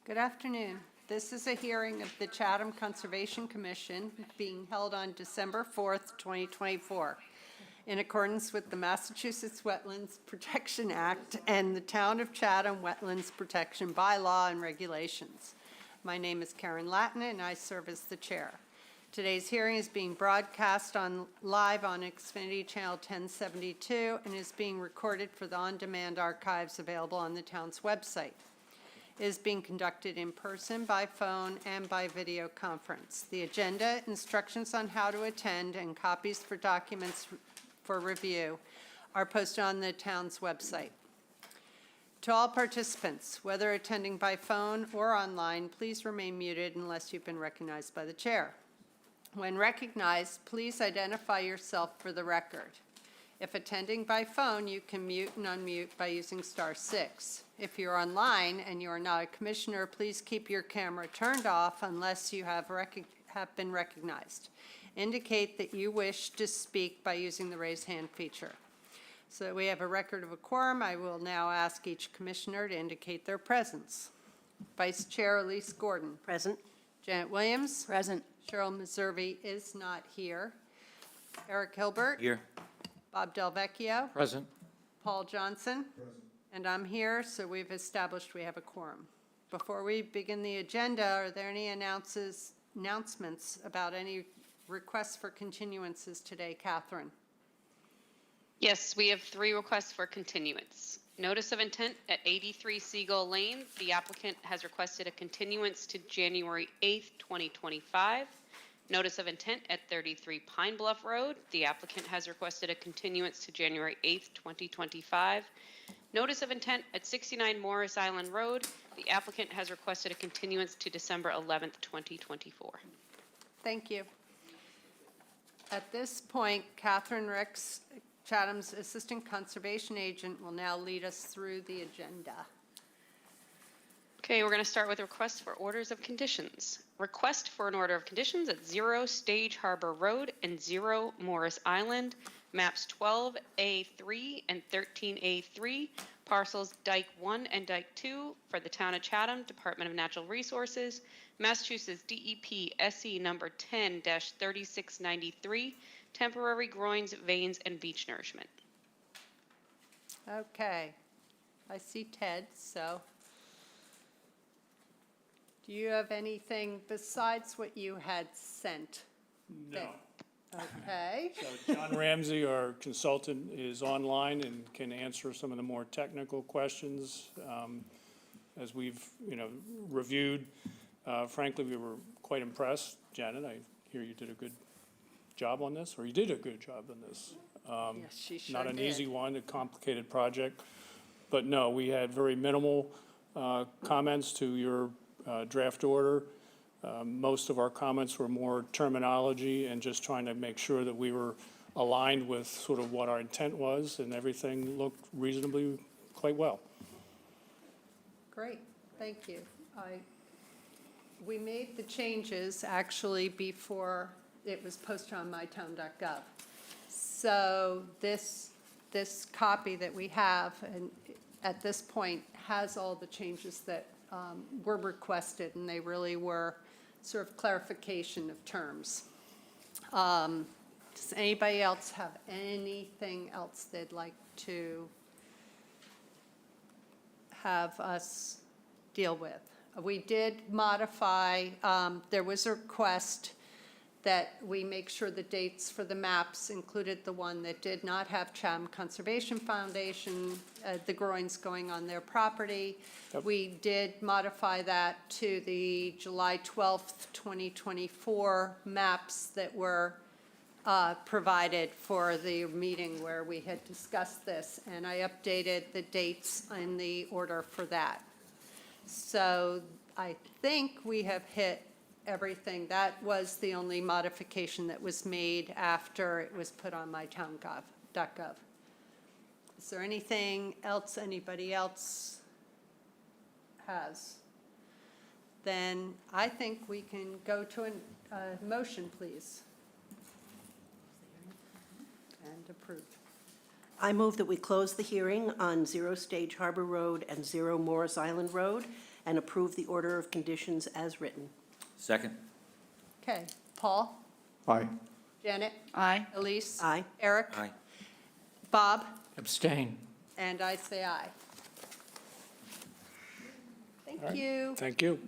Good afternoon. This is a hearing of the Chatham Conservation Commission being held on December 4th, 2024, in accordance with the Massachusetts Wetlands Protection Act and the Town of Chatham Wetlands Protection Bylaw and Regulations. My name is Karen Latin, and I serve as the chair. Today's hearing is being broadcast live on Xfinity Channel 1072 and is being recorded for the on-demand archives available on the town's website. It is being conducted in person, by phone, and by video conference. The agenda, instructions on how to attend, and copies for documents for review are posted on the town's website. To all participants, whether attending by phone or online, please remain muted unless you've been recognized by the chair. When recognized, please identify yourself for the record. If attending by phone, you can mute and unmute by using *6. If you're online and you are not a commissioner, please keep your camera turned off unless you have been recognized. Indicate that you wish to speak by using the raise hand feature. So that we have a record of a quorum, I will now ask each commissioner to indicate their presence. Vice Chair Elise Gordon. Present. Janet Williams. Present. Cheryl Meservey is not here. Eric Hilbert. Here. Bob Del Vecchio. Present. Paul Johnson. Present. And I'm here, so we've established we have a quorum. Before we begin the agenda, are there any announcements about any requests for continuances today, Catherine? Yes, we have 3 requests for continuance. Notice of intent at 83 Seagull Lane. The applicant has requested a continuance to January 8th, 2025. Notice of intent at 33 Pine Bluff Road. The applicant has requested a continuance to January 8th, 2025. Notice of intent at 69 Morris Island Road. The applicant has requested a continuance to December 11th, 2024. Thank you. At this point, Catherine Ricks, Chatham's Assistant Conservation Agent, will now lead us through the agenda. Okay, we're going to start with requests for orders of conditions. Request for an order of conditions at 0 Stage Harbor Road and 0 Morris Island, maps 12A3 and 13A3, parcels Dike 1 and Dike 2 for the Town of Chatham, Department of Natural Resources, Massachusetts DEP SE number 10-3693, temporary groins, veins, and beach nourishment. Okay. I see Ted, so. Do you have anything besides what you had sent? No. Okay. So John Ramsey, our consultant, is online and can answer some of the more technical questions. As we've, reviewed, frankly, we were quite impressed. Janet, I hear you did a good job on this, or you did a good job on this. Yes, she sure Not an did. easy one, a complicated project. But no, we had very minimal comments to your draft order. Most of our comments were more terminology and just trying to make sure that we were aligned with sort of what our intent was, and everything looked reasonably quite well. Great, thank you. We made the changes actually before it was posted on mytown.gov. So this copy that we have, and at this point, has all the changes that were requested, and they really were sort of clarification of terms. Does anybody else have anything else they'd like to have us deal with? We did modify, there was a request that we make sure the dates for the maps included the one that did not have Chatham Conservation Foundation, the groins going on their property. Yep. We did modify that to the July 12th, 2024 maps that were provided for the meeting where we had discussed this, and I updated the dates in the order for that. So I think we have hit everything. That was the only modification that was made after it was put on mytown.gov. Is there anything else anybody else has? Then I think we can go to a motion, please. And approve. I move that we close the hearing on 0 Stage Harbor Road and 0 Morris Island Road and approve the order of conditions as written. Second. Okay, Paul? Aye. Janet? Aye. Elise? Aye. Eric? Aye. Bob? Abstain. And I say aye. Thank you. Thank you.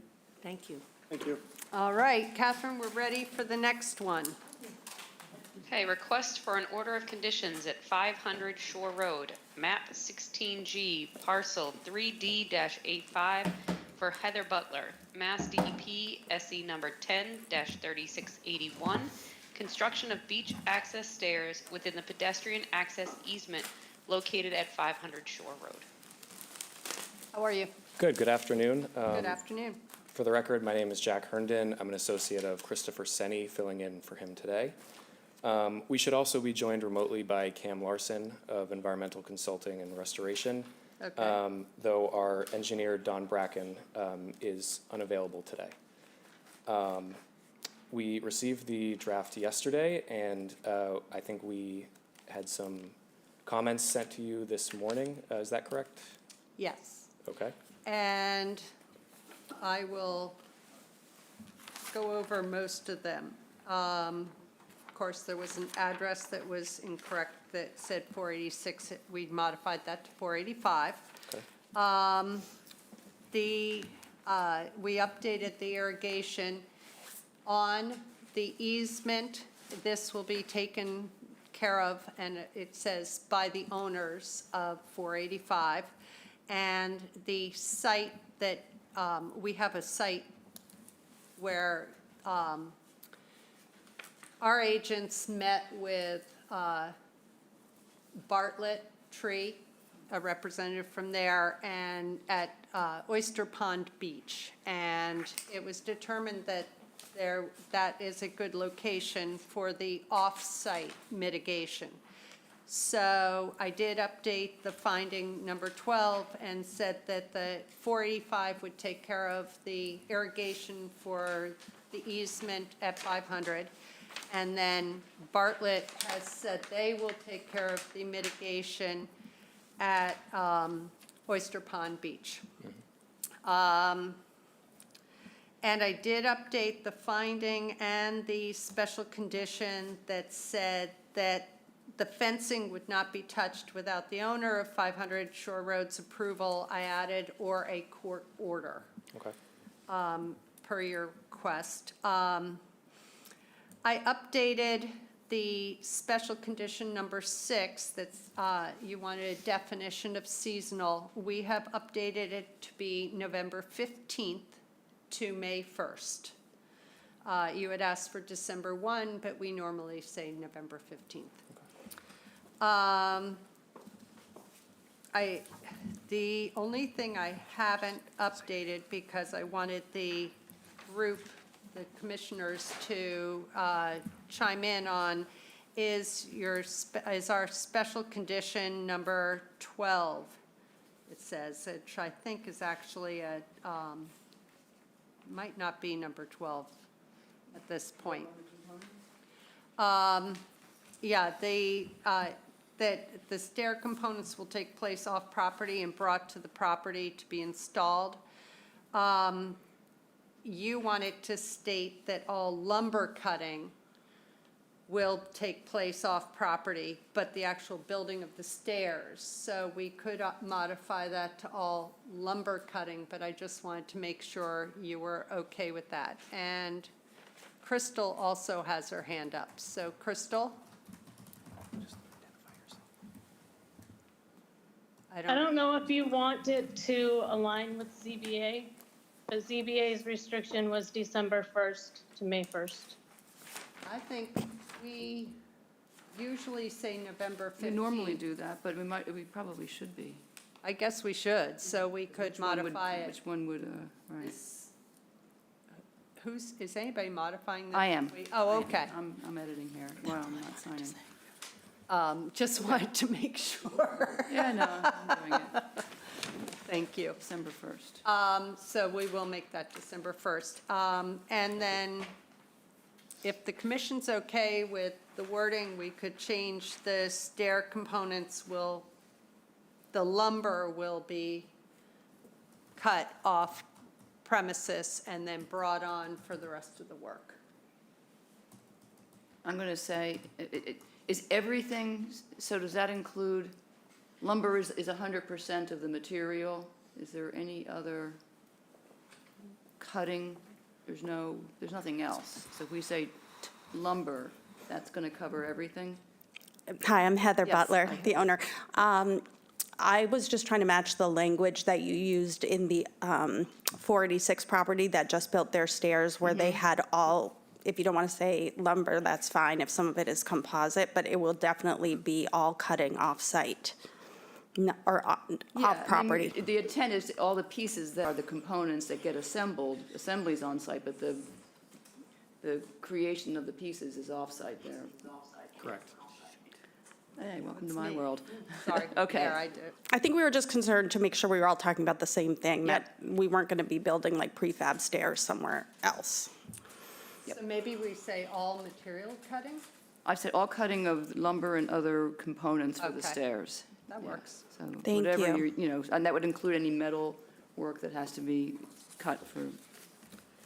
Thank you. Thank you. All right, Catherine, we're ready for the next one. Okay, request for an order of conditions at 500 Shore Road, map 16G, parcel 3D-85 for Heather Butler, Mass DEP SE number 10-3681, construction of beach access stairs within the pedestrian access easement located at 500 Shore Road. How are you? Good afternoon. Good afternoon. For the record, my name is Jack Herndon. I'm an associate of Christopher Senni, filling in for him today. We should also be joined remotely by Cam Larson of Environmental Consulting and Restoration, Okay. though our engineer, Don Bracken, is unavailable today. We received the draft yesterday, and I think we had some comments sent to you this morning. Is that correct? Yes. Okay. And I will go over most of them. Of course, there was an address that was incorrect that said 486. We modified that to 485. Okay. We updated the irrigation on the easement. This will be taken care of, and it says by the owners of 485. And the site that, we have a site where our agents met with Bartlett Tree, a representative from there, and at Oyster Pond Beach. And it was determined that that is a good location for the off-site mitigation. So I did update the finding number 12 and said that the 485 would take care of the irrigation for the easement at 500. And then Bartlett has said they will take care of the mitigation at Oyster Pond Beach. And I did update the finding and the special condition that said that the fencing would not be touched without the owner of 500 Shore Road's approval. I added or a court order Okay. per your request. I updated the special condition number 6 that's, you wanted a definition of seasonal. We have updated it to be November 15th to May 1st. You had asked for December 1, but we normally say November 15th. The only thing I haven't updated, because I wanted the group, the commissioners to chime in on, is our special condition number 12. It says, which I think is actually might not be number 12 at this point. Yeah, that the stair components will take place off property and brought to the property to be installed. You wanted to state that all lumber cutting will take place off property, but the actual building of the stairs. So we could modify that to all lumber cutting, but I just wanted to make sure you were okay with that. And Crystal also has her hand up. So Crystal? I don't know if you want it to align with ZBA. The ZBA's restriction was December 1st to May 1st. I think we usually say November 15th. We normally do that, but we probably should be. I guess we should, so we could Which one would- modify it. Which one would, right. Is anybody modifying this? I am. Oh, okay. I'm editing here. Well, I'm not signing. Just wanted to make sure. Yeah, no, I'm doing it. Thank you. December 1st. So we will make that December 1st. And then if the commission's okay with the wording, we could change the stair components the lumber will be cut off premises and then brought on for the rest of the work. I'm going to say, is everything, so does that include, lumber is 100% of the material? Is there any other cutting? There's nothing else. So if we say lumber, that's going to cover everything? Hi, I'm Heather Yes, Butler, hi, the owner. I was just trying to match the language that you used in the 486 property that just built their stairs, where they had all, if you don't want to say lumber, that's fine, if some of it is composite, but it will definitely be all cutting off-site, or Yeah, I off-property. mean, the intent is all the pieces that are the components that get assembled, assemblies on site, but the creation of the pieces is off-site there. Correct. Hey, welcome to That's my me. world. Sorry. Okay. There, I did. I think we were just concerned to make sure we were all talking about the same thing, Yep. that we weren't going to be building like prefab stairs somewhere else. So maybe we say all material cutting? I said all cutting of lumber and other components for the Okay. stairs. That Yeah. works. So Thank whatever you. and that would include any metal work that has to be cut for,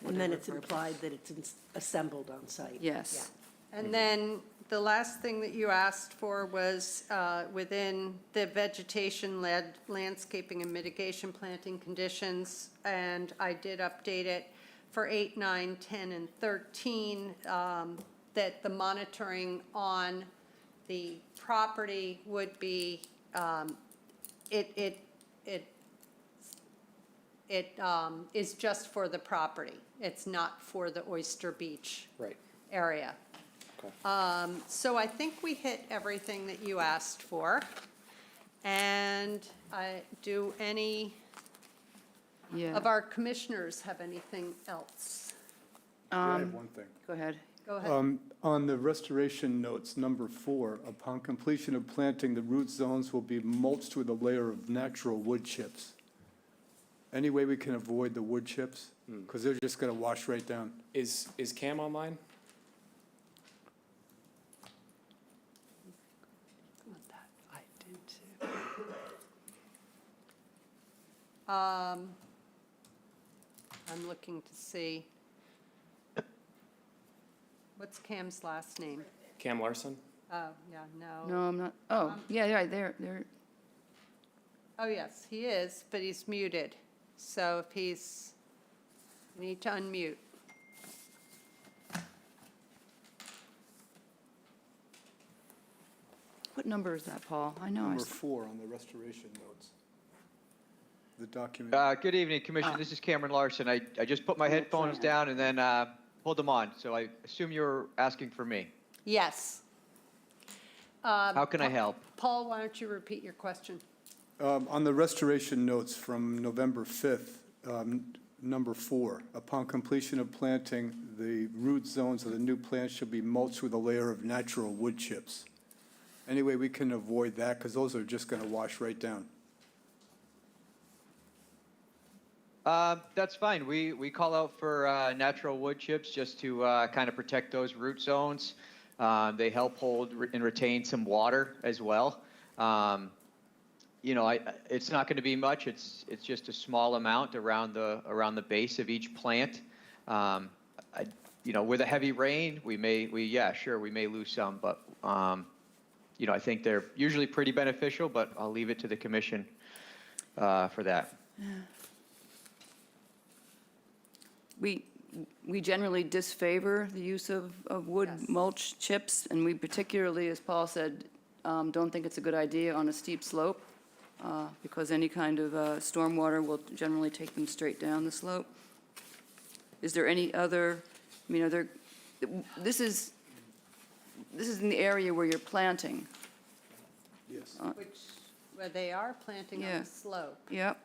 And then it's implied that it's assembled on site. yes. And then the last thing that you asked for was within the vegetation-led landscaping and mitigation planting conditions, and I did update it for 8, 9, 10, and 13, that the monitoring on the property would be, it is just for the property. It's not for the Oyster Beach Right. area. Okay. So I think we hit everything that you asked for. And do any Yeah. of our commissioners have anything else? I have one thing. Go ahead. Go ahead. On the restoration notes, number 4, upon completion of planting, the root zones will be mulched with a layer of natural wood chips. Any way we can avoid the wood chips? Because they're just going to wash right down. Is Cam online? I did too. I'm looking to see. What's Cam's last name? Cam Larson? Oh, yeah, no. No, I'm not, oh, yeah, right, there. Oh, yes, he is, but he's muted. So if he's, you need to unmute. What number is that, Paul? I know. I Number s- 4 on the restoration notes. The document. Good evening, Commissioner. This is Cameron Larson. I just put my headphones down and then pulled them on, so I assume you're asking for me. Yes. How can I help? Paul, why don't you repeat your question? On the restoration notes from November 5th, number 4, upon completion of planting, the root zones of the new plants shall be mulched with a layer of natural wood chips. Any way we can avoid that, because those are just going to wash right down. That's fine. We call out for natural wood chips just to kind of protect those root zones. They help hold and retain some water as well. It's not going to be much. It's just a small amount around the base of each plant. With a heavy rain, we may lose some, but I think they're usually pretty beneficial. But I'll leave it to the commission for that. We generally disfavor the use of wood Yes. mulch chips, and we particularly, as Paul said, don't think it's a good idea on a steep slope, because any kind of stormwater will generally take them straight down the slope. Is there any other, this is in the area where you're planting. Yes. Where they are planting on Yeah. the slope. Yep.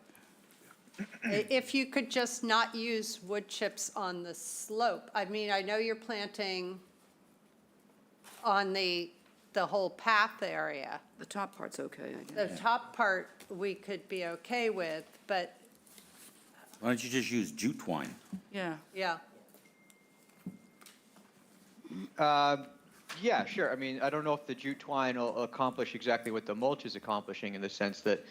If you could just not use wood chips on the slope. I mean, I know you're planting on the whole path area. The top part's okay, I The guess. top part we could be okay with, but, Why don't you just use jute twine? Yeah. yeah. Yeah, sure. I mean, I don't know if the jute twine will accomplish exactly what the mulch is accomplishing in the sense that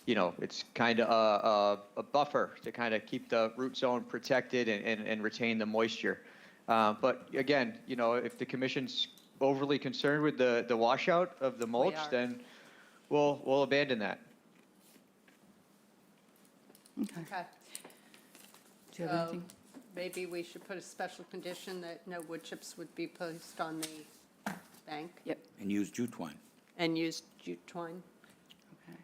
it's kind of a buffer to kind of keep the root zone protected and retain the moisture. But again, if the commission's overly concerned with the washout of the mulch, are. then we'll abandon that. Okay. Okay. Do you have anything? Maybe we should put a special condition that no wood chips would be placed on the bank Yep. And use jute twine. and use jute twine. Okay.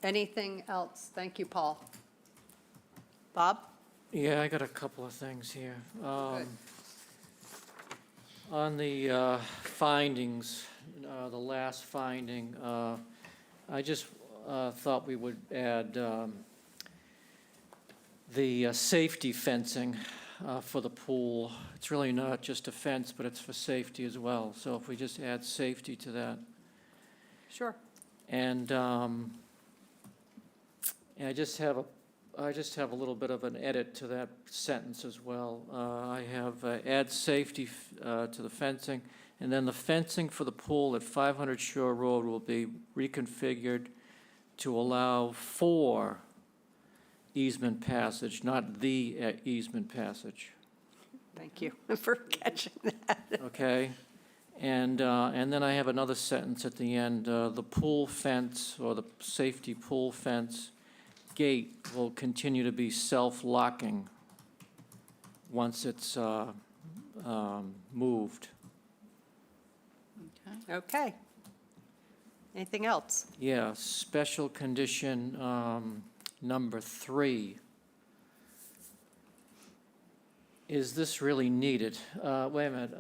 Anything else? Thank you, Paul. Bob? Yeah, I got a couple of things here. Good. On the findings, the last finding, I just thought we would add the safety fencing for the pool. It's really not just a fence, but it's for safety as well. So if we just add safety to that. Sure. And I just have a little bit of an edit to that sentence as well. I have add safety to the fencing, and then the fencing for the pool at 500 Shore Road will be reconfigured to allow for easement passage, not the easement passage, Thank you for catching that. okay? And then I have another sentence at the end, the pool fence, or the safety pool fence gate will continue to be self-locking once it's moved. Okay. Okay. Anything else? Yeah, special condition number 3. Is this really needed? Wait a minute.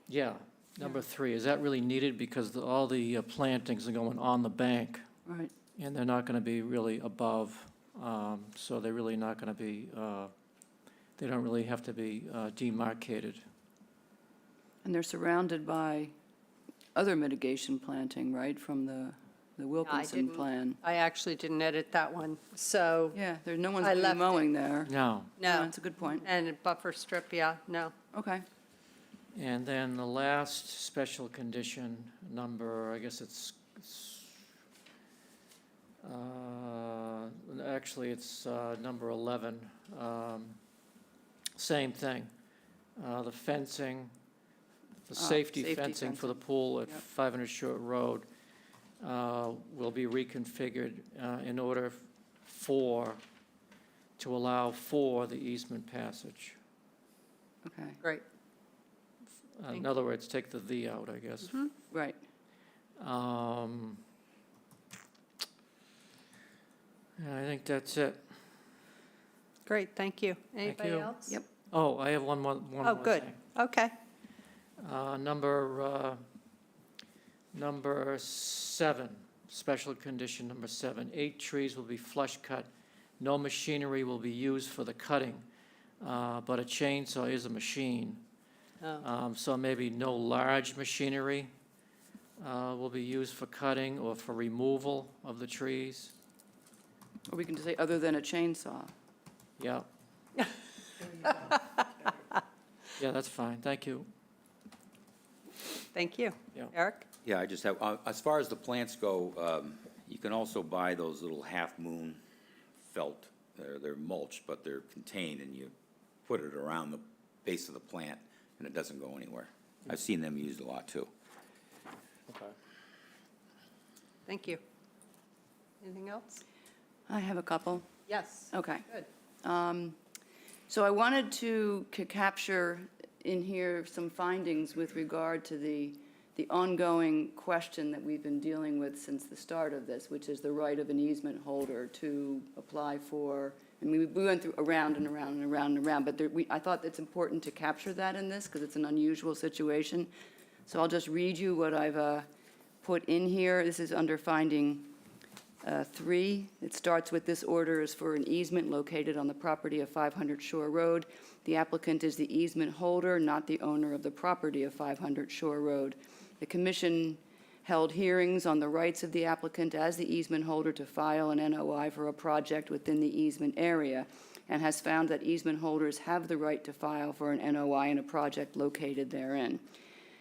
Yeah, number 3, is that really needed? Because all the plantings are going on the bank, Right. and they're not going to be really above, so they're really not going to be, they don't really have to be demarcated. And they're surrounded by other mitigation planting, right, from the Wilkinson didn't. plan? I actually didn't edit that one, so, Yeah, there's no one's I really left it. mowing there. No. Yeah, no. That's a good point. And a buffer strip, yeah, no. Okay. And then the last special condition number, I guess it's actually, it's number 11. Same thing. The fencing, the safety safety fencing for the fencing. pool at Yep. 500 Short Road will be reconfigured in order to allow for the easement passage. Okay, Great. In other words, take the "the" out, I guess. right. And I think that's it. Great, thank you. Anybody you. else? Yep. Oh, I have one more thing. Oh, good. Okay. Number 7, special condition number 7, 8 trees will be flush cut. No machinery will be used for the cutting, but a chainsaw is a machine. Oh. So maybe no large machinery will be used for cutting or for removal of the trees. Or we can just say, other than a chainsaw. Yeah. Yeah, that's fine, thank you. Thank you. Yeah. Eric? Yeah, I just have, as far as the plants go, you can also buy those little half-moon felt. They're mulched, but they're contained, and you put it around the base of the plant, and it doesn't go anywhere. I've seen them used a lot, too. Okay. Thank you. Anything else? I have a couple. Yes. Okay. Good. So I wanted to capture in here some findings with regard to the ongoing question that we've been dealing with since the start of this, which is the right of an easement holder to apply for, and we went through around and around and around and around, but I thought it's important to capture that in this because it's an unusual situation. So I'll just read you what I've put in here. This is under finding 3. It starts with, this order is for an easement located on the property of 500 Shore Road. The applicant is the easement holder, not the owner of the property of 500 Shore Road. The commission held hearings on the rights of the applicant as the easement holder to file an NOI for a project within the easement area, and has found that easement holders have the right to file for an NOI in a project located therein.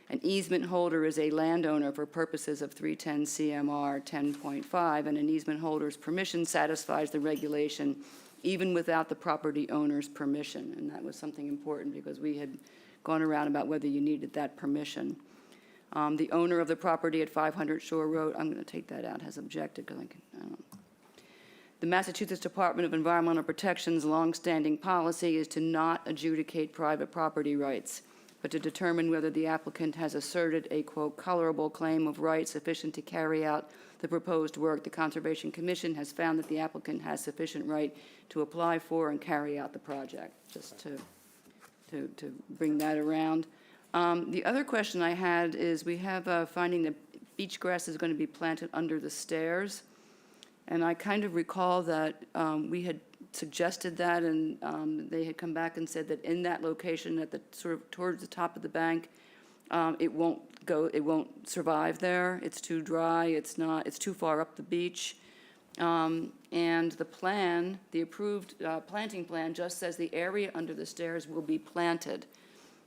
An easement holder is a landowner for purposes of 310 CMR 10.5, and an easement holder's permission satisfies the regulation even without the property owner's permission. And that was something important because we had gone around about whether you needed that permission. The owner of the property at 500 Shore Road, I'm going to take that out, has objected because I don't. The Massachusetts Department of Environmental Protection's longstanding policy is to not adjudicate private property rights, but to determine whether the applicant has asserted a, quote, colorable claim of right sufficient to carry out the proposed work. The Conservation Commission has found that the applicant has sufficient right to apply for and carry out the project, just to bring that around. The other question I had is we have a finding that beach grass is going to be planted under the stairs. And I kind of recall that we had suggested that, and they had come back and said that in that location, at the sort of towards the top of the bank, it won't survive there. It's too dry. It's too far up the beach. And the plan, the approved planting plan, just says the area under the stairs will be planted,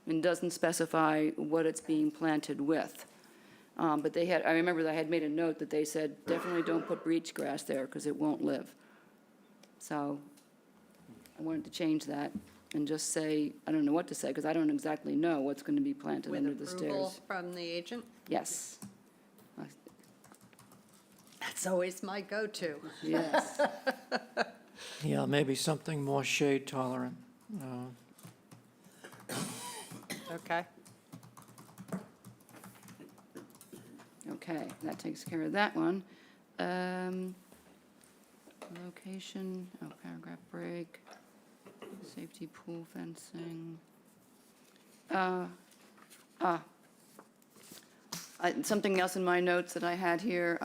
and doesn't specify what it's being planted with. But I remember that I had made a note that they said, definitely don't put beach grass there because it won't live. So I wanted to change that and just say, I don't know what to say because I don't exactly know what's going to be planted under the With approval stairs. from the agent? Yes, That's always my go-to. yes. Yeah, maybe something more shade tolerant. Okay. Okay, that takes care of that one. Location, paragraph break, safety pool fencing. Something else in my notes that I had here,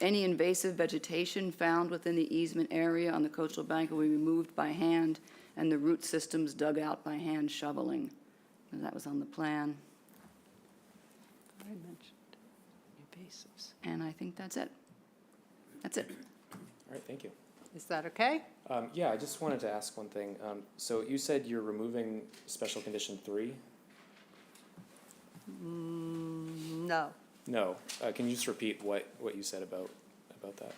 any invasive vegetation found within the easement area on the coastal bank will be removed by hand, and the root systems dug out by hand shoveling. And that was on the plan. I mentioned invasives. And I think that's it. That's it. All right, thank you. Is that okay? Yeah, I just wanted to ask one thing. So you said you're removing special condition 3? No. No. Can you just repeat what you said about that?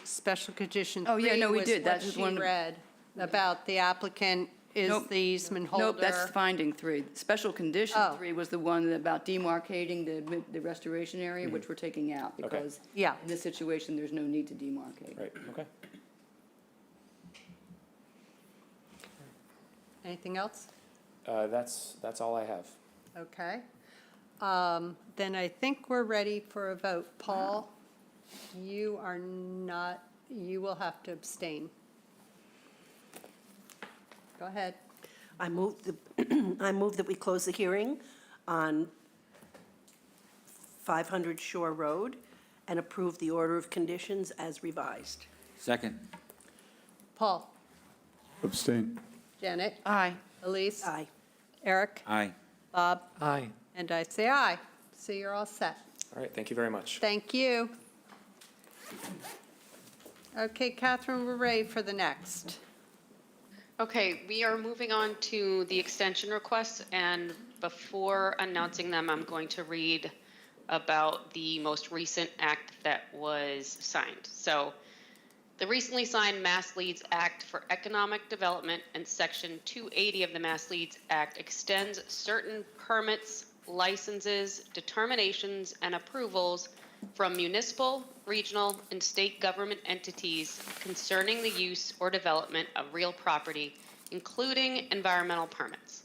Special condition Oh, yeah, 3 no, we was did. what That's just she one- read about the applicant is Nope. the easement holder. Nope, that's finding 3. Special condition Oh. 3 was the one about demarcating the restoration area, which we're taking out Okay. because Yeah. in this situation, there's no need to demarcate. Right, okay. Anything else? That's all I have. Okay. Then I think we're ready for a vote. Paul, you are not, you will have to abstain. Go ahead. I move that we close the hearing on 500 Shore Road and approve the order of conditions as revised. Second. Paul, Abstain. Janet, Aye. Elise, Aye. Eric, Aye. Bob, Aye. and I say aye. So you're all set. All right, thank you very much. Thank you. Okay, Catherine, we're ready for the next. Okay, we are moving on to the extension requests, and before announcing them, I'm going to read about the most recent act that was signed. So, the recently signed Mass Leads Act for Economic Development and Section 280 of the Mass Leads Act extends certain permits, licenses, determinations, and approvals from municipal, regional, and state government entities concerning the use or development of real property, including environmental permits.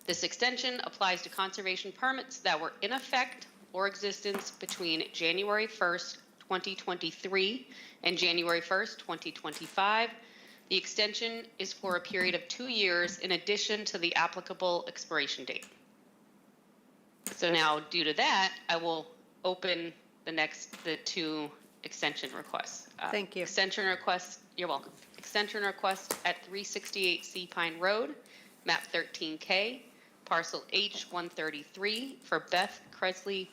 This extension applies to conservation permits that were in effect or existence between January 1st, 2023 and January 1st, 2025. The extension is for a period of 2 years in addition to the applicable expiration date. So now, due to that, I will open the 2 extension requests. Thank you. Extension request, you're welcome. Extension request at 368 Sea Pine Road, map 13K, parcel H133 for Beth Cresley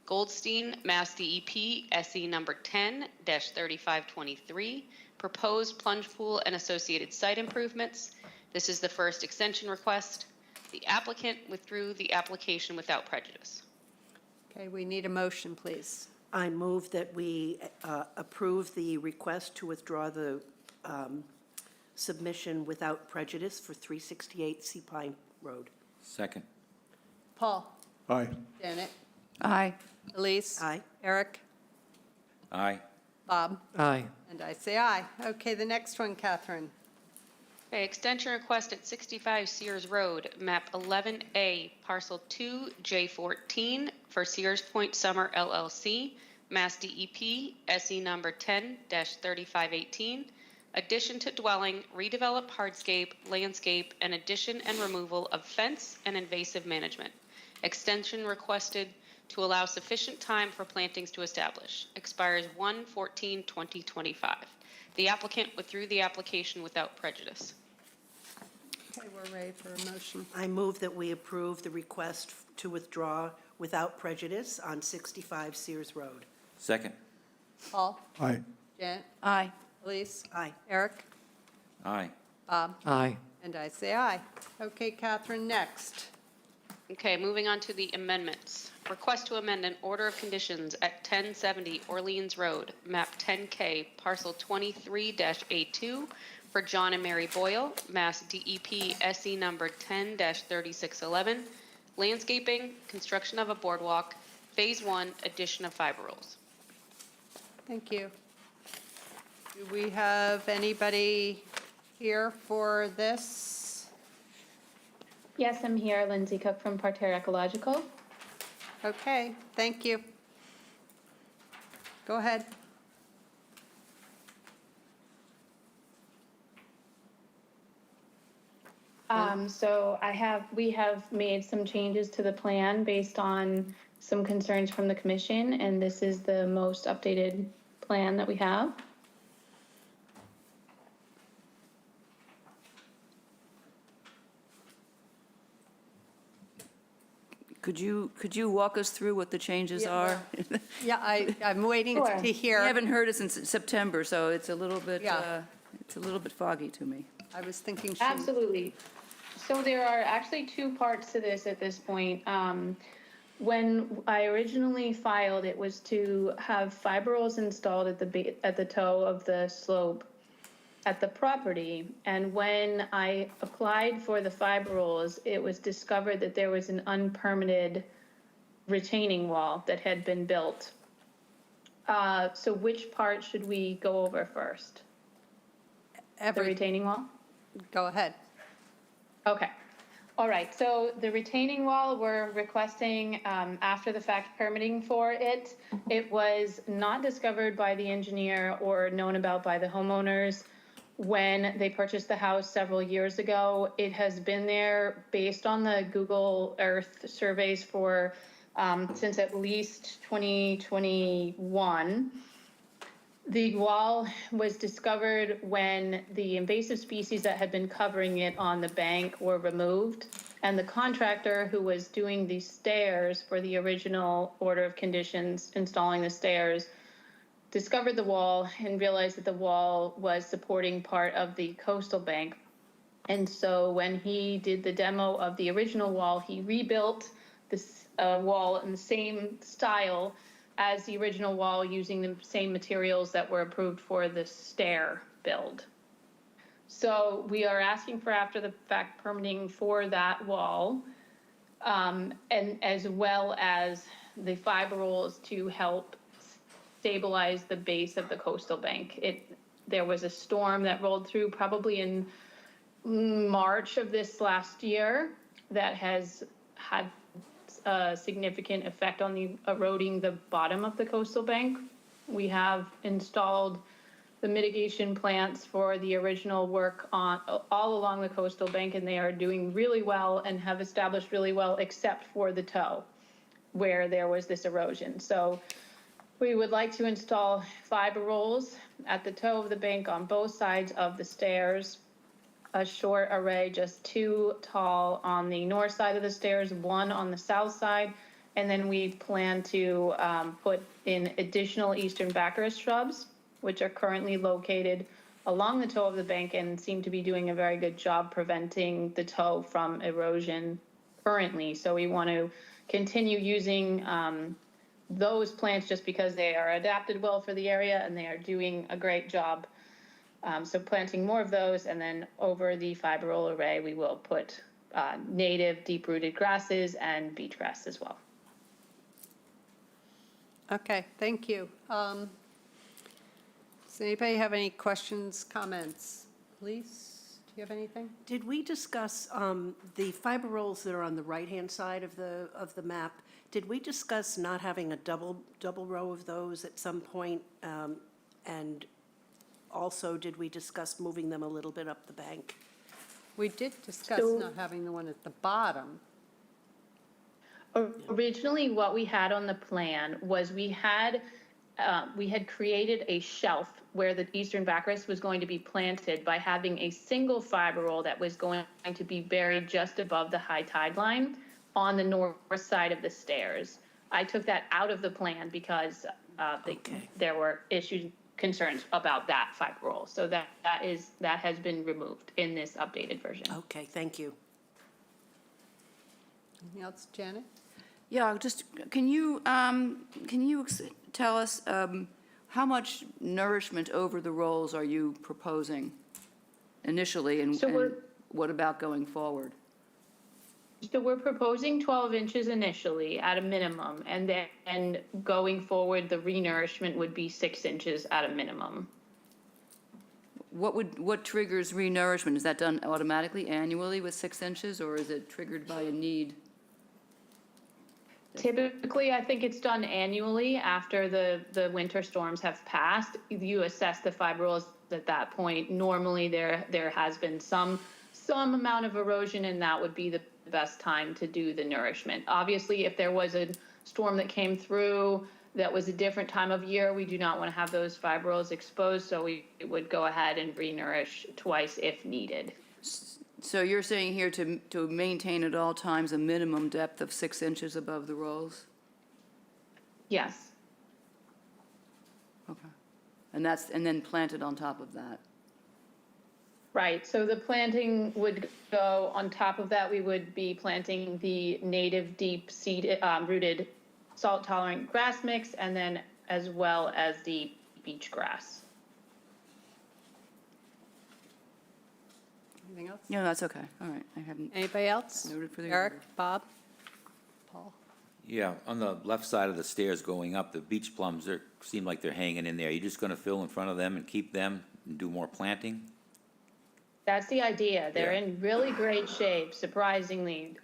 Goldstein, Mass DEP, SE number 10-3523, proposed plunge pool and associated site improvements. This is the first extension request. The applicant withdrew the application without prejudice. Okay, we need a motion, please. I move that we approve the request to withdraw the submission without prejudice for 368 Sea Pine Road. Second. Paul? Aye. Janet? Aye. Elise? Aye. Eric? Aye. Bob? Aye. And I say aye. Okay, the next one, Catherine. Okay, extension request at 65 Sears Road, map 11A, parcel 2J14 for Sears Point Summer LLC, Mass DEP, SE number 10-3518, addition to dwelling, redevelop hardscape, landscape, and addition and removal of fence and invasive management. Extension requested to allow sufficient time for plantings to establish. Expires 1/14/2025. The applicant withdrew the application without prejudice. Okay, we're ready for a motion. I move that we approve the request to withdraw without prejudice on 65 Sears Road. Second. Paul? Aye. Janet? Aye. Elise? Aye. Eric? Aye. Bob? Aye. And I say aye. Okay, Catherine, next. Okay, moving on to the amendments. Request to amend an order of conditions at 1070 Orleans Road, map 10K, parcel 23-A2 for John and Mary Boyle, Mass DEP SE number 10-3611, landscaping, construction of a boardwalk, phase 1, addition of fiber rolls. Thank you. Do we have anybody here for this? Yes, I'm here, Lindsay Cook from Parterre Ecological. Okay, thank you. Go ahead. So we have made some changes to the plan based on some concerns from the commission, and this is the most updated plan that we have. Could you walk us through what the changes are? Yeah, I'm waiting Sure. to We hear. haven't heard it since September, so it's a little bit, Yeah. it's a little bit foggy to me. I was thinking she. Absolutely. So there are actually two parts to this at this point. When I originally filed, it was to have fiber rolls installed at the toe of the slope at the property. And when I applied for the fiber rolls, it was discovered that there was an unpermitted retaining wall that had been built. So which part should we go over first? The retaining wall? Go ahead. Okay. All right. So the retaining wall, we're requesting after the fact permitting for it. It was not discovered by the engineer or known about by the homeowners when they purchased the house several years ago. It has been there based on the Google Earth surveys for since at least 2021. The wall was discovered when the invasive species that had been covering it on the bank were removed, and the contractor who was doing the stairs for the original order of conditions, installing the stairs, discovered the wall and realized that the wall was supporting part of the coastal bank. And so when he did the demo of the original wall, he rebuilt this wall in the same style as the original wall, using the same materials that were approved for the stair build. So we are asking for after the fact permitting for that wall, and as well as the fiber rolls to help stabilize the base of the coastal bank. There was a storm that rolled through probably in March of this last year that has had a significant effect on the eroding the bottom of the coastal bank. We have installed the mitigation plants for the original work on all along the coastal bank, and they are doing really well and have established really well, except for the toe where there was this erosion. So we would like to install fiber rolls at the toe of the bank on both sides of the stairs, a short array, just 2 tall on the north side of the stairs, 1 on the south side, and then we plan to put in additional eastern baccaris shrubs, which are currently located along the toe of the bank and seem to be doing a very good job preventing the toe from erosion currently. So we want to continue using those plants just because they are adapted well for the area and they are doing a great job. So planting more of those, and then over the fiber roll array, we will put native deep-rooted grasses and beach grass as well. Okay, thank you. Does anybody have any questions, comments? Please, do you have anything? Did we discuss the fiber rolls that are on the right-hand side of the map? Did we discuss not having a double row of those at some point? And also, did we discuss moving them a little bit up the bank? We did discuss So- not having the one at the bottom. Originally, what we had on the plan was we had created a shelf where the eastern backrest was going to be planted by having a single fiber roll that was going to be buried just above the high tide line on the north side of the stairs. I took that out of the plan because there were concerns about that fiber roll. So that has been removed in this updated version. Okay, thank you. Anything else, Janet? Yeah, just, can you tell us how much nourishment over the rolls are you proposing initially, and what about going forward? So we're proposing 12 inches initially at a minimum, and then going forward, the renourishment would be 6 inches at a minimum. What triggers renourishment? Is that done automatically annually with 6 inches, or is it triggered by a need? Typically, I think it's done annually after the winter storms have passed. You assess the fiber rolls at that point. Normally, there has been some amount of erosion, and that would be the best time to do the nourishment. Obviously, if there was a storm that came through that was a different time of year, we do not want to have those fiber rolls exposed, so we would go ahead and renourish twice if needed. So you're saying here to maintain at all times a minimum depth of 6 inches above the rolls? Yes. Okay. And then planted on top of that? Right, so the planting would go on top of that. We would be planting the native deep seed rooted salt tolerant grass mix, and then as well as the beach grass. Anything else? No, that's okay. All right. I haven't Anybody else? noted for the Eric, order. Bob, Paul? Yeah, on the left side of the stairs going up, the beach plums, seem like they're hanging in there. You're just gonna fill in front of them and keep them and do more planting? That's the idea. They're Yeah. in really great shape, surprisingly,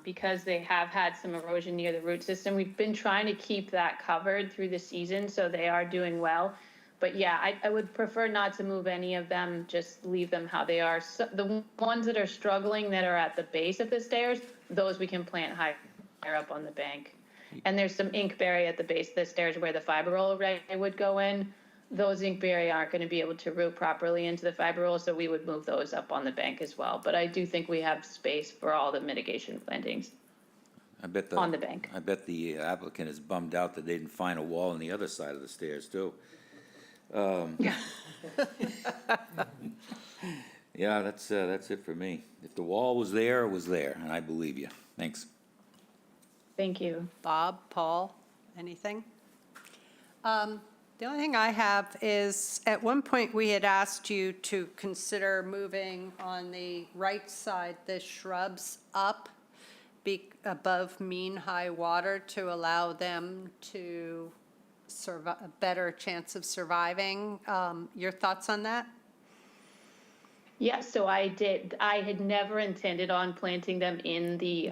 because they have had some erosion near the root system. We've been trying to keep that covered through the season, so they are doing well. But yeah, I would prefer not to move any of them, just leave them how they are. So the ones that are struggling, that are at the base of the stairs, those we can plant higher up on the bank. And there's some inkberry at the base of the stairs where the fiber roll array would go in. Those inkberry aren't going to be able to root properly into the fiber roll, so we would move those up on the bank as well. But I do think we have space for all the mitigation plantings on the bank. I bet the applicant is bummed out that they didn't find a wall on the other side of the stairs, too. Yeah. Yeah, that's it for me. If the wall was there, it was there, and I believe you. Thanks. Thank you. Bob, Paul, anything? The only thing I have is, at one point, we had asked you to consider moving on the right side, the shrubs up above mean high water to allow them to a better chance of surviving. Your thoughts on that? Yes, so I did. I had never intended on planting them in the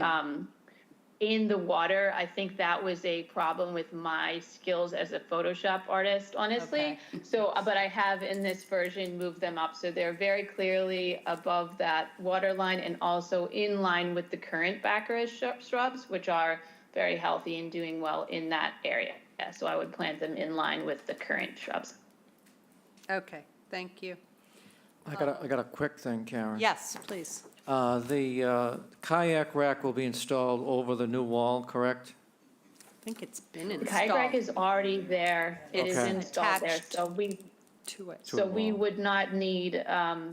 water. I think that was a problem with my skills as a Photoshop artist, honestly. Okay. So, but I have in this version moved them up, so they're very clearly above that water line and also in line with the current Baccharis shrubs, which are very healthy and doing well in that area. Yeah, so I would plant them in line with the current shrubs. Okay, thank you. I got a quick thing, Karen. Yes, please. The kayak rack will be installed over the new wall, correct? I think it's been The installed. kayak rack is already there. It is Okay. installed there, Attached. so To it. So we would not need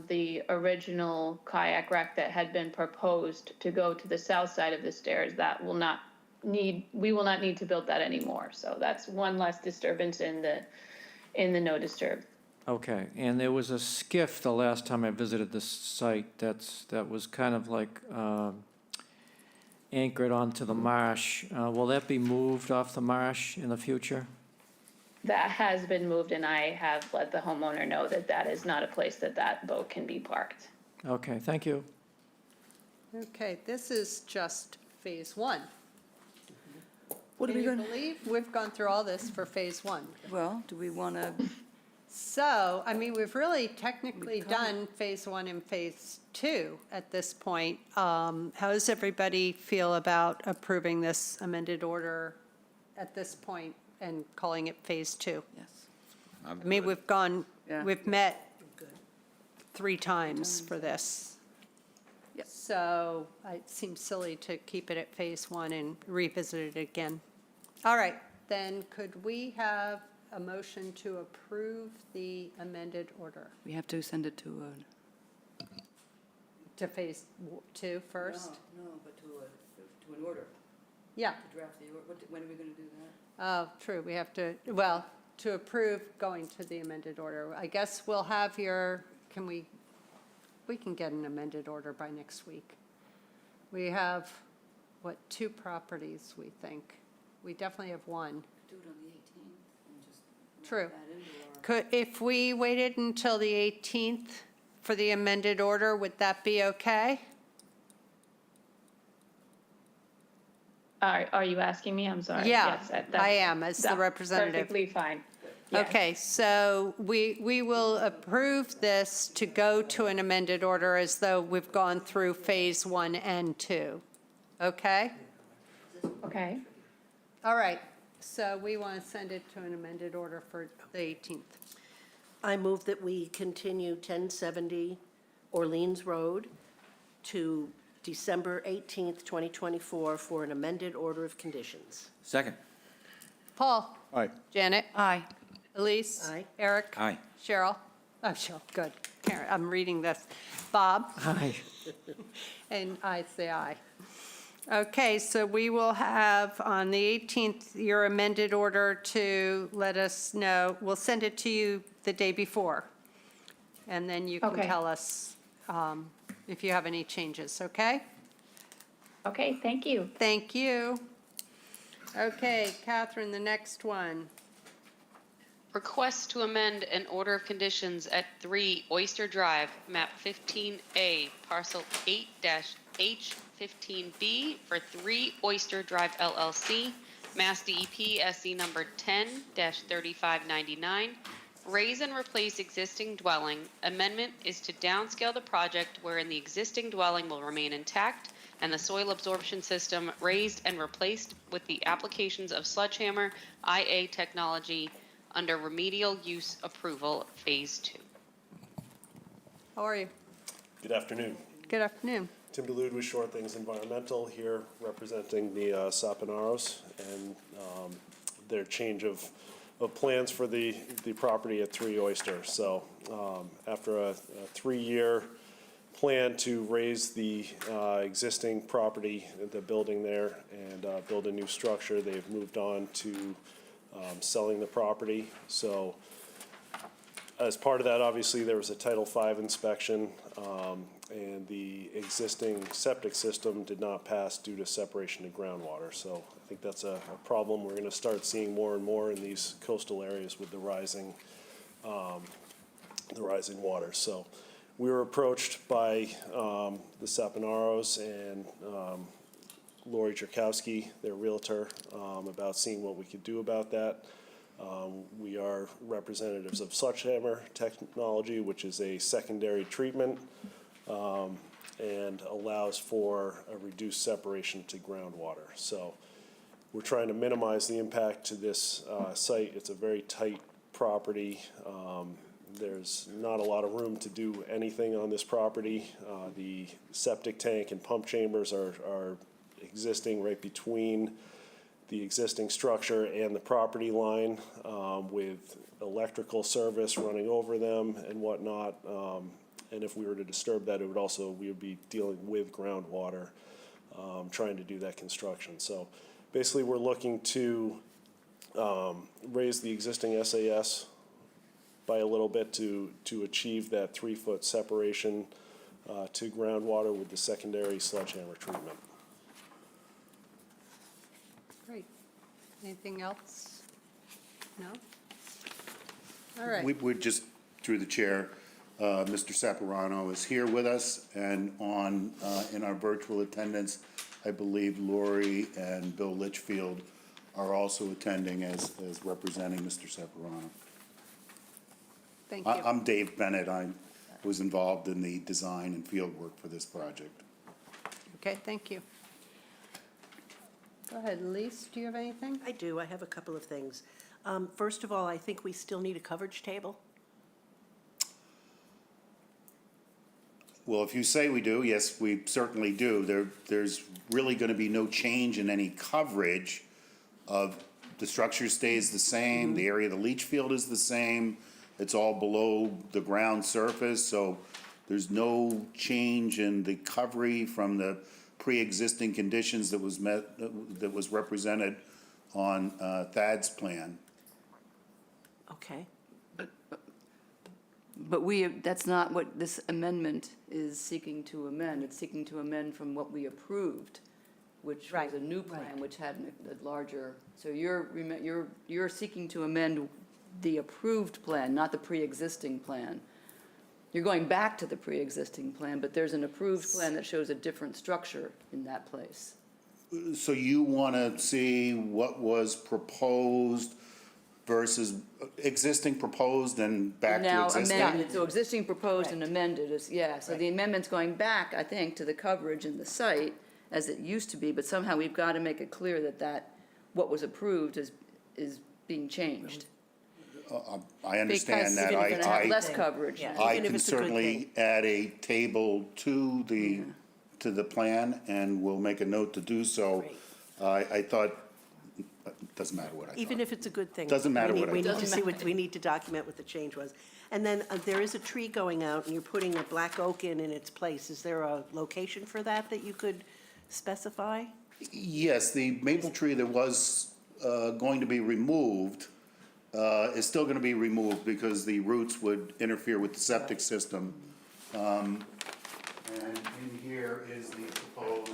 the original kayak rack that had been proposed to go to the south side of the stairs. That will not need, we will not need to build that anymore. So that's one less disturbance in the no disturb. Okay, and there was a skiff the last time I visited this site that was kind of like anchored onto the marsh. Will that be moved off the marsh in the future? That has been moved, and I have let the homeowner know that that is not a place that that boat can be parked. Okay, thank you. Okay, this is just phase one. What are Can we you going to, believe we've gone through all this for phase one? well, do we want to, So, I mean, we've really technically done phase one and phase two at this point. How does everybody feel about approving this amended order at this point and calling it phase two? yes. I mean, we've gone, Yeah. we've met 3 times for this. Yep. So it seems silly to keep it at phase one and revisit it again. All right, then could we have a motion to approve the amended order We have to send it to to phase two first? No, but to an order, Yeah, to draft the order. When are we going to do that? oh, true, we have to, well, to approve going to the amended order. I guess we'll have your, we can get an amended order by next week. We have, 2 properties, we think? We definitely have one. Do it on the 18th and just. True. That into our- Could, if we waited until the 18th for the amended order, would that be okay? Are you asking me? I'm sorry. Yeah, Yes, that's- I am, as the that's representative. Perfectly fine. Yes. Okay, so we will approve this to go to an amended order as though we've gone through phase 1 and 2. Okay? Okay. All right, so we want to send it to an amended order for the 18th. I move that we continue 1070 Orleans Road to December 18th, 2024 for an amended order of conditions. Second. Paul? Aye. Janet? Aye. Elise? Aye. Eric? Aye. Cheryl? I'm Cheryl, good. Karen, I'm reading this. Bob? Aye. And I say aye. Okay, so we will have on the 18th your amended order to let us know. We'll send it to you the day before. And then you can Okay. tell us if you have any changes, okay? Okay, thank you. Thank you. Okay, Catherine, the next one. Request to amend an order of conditions at 3 Oyster Drive, map 15A, parcel 8-H15B for 3 Oyster Drive LLC, Mass DEP SC number 10-3599. Raise and replace existing dwelling. Amendment is to downscale the project wherein the existing dwelling will remain intact and the soil absorption system raised and replaced with the applications of sledgehammer IA technology under remedial use approval, phase 2. How are you? Good afternoon. Good afternoon. Tim DeLude with Shore Things Environmental here representing the Sapinaros and their change of plans for the property at 3 Oyster. So after a 3-year plan to raise the existing property, the building there, and build a new structure, they've moved on to selling the property. So as part of that, obviously, there was a Title V inspection, and the existing septic system did not pass due to separation to groundwater. So I think that's a problem we're going to start seeing more and more in these coastal areas with the rising water. So we were approached by the Sapinaros and Lori Jerkowski, their realtor, about seeing what we could do about that. We are representatives of sledgehammer technology, which is a secondary treatment and allows for a reduced separation to groundwater. So we're trying to minimize the impact to this site. It's a very tight property. There's not a lot of room to do anything on this property. The septic tank and pump chambers are existing right between the existing structure and the property line, with electrical service running over them and whatnot. And if we were to disturb that, we would be dealing with groundwater, trying to do that construction. So basically, we're looking to raise the existing SAS by a little bit to achieve that 3-foot separation to groundwater with the secondary sledgehammer treatment. Great. Anything else? No? All right. We're just, through the chair, Mr. Saporano is here with us, and in our virtual attendance, I believe Lori and Bill Litchfield are also attending as representing Mr. Saporano. Thank you. I'm Dave Bennett. I was involved in the design and field work for this project. Okay, thank you. Go ahead, Elise, do you have anything? I do, I have a couple of things. First of all, I think we still need a coverage table. Well, if you say we do, yes, we certainly do. There's really going to be no change in any coverage of, the structure stays the same, the area of the leach field is the same, it's all below the ground surface, so there's no change in the coverage from the pre-existing conditions that was represented on Thad's plan. Okay. But that's not what this amendment is seeking to amend. It's seeking to amend from what we approved, which was a new plan, which had a larger, so you're seeking to amend the approved plan, not the pre-existing plan. You're going back to the pre-existing plan, but there's an approved plan that shows a different structure in that place. So you want to see what was proposed versus existing proposed and back to existing? Now amended, so existing proposed and amended is, so the amendment's going back, I think, to the coverage in the site as it used to be, but somehow we've got to make it clear that what was approved is being changed. I understand that. Even if it's have less coverage. I can certainly add a table to the plan, and we'll make a note to do so. I thought, it doesn't matter what I thought. Even if it's a good thing. Doesn't matter what I We need thought. to see we need to document what the change was. And then there is a tree going out, and you're putting a black oak in its place. Is there a location for that you could specify? Yes, the maple tree that was going to be removed is still going to be removed because the roots would interfere with the septic system. And in here is the proposed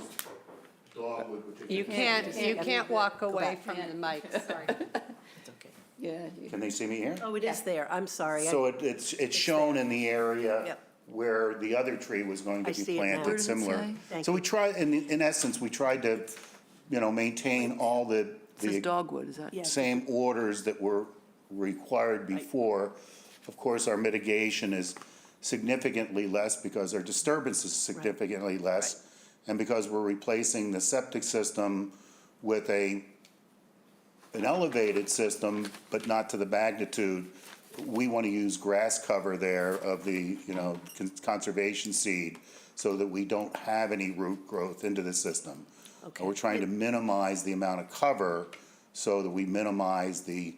dogwood, which You can't walk away from the mic, sorry. It's okay. Yeah. Can they see me here? Oh, it is there. I'm sorry. So it's shown in the area Yep. where the other tree was going I to be see it now. Where planted, does it similar. say? Thank So we tried, in essence, we tried to, maintain all It says the dogwood, is that? Yeah. same orders that were required before. Of course, our mitigation is significantly less because our disturbance is significantly less. And because we're replacing the septic system with an elevated system, but not to the magnitude, we want to use grass cover there of the, conservation seed so that we don't have any root growth into the system. Okay. We're trying to minimize the amount of cover so that we minimize the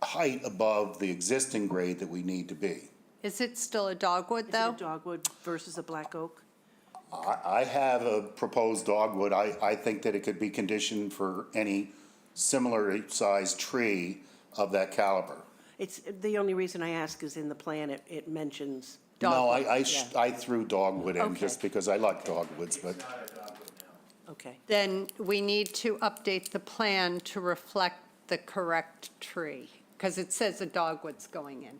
height above the existing grade that we need to be. Is it still a dogwood, Is it though? a dogwood versus a black oak? I have a proposed dogwood. I think that it could be conditioned for any similar sized tree of that caliber. It's, the only reason I ask is in the plan, it mentions. No, dogwood. I threw dogwood in Okay. just because I like dogwoods, but Okay. Then we need to update the plan to reflect the correct tree, because it says a dogwood's going in.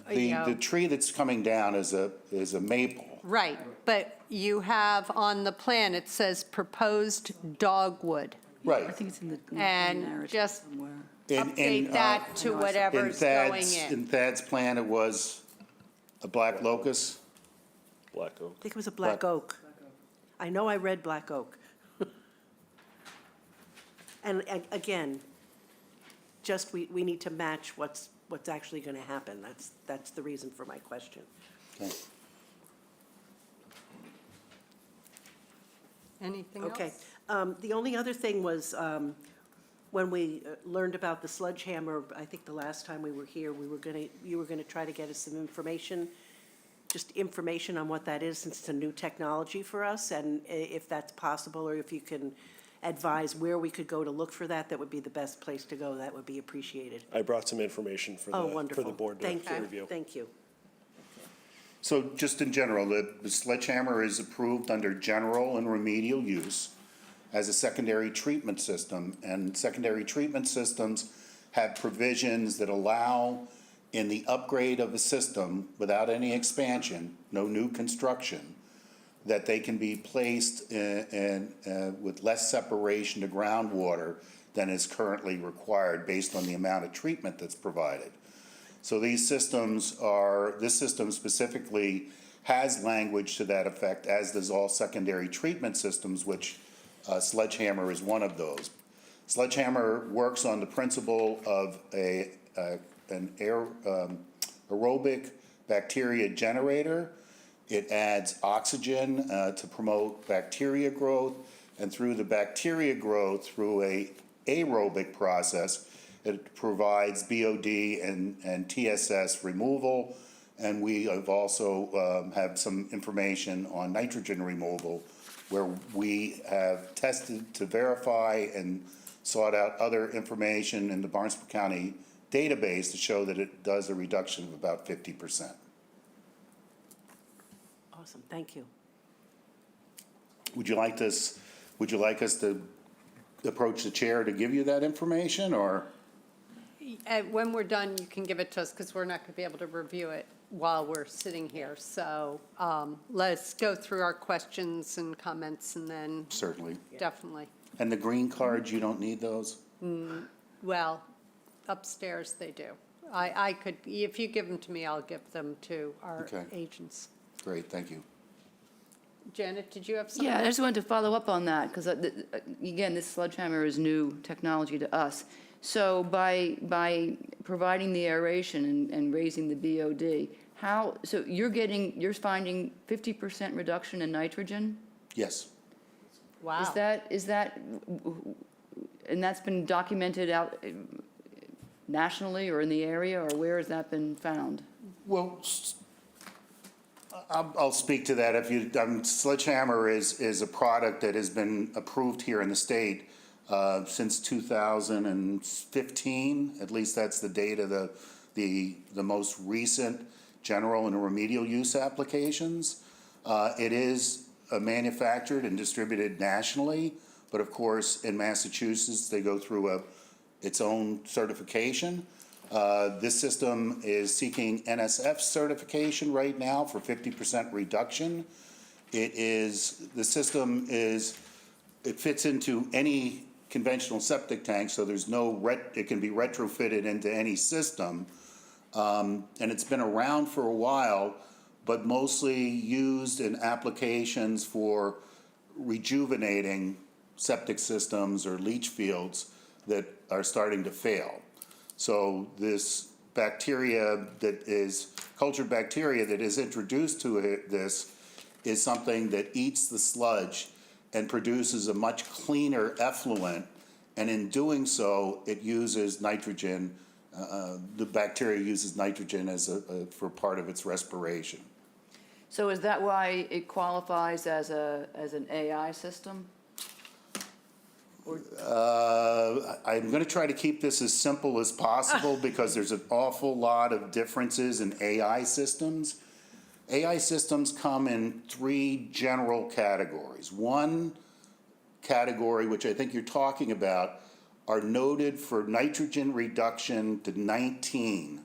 the tree that's coming down is a maple. Right, but you have on the plan, it says proposed dogwood. I Right. think it's in the And narrative just somewhere. update that to whatever's going in. In Thad's plan, it was a black locust. Black oak. I think it was a black oak. I know I read black oak. And again, just we need to match what's actually going to happen. That's the reason for my question. Okay. Anything else? Okay. The only other thing was, when we learned about the sledgehammer, I think the last time we were here, you were gonna try to get us some information, just information on what that is, since it's a new technology for us, and if that's possible, or if you can advise where we could go to look for that, that would be the best place to go, that would be appreciated. I brought some information for Oh, the wonderful. board to Thank you. review. Thank you. So just in general, the sledgehammer is approved under general and remedial use as a secondary treatment system, and secondary treatment systems have provisions that allow in the upgrade of a system without any expansion, no new construction, that they can be placed with less separation to groundwater than is currently required based on the amount of treatment that's provided. So these systems this system specifically has language to that effect, as does all secondary treatment systems, which Sledgehammer is one of those. Sledgehammer works on the principle of an aerobic bacteria generator. It adds oxygen to promote bacteria growth, and through the bacteria growth, through a aerobic process, it provides BOD and TSS removal, and we have also have some information on nitrogen removal, where we have tested to verify and sought out other information in the Barnstable County database to show that it does a reduction of about 50%. Awesome, thank you. Would you like us to approach the chair to give you that information, or? When we're done, you can give it to us, because we're not going to be able to review it while we're sitting here. So let's go through our questions and comments, and then Certainly. definitely. And the green cards, you don't need those? Well, upstairs they do. I could, if you give them to me, I'll give them to our Okay. agents. Great, thank you. Janet, did you have something? Yeah, I just wanted to follow up on that, because again, this sledgehammer is new technology to us. So by providing the aeration and raising the BOD, so you're finding 50% reduction in nitrogen? Yes. Wow. Is that, and that's been documented out nationally or in the area, or where has that been found? Well, I'll speak to that. Sledgehammer is a product that has been approved here in the state since 2015. At least that's the date of the most recent general and remedial use applications. It is manufactured and distributed nationally, but of course in Massachusetts they go through its own certification. This system is seeking NSF certification right now for 50% reduction. It fits into any conventional septic tank, so there's it can be retrofitted into any system. And it's been around for a while, but mostly used in applications for rejuvenating septic systems or leach fields that are starting to fail. So this bacteria cultured bacteria that is introduced to this is something that eats the sludge and produces a much cleaner effluent, and in doing so, it uses nitrogen. The bacteria uses nitrogen for part of its respiration. So is that why it qualifies as an AI system? I'm going to try to keep this as simple as possible because there's an awful lot of differences in AI systems. AI systems come in three general categories. One category, which I think you're talking about, are noted for nitrogen reduction to 19,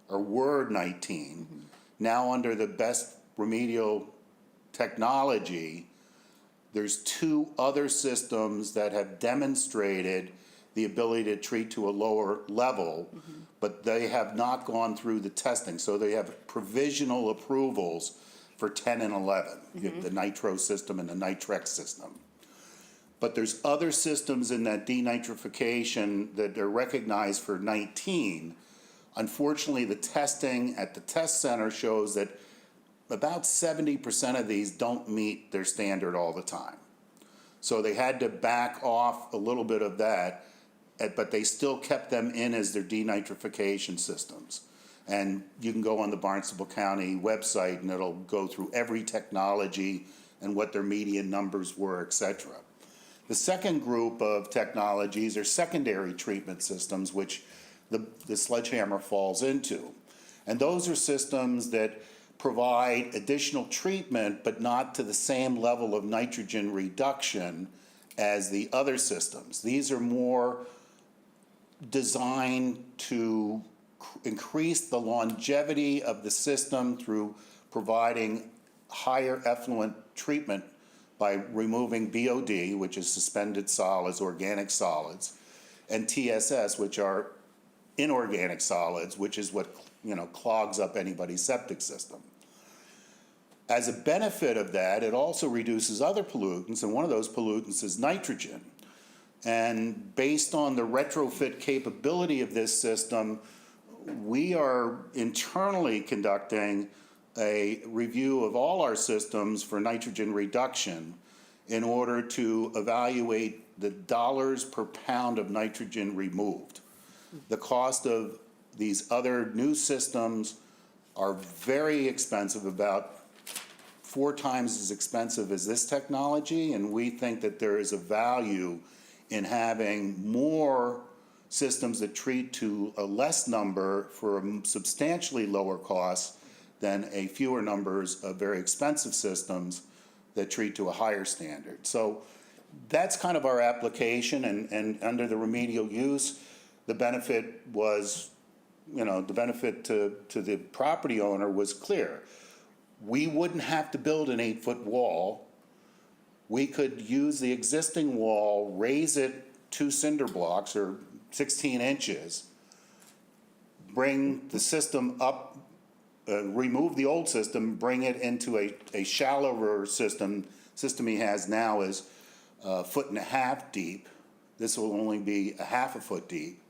or word 19. Mm-hmm. Now under the best remedial technology, there's two other systems that have demonstrated the ability to treat to a lower level, but they have not gone through the testing. So they have provisional approvals for 10 and 11, the nitro system and the nitrex system. But there's other systems in that denitrification that are recognized for 19. Unfortunately, the testing at the test center shows that about 70% of these don't meet their standard all the time. So they had to back off a little bit of that, but they still kept them in as their denitrification systems. And you can go on the Barnstable County website and it'll go through every technology and what their median numbers were, et cetera. The second group of technologies are secondary treatment systems, which the sledgehammer falls into. And those are systems that provide additional treatment, but not to the same level of nitrogen reduction as the other systems. These are more designed to increase the longevity of the system through providing higher effluent treatment by removing BOD, which is suspended solids, organic solids, and TSS, which are inorganic solids, which is what, you know, clogs up anybody's septic system. As a benefit of that, it also reduces other pollutants, and one of those pollutants is nitrogen. And based on the retrofit capability of this system, we are internally conducting a review of all our systems for nitrogen reduction in order to evaluate the dollars per pound of nitrogen removed. The cost of these other new systems are very expensive, about 4 times as expensive as this technology, and we think that there is a value in having more systems that treat to a less number for a substantially lower cost than a fewer numbers of very expensive systems that treat to a higher standard. So that's kind of our application, and under the remedial use, the benefit was, you know, the benefit to the property owner was clear. We wouldn't have to build an 8-foot wall. We could use the existing wall, raise it 2 cinder blocks or 16 inches, bring the system up, remove the old system, bring it into a shallower system. System he has now is 1.5 foot deep. This will only be 1/2 foot deep,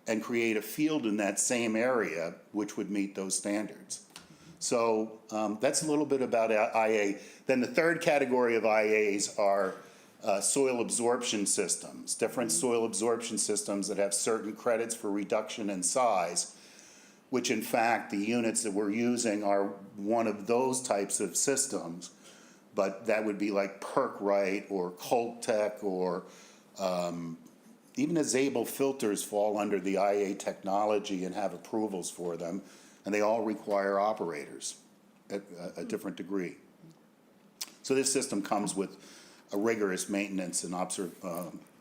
and create a field in that same area which would meet those standards. So that's a little bit about IA. Then the third category of IAs are soil absorption systems, different soil absorption systems that have certain credits for reduction in size, which in fact the units that we're using are one of those types of systems, but that would be like Perkrite or Coltec or even the Zabel filters fall under the IA technology and have approvals for them, and they all require operators at a different degree. So this system comes with a rigorous maintenance and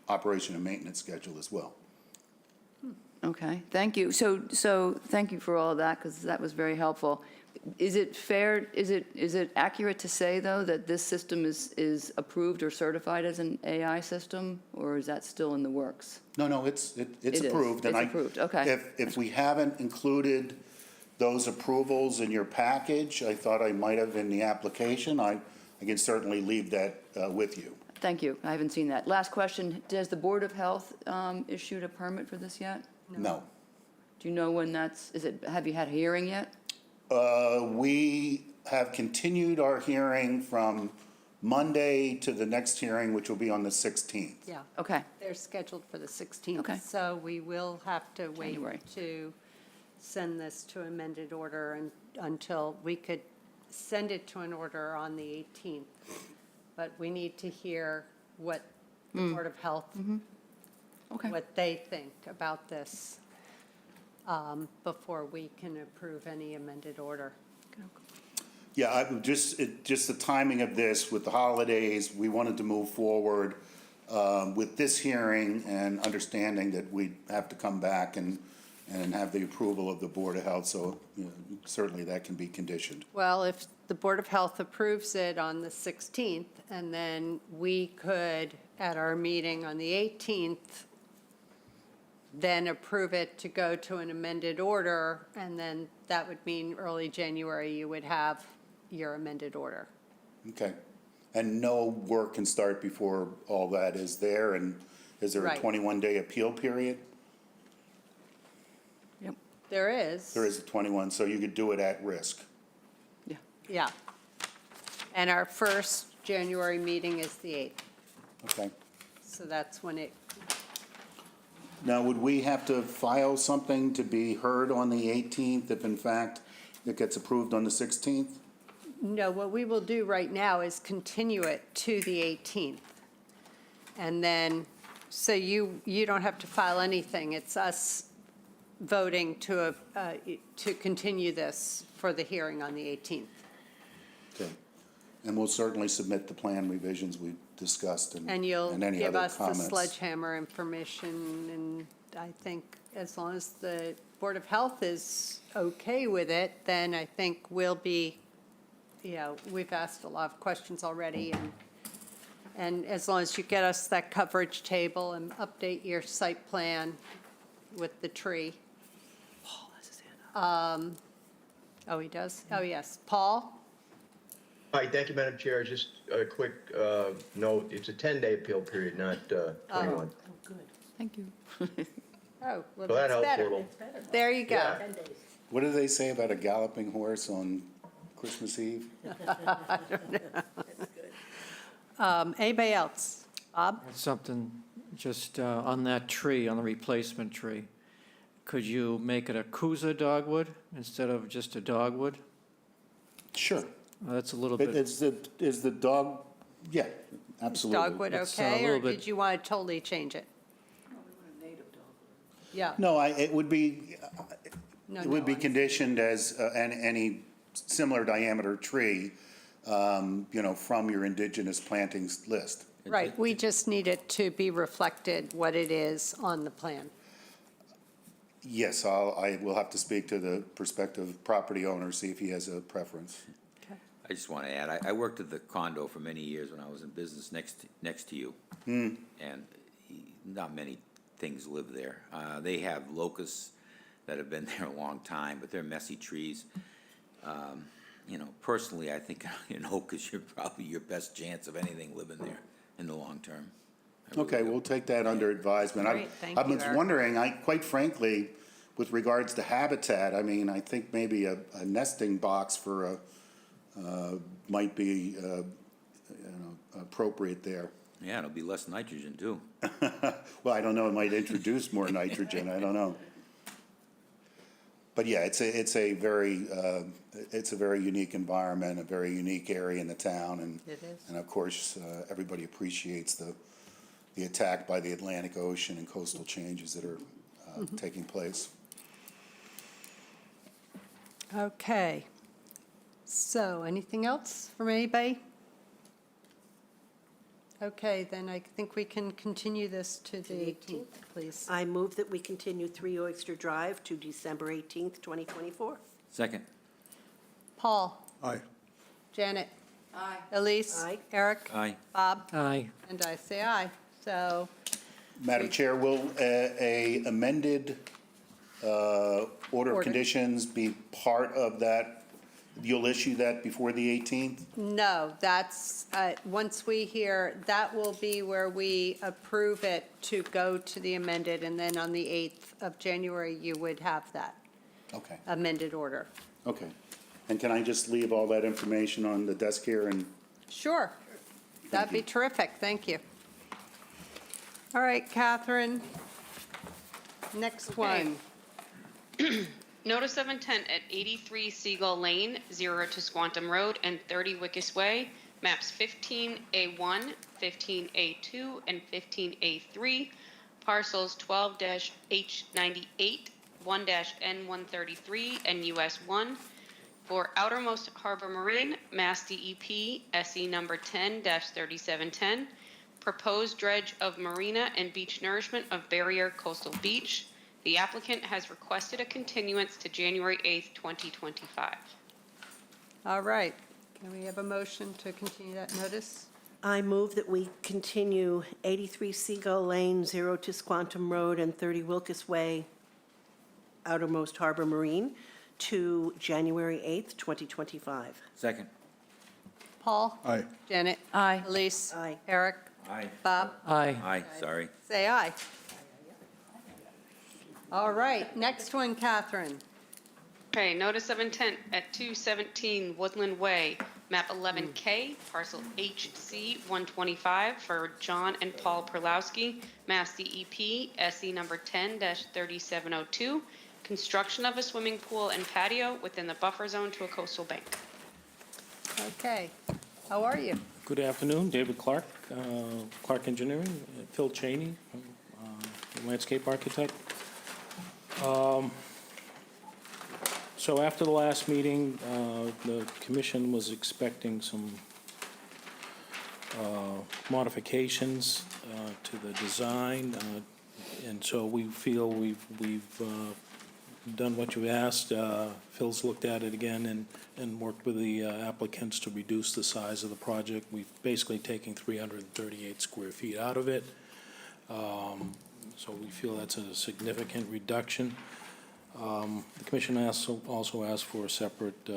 operation and maintenance schedule as well. Okay, thank you. So thank you for all of that, because that was very helpful. Is it fair, is it accurate to say, though, that this system is approved or certified as an AI system, or is that still in the works? No, it's approved. It's approved, okay. If we haven't included those approvals in your package, I thought I might have in the application, I can certainly leave that with you. Thank you. I haven't seen that. Last question, has the Board of Health issued a permit for this yet? No. Do you know when have you had a hearing yet? We have continued our hearing from Monday to the next hearing, which will be on the 16th. Yeah. Okay, They're scheduled for the 16th. Okay. So we will have to wait January. to send this to amended order until we could send it to an order on the 18th. But we need to hear what the Board of Health, okay. what they think about this before we can approve any amended order. Yeah, just the timing of this with the holidays, we wanted to move forward with this hearing and understanding that we'd have to come back and have the approval of the Board of Health, so you know, certainly that can be conditioned. Well, if the Board of Health approves it on the 16th, and then we could, at our meeting on the 18th, then approve it to go to an amended order, and then that would mean early January you would have your amended order. Okay. And no work can start before all that is there, and is there a Right. 21-day appeal period? Yep, There is. There is a 21, so you could do it at risk. Yeah. And our first January meeting is the 8th. Okay. So that's when it, Now, would we have to file something to be heard on the 18th if in fact it gets approved on the 16th? no, what we will do right now is continue it to the 18th. And then, so you don't have to file anything. It's us voting to continue this for the hearing on the 18th. Okay. And we'll certainly submit the plan revisions we discussed And you'll and any give other us the comments. sledgehammer information, and I think as long as the Board of Health is okay with it, then I think we'll be, we've asked a lot of questions already, and as long as you get us that coverage table and update your site plan with the tree. Paul has his hand up. Oh, he does? Oh, yes. Paul? Hi, thank you, Madam Chair. Just a quick note, it's a 10-day appeal period, not 21. Thank you. Oh, well, So that that's helps a better. little. There you go. Yeah. What do they say about a galloping horse on Christmas Eve? Anybody else? Bob? Something just on that tree, on the replacement tree. Could you make it a Kuza dogwood instead of just a dogwood? Sure. That's a little But bit, is the dog, yeah, absolutely. Dogwood It's, okay, a or little bit- did you want to totally change it? Yeah. No, it would be, No, it would be no, conditioned as any similar diameter tree, from your indigenous plantings list. Right, we just need it to be reflected what it is on the plan. Yes, I will have to speak to the prospective property owner, see if he has a preference. I just want to add, I worked at the condo for many years when I was in business next to you. And not many things live there. They have locusts that have been there a long time, but they're messy trees. Personally, I think an oak is probably your best chance of anything living there in the long term. I really Okay, do. we'll take that under advisement. Great, thank I you, was Eric. wondering, quite frankly, with regards to habitat, I think maybe a nesting box for might be, appropriate there. Yeah, it'll be less nitrogen too. Well, I don't know, it might introduce more nitrogen, I don't know. But yeah, it's a very unique environment, a very unique area in the town, and It is. and of course, everybody appreciates the attack by the Atlantic Ocean and coastal changes that are taking place. Okay. So, anything else from anybody? Okay, then I think we can continue this to the 18th, please. I move that we continue 3 Oyster Drive to December 18th, 2024. Second. Paul? Aye. Janet? Aye. Elise? Aye. Eric? Aye. Bob? aye. And I say aye. So, Madam Chair, will a amended order Order. of conditions be part of that? You'll issue that before the 18th? no, that's, once we hear, that will be where we approve it to go to the amended, and then on the 8th of January, you would have that Okay, amended order. okay. And can I just leave all that information on the desk here and? Sure. That'd be terrific. Thank you. All right, Catherine. Next one. Notice of intent at 83 Seagull Lane, 0 to Squantum Road, and 30 Wickus Way, maps 15A1, 15A2, and 15A3, parcels 12-H98, 1-N133, and US 1, for Outermost Harbor Marine, Mass DEP, SE number 10-3710, proposed dredge of marina and beach nourishment of Barrier Coastal Beach. The applicant has requested a continuance to January 8th, 2025. All right. Can we have a motion to continue that notice? I move that we continue 83 Seagull Lane, 0 to Squantum Road, and 30 Wilkes Way, Outermost Harbor Marine, to January 8th, 2025. Second. Paul? Aye. Janet? Aye. Elise? Aye. Eric? Aye. Bob? Aye. Aye, sorry. Say aye. All right, next one, Catherine. Okay, notice of intent at 217 Woodland Way, Map 11K, parcel HC 125 for John and Paul Perlowski, Mass DEP, SE number 10-3702, construction of a swimming pool and patio within the buffer zone to a coastal bank. Okay, how are you? Good afternoon, David Clark, Clark Engineering, Phil Cheney, landscape architect. So after the last meeting, the commission was expecting some modifications to the design, and so we feel we've done what you asked. Phil's looked at it again and worked with the applicants to reduce the size of the project. We've basically taken 338 square feet out of it. So we feel that's a significant reduction. The commission also asked for a separate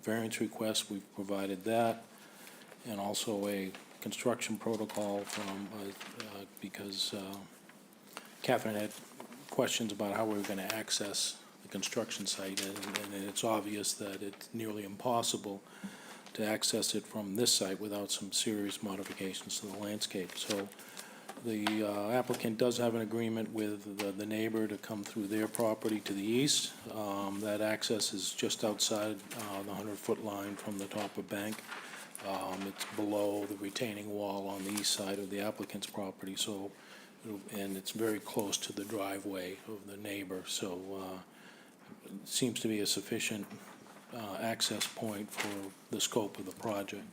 variance request. We've provided that, and also a construction protocol from, because Catherine had questions about how we were going to access the construction site, and it's obvious that it's nearly impossible to access it from this site without some serious modifications to the landscape. So the applicant does have an agreement with the neighbor to come through their property to the east. That access is just outside the 100-foot line from the top of bank. It's below the retaining wall on the east side of the applicant's property, so, and it's very close to the driveway of the neighbor, so it seems to be a sufficient access point for the scope of the project.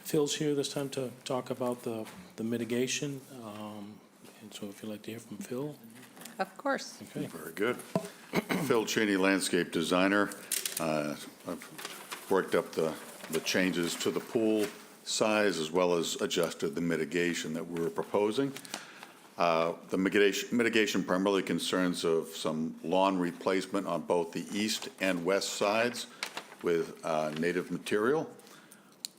Phil's here this time to talk about the mitigation, and so if you'd like to hear from Phil. Of course. Okay. Very good. Phil Cheney, landscape designer. I've worked up the changes to the pool size as well as adjusted the mitigation that we were proposing. The mitigation primarily concerns of some lawn replacement on both the east and west sides with native material.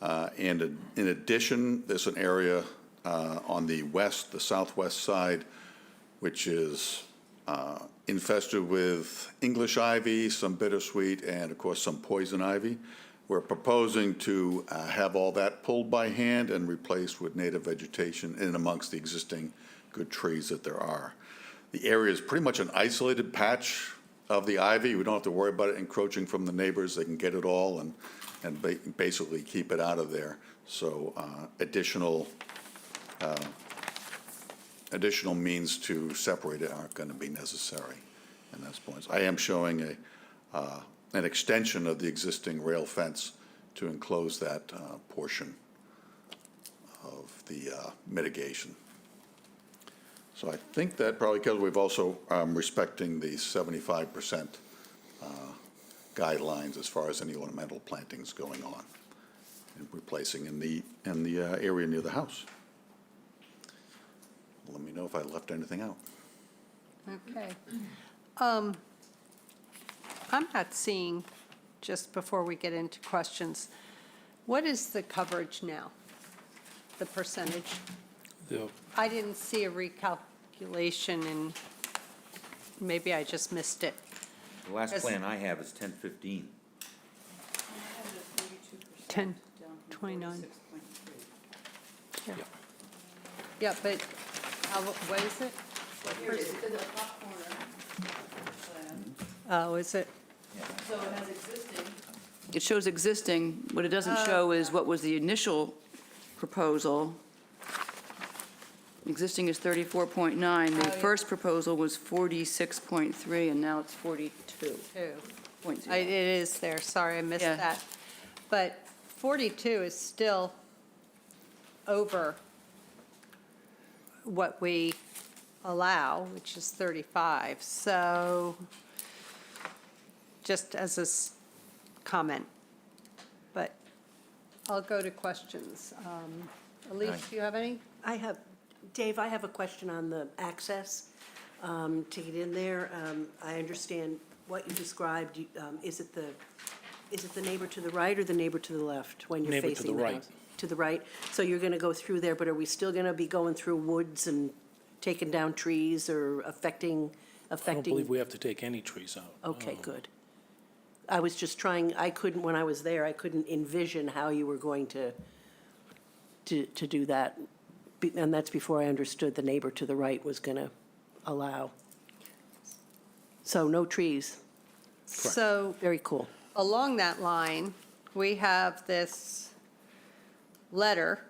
And in addition, there's an area on the southwest side, which is infested with English ivy, some bittersweet, and of course some poison ivy. We're proposing to have all that pulled by hand and replaced with native vegetation in amongst the existing good trees that there are. The area is pretty much an isolated patch of the ivy. We don't have to worry about it encroaching from the neighbors. They can get it all and basically keep it out of there. So additional means to separate it aren't going to be necessary in those points. I am showing an extension of the existing rail fence to enclose that portion of the mitigation. So I think that probably because we've also respecting the 75% guidelines as far as any ornamental plantings going on and replacing in the area near the house. Let me know if I left anything out. Okay. I'm not seeing, just before we get into questions, what is the coverage now? The percentage? I didn't see a recalculation, and maybe I just missed it. The last plan I have is 1015. 1029. Yeah. Yeah, but what is it? Here it is, it's in the top corner. Oh, is it? So it has existing. It shows existing. What it doesn't show is what was the initial proposal. Existing is 34.9. The first proposal was 46.3, and now it's 42.0. It is there, sorry, I missed Yeah. that. But 42 is still over what we allow, which is 35. So just as a comment, but I'll go to questions. Elise, do you have any? Dave, I have a question on the access to get in there. I understand what you described. Is it the neighbor to the right or the neighbor to the left when you're Neighbor to facing the the right. house? To the right? So you're going to go through there, but are we still going to be going through woods and taking down trees or affecting? I don't believe we have to take any trees out. Okay, good. I was just trying, I couldn't, when I was there, I couldn't envision how you were going to do that. And that's before I understood the neighbor to the right was going to allow. So no trees. So Very cool. along that line, we have this letter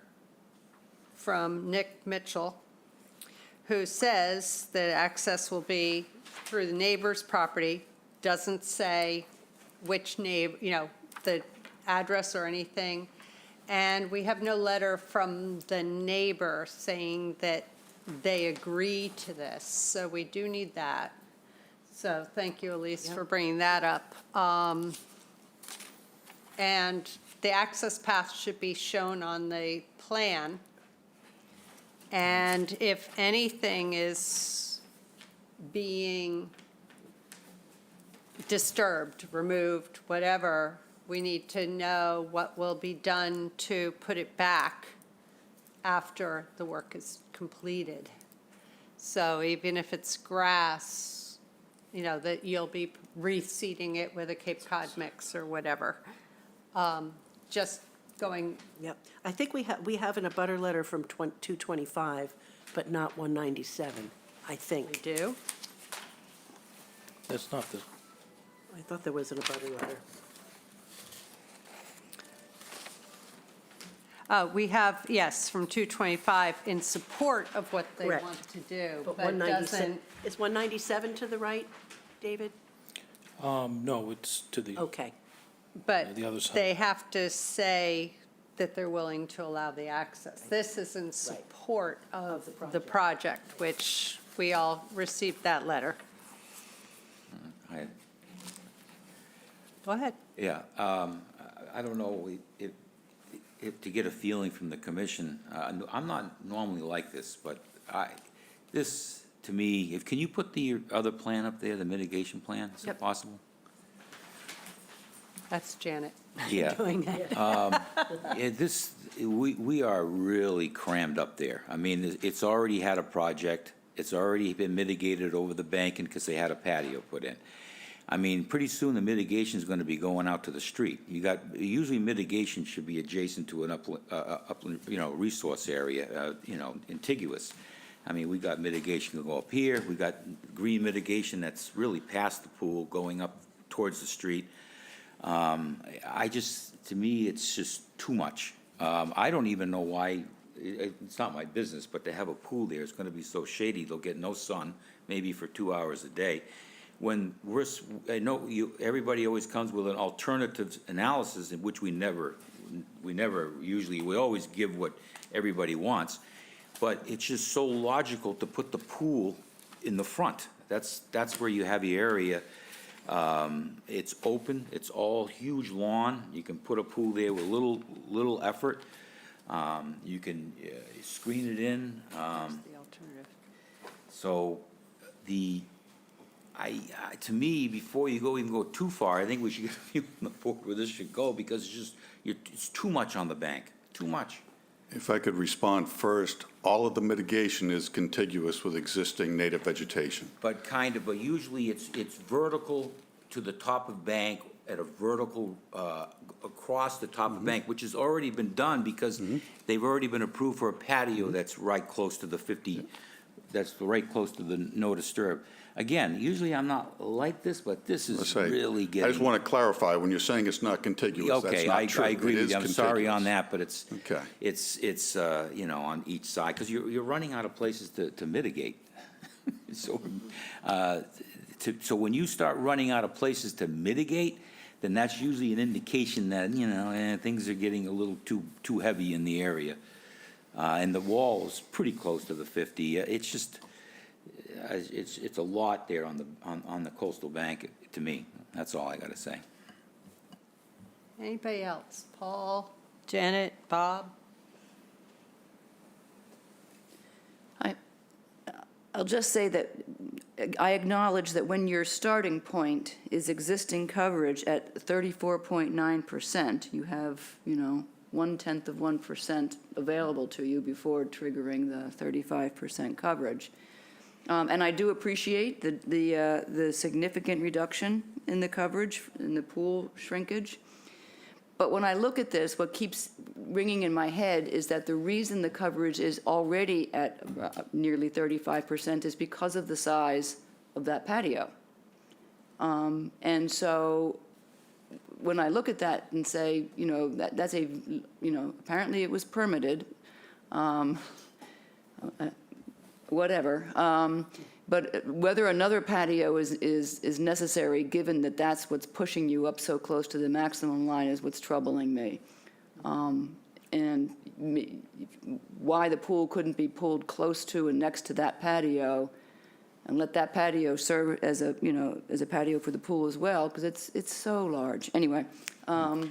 from Nick Mitchell, who says that access will be through the neighbor's property, doesn't say which neighbor, the address or anything. And we have no letter from the neighbor saying that they agree to this, so we do need that. So thank you, Elise, for bringing that up. And the access path should be shown on the plan. And if anything is being disturbed, removed, whatever, we need to know what will be done to put it back after the work is completed. So even if it's grass, that you'll be reseeding it with a Cape Cod mix or whatever. Just going. Yep. I think we have in a butter letter from 225, but not 197, I think. We do? That's not the, I thought there was in a butter letter. We have, yes, from 225 in support of what they Correct. want to do, But but 197, doesn't, is 197 to the right, David? No, it's to the, Okay. but the other side. they have to say that they're willing to allow the access. This is in support of the project, which we all received that letter. Go ahead. Yeah, I don't know if to get a feeling from the commission, I'm not normally like this, but this, to me, can you put the other plan up there, the mitigation plan, is it possible? That's Janet Yeah. doing it. We are really crammed up there. I mean, it's already had a project, it's already been mitigated over the banking because they had a patio put in. I mean, pretty soon the mitigation is going to be going out to the street. Usually mitigation should be adjacent to an upland, resource area, contiguous. I mean, we got mitigation to go up here, we got green mitigation that's really past the pool going up towards the street. To me, it's just too much. I don't even know why, it's not my business, but to have a pool there, it's going to be so shady, they'll get no sun, maybe for 2 hours a day. When I know everybody always comes with an alternative analysis in which we always give what everybody wants, but it's just so logical to put the pool in the front. That's where you have your area. It's open, it's all huge lawn. You can put a pool there with little effort. You can screen it in. The alternative. So to me, before you even go too far, I think we should get a view on the board where this should go, because it's too much on the bank, too much. If I could respond first, all of the mitigation is contiguous with existing native vegetation. But usually it's vertical to the top of bank, at a vertical, across the top of bank, which has already been done because they've already been approved for a patio that's right close to the 50, that's right close to the no disturb. Again, usually I'm not like this, but this is really getting. I just want to clarify, when you're saying it's not contiguous, that's Okay, not true. I agree It with is you. I'm sorry on contiguous. that, but it's. Okay. It's on each side, because you're running out of places to mitigate. So, so when you start running out of places to mitigate, then that's usually an indication that, things are getting a little too heavy in the area. And the wall is pretty close to the 50. It's just, it's a lot there on the coastal bank, to me. That's all I got to say. Anybody else? Paul, Janet, Bob? I'll just say that I acknowledge that when your starting point is existing coverage at 34.9%, you have, 1/10 of 1% available to you before triggering the 35% coverage. And I do appreciate the significant reduction in the coverage, in the pool shrinkage. But when I look at this, what keeps ringing in my head is that the reason the coverage is already at nearly 35% is because of the size of that patio. And so when I look at that and say, you know, that's a, you know, apparently it was permitted, whatever. But whether another patio is necessary, given that that's what's pushing you up so close to the maximum line, is what's troubling me. Why the pool couldn't be pulled close to and next to that patio, and let that patio serve as a, you know, as a patio for the pool as well, because it's so large. Anyway, I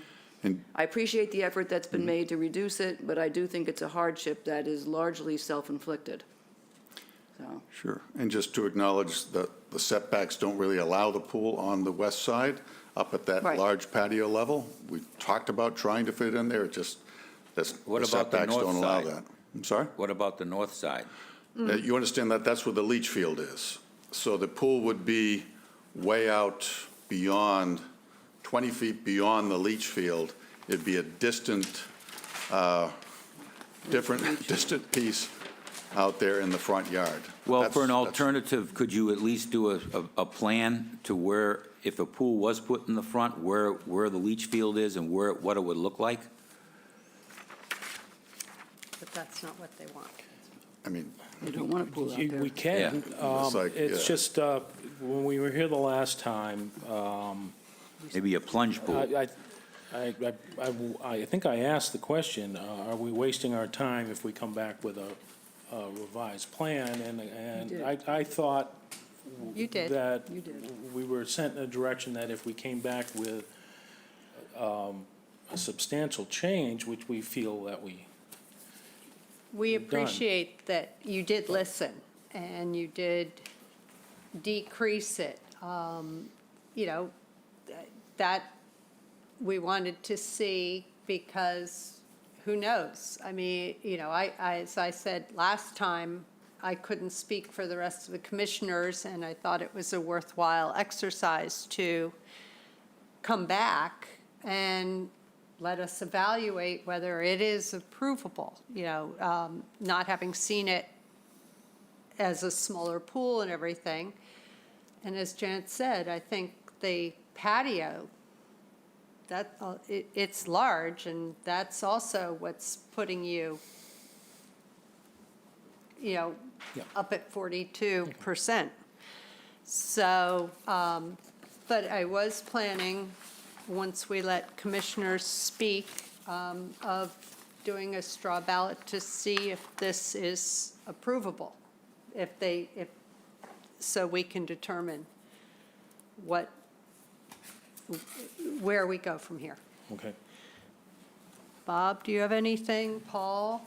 appreciate the effort that's been made to reduce it, but I do think it's a hardship that is largely self-inflicted. So. Sure. And just to acknowledge that the setbacks don't really allow the pool on the west side, up at that Right. large patio level. We talked about trying to fit it in there, it just, the What about the setbacks north don't allow side? that. I'm sorry? What about the north side? You understand that that's where the leach field is. So the pool would be way out beyond, 20 feet beyond the leach field. It'd be a distant, distant piece out there in the front yard. Well, for an That's- alternative, could you at least do a plan to where, if a pool was put in the front, where the leach field is and what it would look like? But that's not what they want. I mean, You don't want to pool out there. We can. It's like, It's yeah. just, when we were here the last time, Maybe a plunge pool? I think I asked the question, are we wasting our time if we come back with a revised plan? And did. I thought You did. that You did. we were sent in a direction that if we came back with a substantial change, which we feel that we We Done. appreciate that you did listen, and you did decrease it. You know, that we wanted to see, because who knows? I mean, you know, as I said last time, I couldn't speak for the rest of the commissioners, and I thought it was a worthwhile exercise to come back and let us evaluate whether it is approvable, you know, not having seen it as a smaller pool and everything. And as Janet said, I think the patio, it's large, and that's also what's putting you, you know, Yeah. up at 42%. So, but I was planning, once we let commissioners speak, of doing a straw ballot to see if this is approvable, so we can determine where we go from here. okay. Bob, do you have anything? Paul?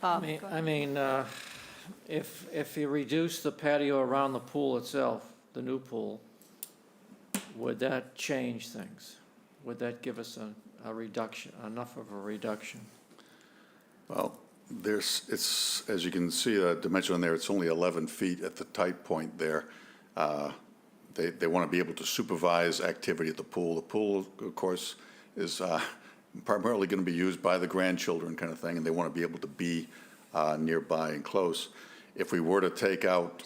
Bob, go ahead. I mean, if you reduce the patio around the pool itself, the new pool, would that change things? Would that give us a reduction, enough of a reduction? well, it's, as you can see, the dimension on there, it's only 11 feet at the tight point there. They want to be able to supervise activity at the pool. The pool, of course, is primarily going to be used by the grandchildren kind of thing, and they want to be able to be nearby and close. If we were to take out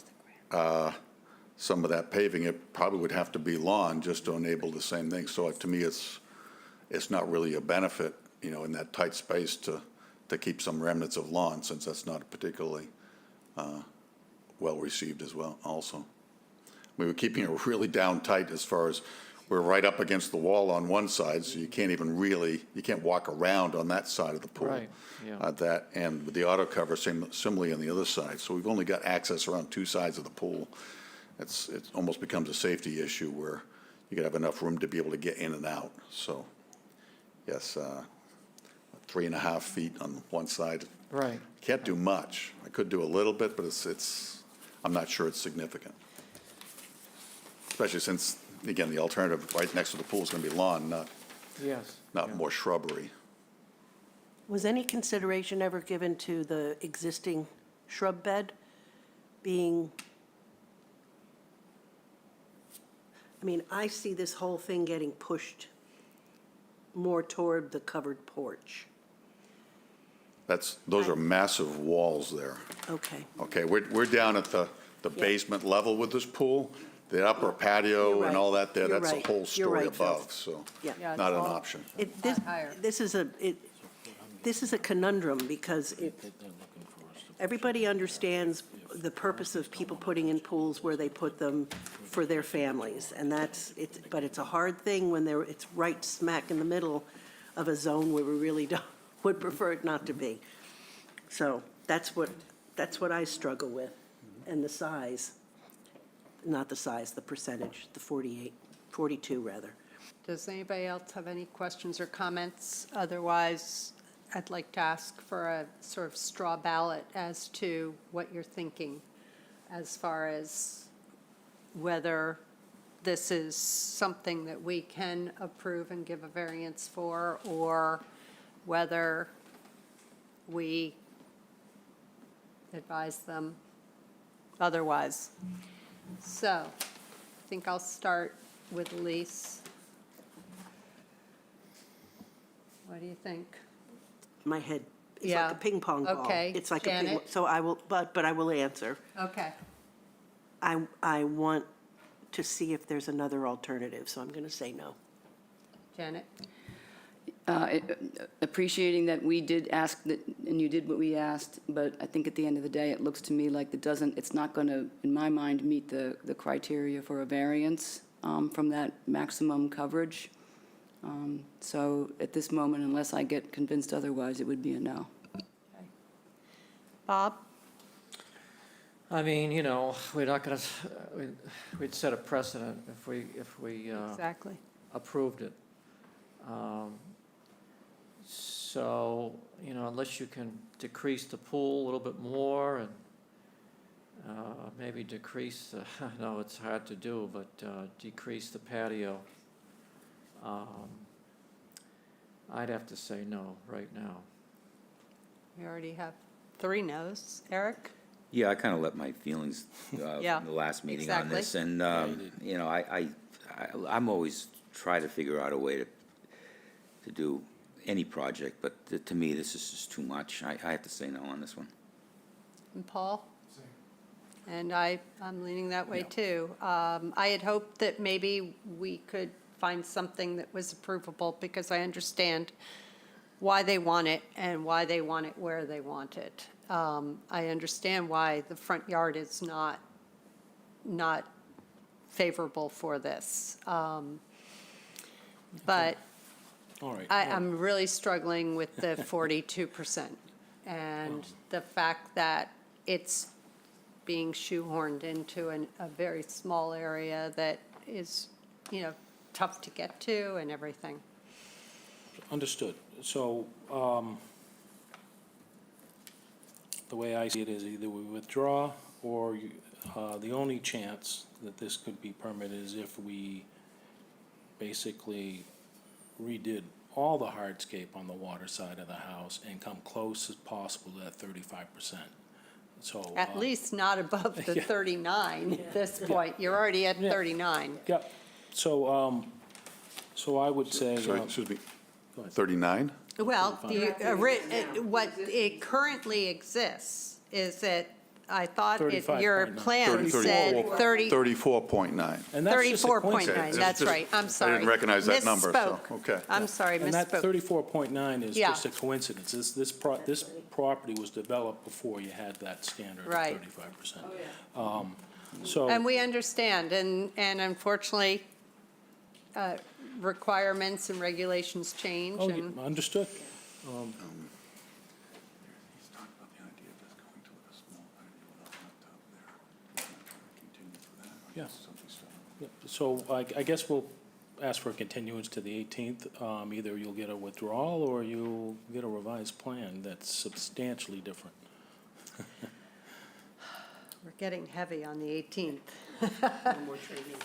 some of that paving, it probably would have to be lawn just to enable the same thing. So to me, it's not really a benefit, you know, in that tight space to keep some remnants of lawn, since that's not particularly well-received as well also. We were keeping it really down tight as far as we're right up against the wall on one side, so you can't even really, you can't walk around on that side of the pool. Right, yeah. That, and with the auto cover, similarly on the other side. So we've only got access around two sides of the pool. It almost becomes a safety issue where you gotta have enough room to be able to get in and out. So, yes, 3.5 feet on one side. Right. Can't do much. I could do a little bit, but I'm not sure it's significant. Especially since, again, the alternative right next to the pool is going to be lawn, not Yes. yeah. more shrubbery. Was any consideration ever given to the existing shrub bed being, I mean, I see this whole thing getting pushed more toward the covered porch. Those are massive walls there. Okay. Okay, we're down at the basement level with this pool. The upper patio You're and right. all that there, You're that's a right. whole You're story right, Phil. above, so Yeah. Yeah, not it's an all- option. This is a conundrum because everybody understands the purpose of people putting in pools where they put them for their families. And but it's a hard thing when it's right smack in the middle of a zone where we really would prefer it not to be. So that's what I struggle with. And the size, not the size, the percentage, the 42 rather. Does anybody else have any questions or comments? Otherwise, I'd like to ask for a sort of straw ballot as to what you're thinking as far as whether this is something that we can approve and give a variance for, or whether we advise them otherwise. So I think I'll start with Elise. What do you think? My head is Yeah. like a ping pong ball. Okay. It's like Janet? so I will, but I will answer. Okay. I want to see if there's another alternative, so I'm going to say no. Janet? Appreciating that we did ask that, and you did what we asked, but I think at the end of the day, it looks to me like it's not going to, in my mind, meet the criteria for a variance from that maximum coverage. So at this moment, unless I get convinced otherwise, it would be a no. Bob? I mean, we're not going to, we'd set a precedent if we Exactly. approved it. So, unless you can decrease the pool a little bit more and maybe decrease, I know it's hard to do, but decrease the patio, I'd have to say no right now. We already have 3 no's. Eric? Yeah, I kind of let my feelings Yeah, from the last meeting on exactly. this. And, I'm always try to figure out a way to do any project, but to me, this is just too much. I have to say no on this one. And Paul? And I'm leaning that way too. I had hoped that maybe we could find something that was approvable, because I understand why they want it and why they want it where they want it. I understand why the front yard is not favorable for this. But All right. I'm really struggling with the 42%, and the fact that it's being shoehorned into a very small area that is, tough to get to and everything. Understood. So, the way I see it is either we withdraw, or the only chance that this could be permitted is if we basically redid all the hardscape on the water side of the house and come close as possible to that 35%. So. At least not above the Yeah. 39 at this point. You're already at 39. Yeah, so I would say. Sorry, excuse me, Go ahead. 39? Well, what it currently exists is that, I thought your 35.9. plan said 30. 34.9. And that's just a 34.9, coincidence. that's Just- right, I'm sorry. I didn't recognize that number, so, Misspoke. okay. I'm sorry, And that misspoke. 34.9 is Yeah. just a coincidence. This property was developed before you had that standard of Right. 35%. So. And we understand, and unfortunately, requirements and regulations change, Oh, and yeah, understood. Yeah. Yeah, so I guess we'll ask for a continuance to the 18th. Either you'll get a withdrawal or you'll get a revised plan that's substantially different. we're getting heavy on the 18th. No more training.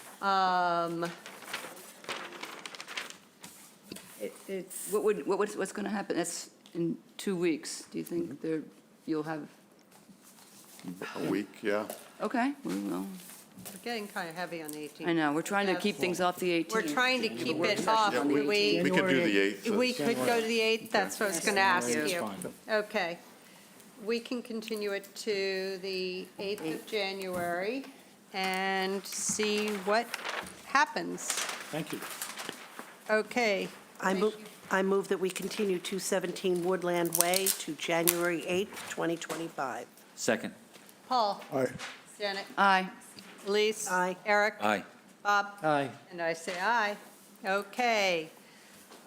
It's, What's going to happen? That's in 2 weeks. Do you think you'll have a week, yeah. Okay, we will. We're getting kind of heavy on the 18th. I know, we're trying to keep things off the 18th. We're trying to keep it off. Yeah, we could do the 8th. We could go to the 8th, that's what I was going to ask That's you. Okay. We can continue it to the 8th of January and see what happens. Thank you. Okay. I move that we continue 217 Woodland Way to January 8th, 2025. Second. Paul? Aye. Janet? Aye. Elise? Aye. Eric? Aye. Bob? Aye. And I say aye. Okay.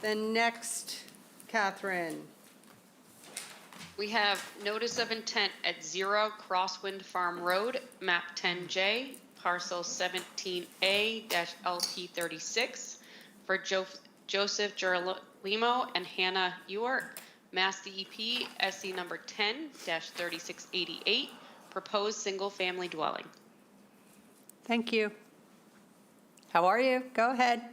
Then next, Catherine. We have notice of intent at 0 Crosswind Farm Road, map 10J, parcel 17A-LP36 for Joseph Gerlimo and Hannah Ewart, Mass DEP SC number 10-3688, proposed single-family dwelling. Thank you. How are you? Go ahead.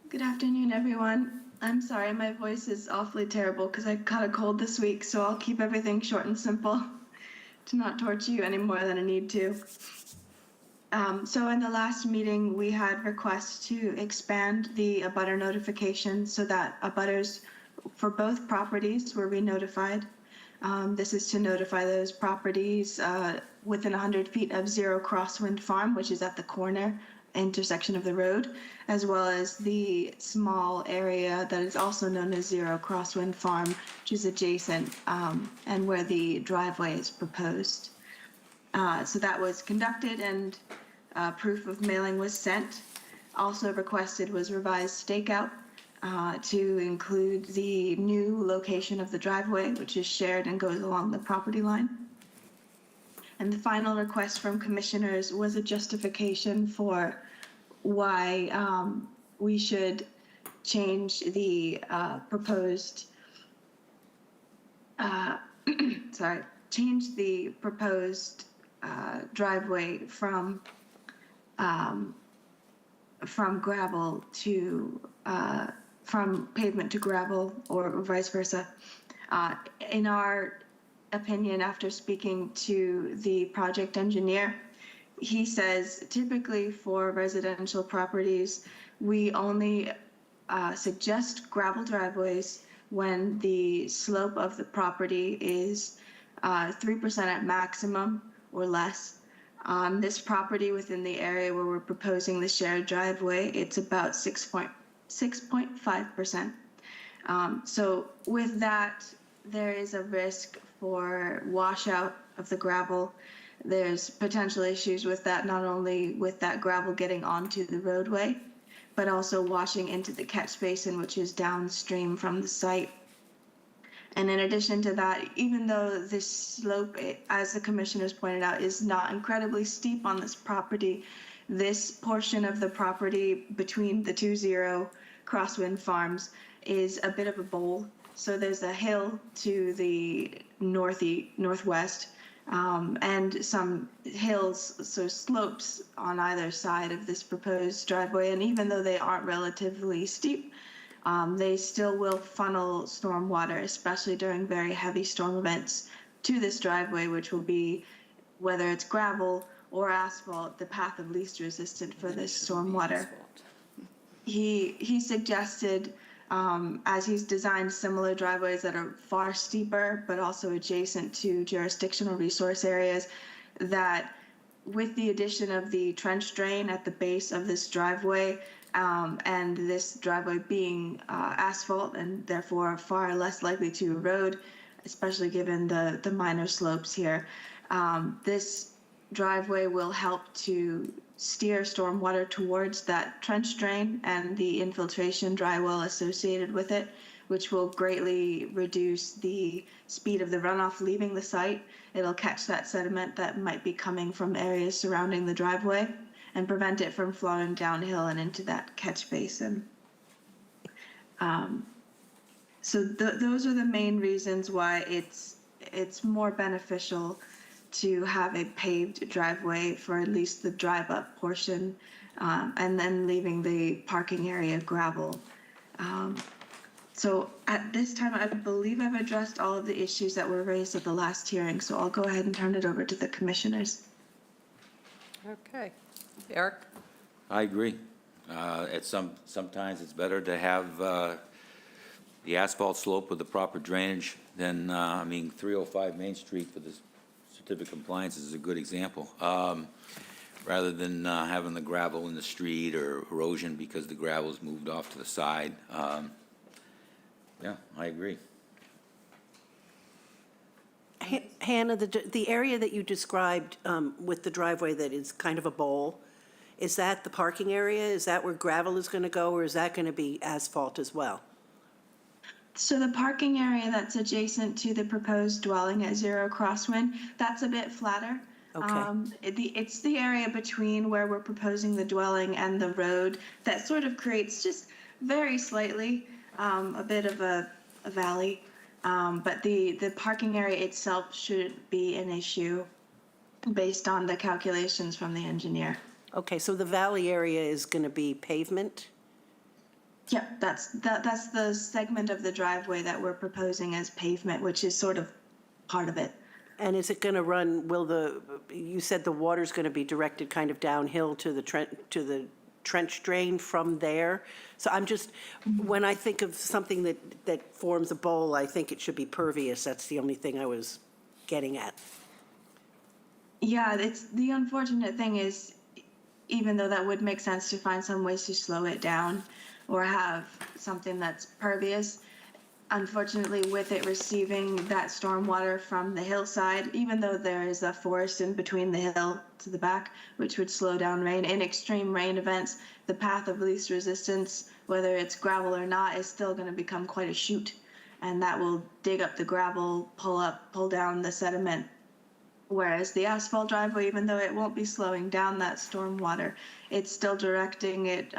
Good afternoon, everyone. I'm sorry, my voice is awfully terrible because I caught a cold this week, so I'll keep everything short and simple to not torture you any more than I need to. So in the last meeting, we had requests to expand the abutter notification so that abutters for both properties were re-notified. This is to notify those properties within 100 feet of 0 Crosswind Farm, which is at the corner intersection of the road, as well as the small area that is also known as 0 Crosswind Farm, which is adjacent and where the driveway is proposed. So that was conducted and proof of mailing was sent. Also requested was revised stakeout to include the new location of the driveway, which is shared and goes along the property line. And the final request from commissioners was a justification for why we should change the proposed, change the proposed driveway from gravel to, from pavement to gravel or vice versa. In our opinion, after speaking to the project engineer, he says typically for residential properties, we only suggest gravel driveways when the slope of the property is 3% at maximum or less. On this property within the area where we're proposing the shared driveway, it's about 6.5%. So with that, there is a risk for washout of the gravel. There's potential issues with that, not only with that gravel getting onto the roadway, but also washing into the catch basin, which is downstream from the site. And in addition to that, even though this slope, as the commissioners pointed out, is not incredibly steep on this property, this portion of the property between the 2 Crosswind Farms is a bit of a bowl. So there's a hill to the northwest, and some hills, so slopes on either side of this proposed driveway. And even though they aren't relatively steep, they still will funnel storm water, especially during very heavy storm events, to this driveway, which will be, whether it's gravel or asphalt, the path of least resistance for this storm water. He suggested, as he's designed similar driveways that are far steeper, but also adjacent to jurisdictional resource areas, that with the addition of the trench drain at the base of this driveway, and this driveway being asphalt and therefore far less likely to erode, especially given the minor slopes here, this driveway will help to steer stormwater towards that trench drain and the infiltration dry well associated with it, which will greatly reduce the speed of the runoff leaving the site. It'll catch that sediment that might be coming from areas surrounding the driveway and prevent it from flowing downhill and into that catch basin. So those are the main reasons why it's more beneficial to have a paved driveway for at least the drive-up portion, and then leaving the parking area gravel. So at this time, I believe I've addressed all of the issues that were raised at the last hearing, so I'll go ahead and turn it over to the commissioners. Okay. Eric? I agree. Sometimes it's better to have the asphalt slope with the proper drainage than, 305 Main Street for the certificate of compliance is a good example. Rather than having the gravel in the street or erosion because the gravel's moved off to the side. Yeah, I agree. Hannah, the area that you described with the driveway that is kind of a bowl, is that the parking area? Is that where gravel is going to go, or is that going to be asphalt as well? So the parking area that's adjacent to the proposed dwelling at Zero Crosswind, that's a bit flatter. Okay. It's the area between where we're proposing the dwelling and the road that sort of creates just very slightly a bit of a valley. But the parking area itself shouldn't be an issue based on the calculations from the engineer. Okay, so the valley area is going to be pavement? Yeah, that's the segment of the driveway that we're proposing as pavement, which is sort of part of it. And is it going to run, you said the water's going to be directed kind of downhill to the trench drain from there? So I'm just, when I think of something that forms a bowl, I think it should be pervious. That's the only thing I was getting at. Yeah, it's the unfortunate thing is, even though that would make sense to find some ways to slow it down or have something that's pervious, unfortunately, with it receiving that stormwater from the hillside, even though there is a forest in between the hill to the back, which would slow down rain, in extreme rain events, the path of least resistance, whether it's gravel or not, is still going to become quite a chute. And that will dig up the gravel, pull down the sediment. Whereas the asphalt driveway, even though it won't be slowing down that stormwater, it's still directing it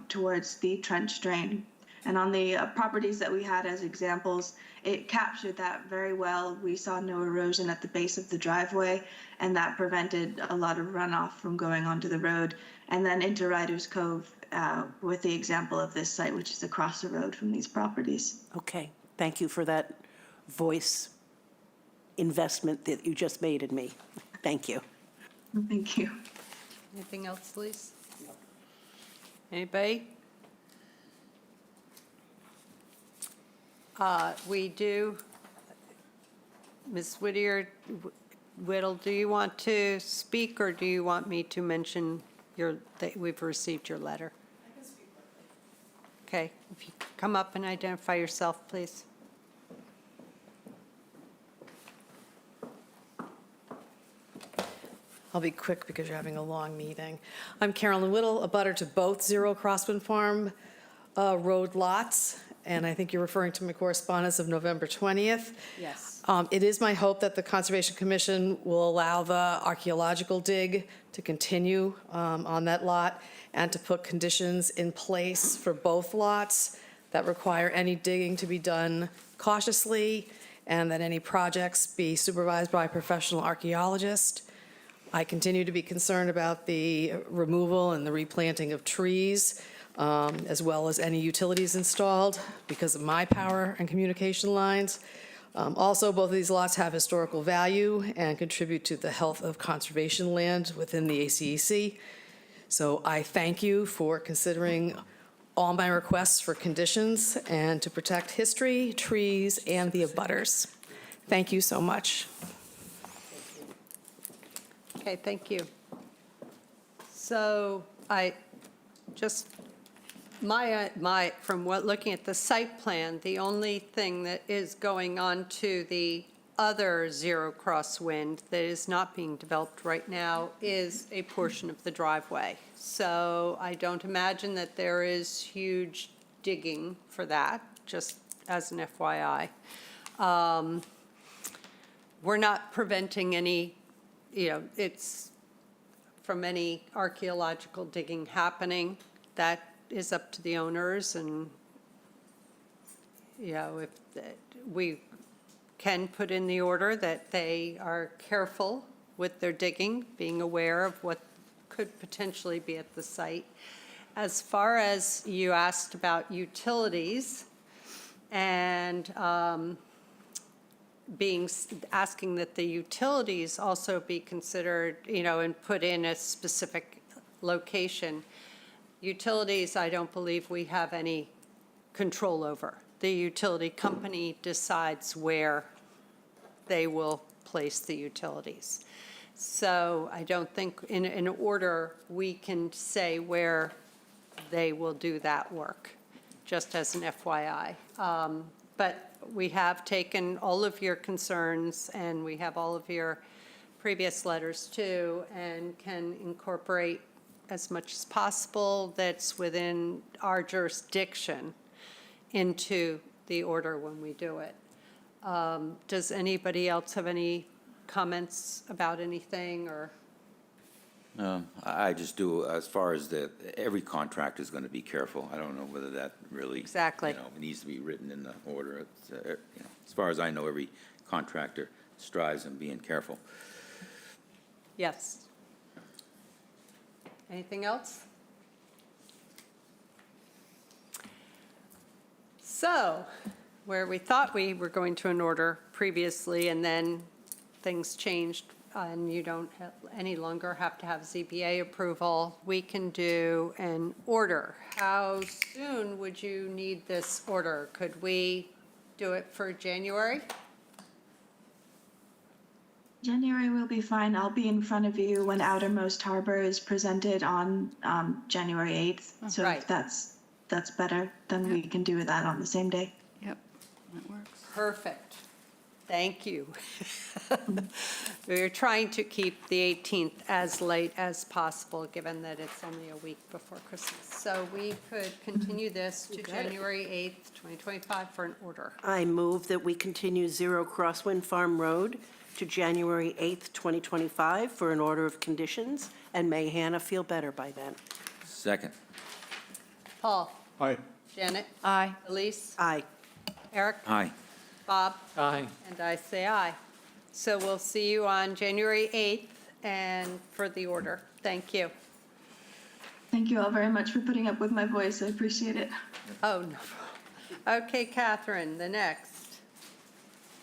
towards the trench drain. And on the properties that we had as examples, it captured that very well. We saw no erosion at the base of the driveway, and that prevented a lot of runoff from going onto the road. And then into Riders Cove with the example of this site, which is across the road from these properties. Okay, thank you for that voice investment that you just made in me. Thank you. Thank you. Anything else, Lise? Anybody? We do, Ms. Whittle, do you want to speak, or do you want me to mention that we've received your letter? I can speak. Okay, if you could come up and identify yourself, please. I'll be quick because you're having a long meeting. I'm Carolyn Whittle, a butter to both Zero Crosswind Farm road lots, and I think you're referring to my correspondence of November 20th. Yes. It is my hope that the Conservation Commission will allow the archaeological dig to continue on that lot and to put conditions in place for both lots that require any digging to be done cautiously and that any projects be supervised by a professional archaeologist. I continue to be concerned about the removal and the replanting of trees, as well as any utilities installed because of my power and communication lines. Also, both of these lots have historical value and contribute to the health of conservation land within the ACEC. So I thank you for considering all my requests for conditions and to protect history, trees, and the abutters. Thank you so much. Okay, thank you. So from looking at the site plan, the only thing that is going on to the other Zero Crosswind that is not being developed right now is a portion of the driveway. So I don't imagine that there is huge digging for that, just as an FYI. We're not preventing any, it's from any archaeological digging happening. That is up to the owners, and, if we can put in the order that they are careful with their digging, being aware of what could potentially be at the site. As far as you asked about utilities, and asking that the utilities also be considered, and put in a specific location. Utilities, I don't believe we have any control over. The utility company decides where they will place the utilities. So I don't think in order we can say where they will do that work, just as an FYI. But we have taken all of your concerns, and we have all of your previous letters too, and can incorporate as much as possible that's within our jurisdiction into the order when we do it. Does anybody else have any comments about anything, or? I just do, as far as every contract is going to be careful. I don't know whether that really. Exactly. Needs to be written in the order. It's, as far as I know, every contractor strives in being careful. Yes. Anything else? So, where we thought we were going to an order previously, and then things changed, and you don't any longer have to have ZBA approval, we can do an order. How soon would you need this order? Could we do it for January? January will be fine. I'll be in front of you when Outermost Harbor is presented on January 8th. So Right. if that's better, then we can do that on the same day. Yep, that works. Perfect. Thank you. We're trying to keep the 18th as late as possible, given that it's only a week before Christmas. So we could continue this to January 8th, 2025 for an order. I move that we continue 0 Crosswind Farm Road to January 8th, 2025 for an order of conditions, and may Hannah feel better by then. Second. Paul? Aye. Janet? Aye. Elise? Aye. Eric? Aye. Bob? Aye. And I say aye. So we'll see you on January 8th and for the order. Thank you. Thank you all very much for putting up with my voice. I appreciate it. Oh, no. Okay, Catherine, the next.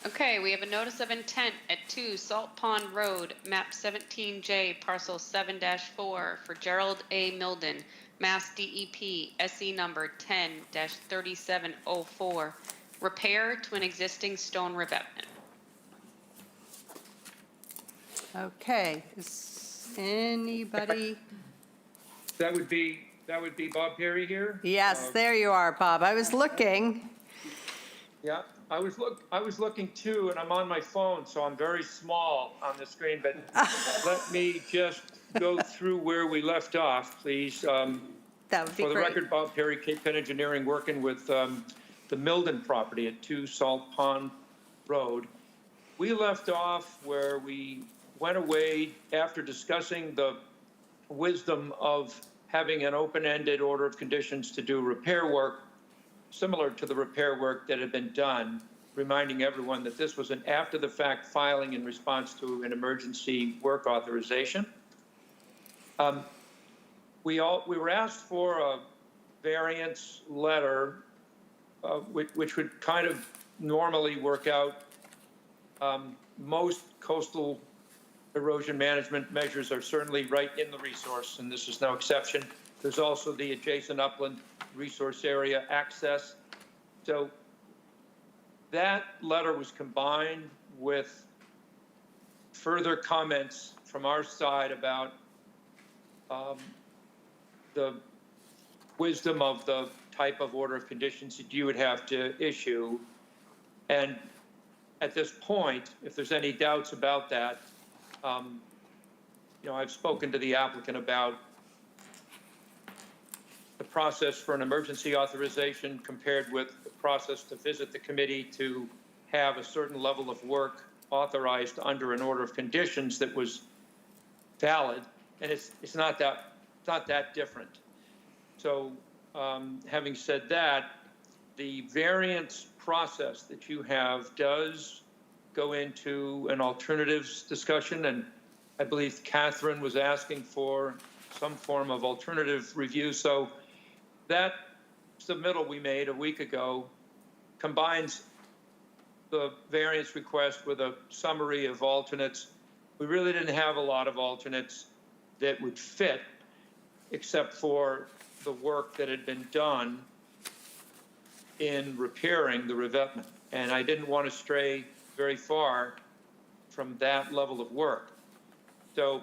Okay, we have a notice of intent at 2 Salt Pond Road, map 17J, parcel 7-4 for Gerald A. Milden, Mass DEP, SE number 10-3704, repair to an existing stone revetment. Okay, is anybody? That would be Bob Perry here? Yes, there you are, Bob. I was looking. Yeah, I was looking too, and I'm on my phone, so I'm very small on the screen, but let me just go through where we left off, please. That would be For the great. record, Bob Perry, Cape Cod Engineering, working with the Milden property at 2 Salt Pond Road. We left off where we went away after discussing the wisdom of having an open-ended order of conditions to do repair work similar to the repair work that had been done, reminding everyone that this was an after-the-fact filing in response to an emergency work authorization. We were asked for a variance letter, which would kind of normally work out. Most coastal erosion management measures are certainly right in the resource, and this is no exception. There's also the adjacent upland resource area access. So that letter was combined with further comments from our side about the wisdom of the type of order of conditions that you would have to issue. And at this point, if there's any doubts about that, I've spoken to the applicant about the process for an emergency authorization compared with the process to visit the committee to have a certain level of work authorized under an order of conditions that was valid, and it's not that different. So having said that, the variance process that you have does go into an alternatives discussion, and I believe Catherine was asking for some form of alternative review. So that submittal we made a week ago combines the variance request with a summary of alternates. We really didn't have a lot of alternates that would fit, except for the work that had been done in repairing the revetment. And I didn't want to stray very far from that level of work. So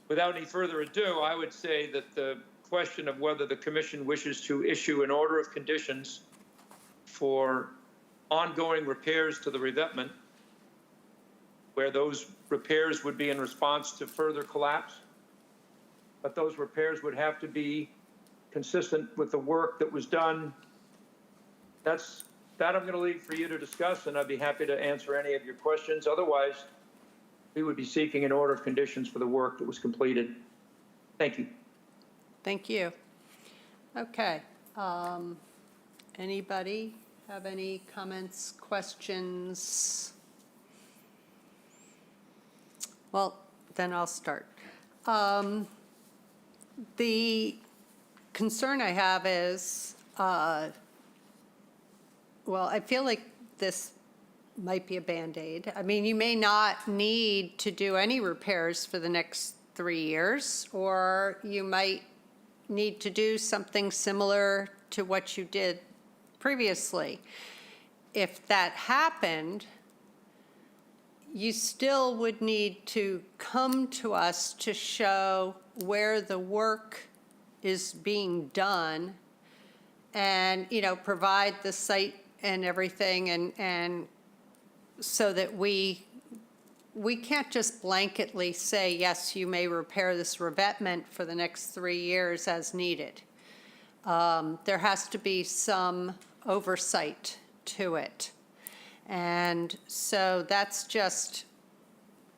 without any further ado, I would say that the question of whether the commission wishes to issue an order of conditions for ongoing repairs to the revetment, where those repairs would be in response to further collapse, but those repairs would have to be consistent with the work that was done. That I'm going to leave for you to discuss, and I'd be happy to answer any of your questions. Otherwise, we would be seeking an order of conditions for the work that was completed. Thank you. Thank you. Okay. Anybody have any comments, questions? Well, then I'll start. The concern I have is, well, I feel like this might be a Band-Aid. I mean, you may not need to do any repairs for the next 3 years, or you might need to do something similar to what you did previously. If that happened, you still would need to come to us to show where the work is being done and, you know, provide the site and everything, and so that we can't just blanketly say, yes, you may repair this revetment for the next 3 years as needed. There has to be some oversight to it. And so that's just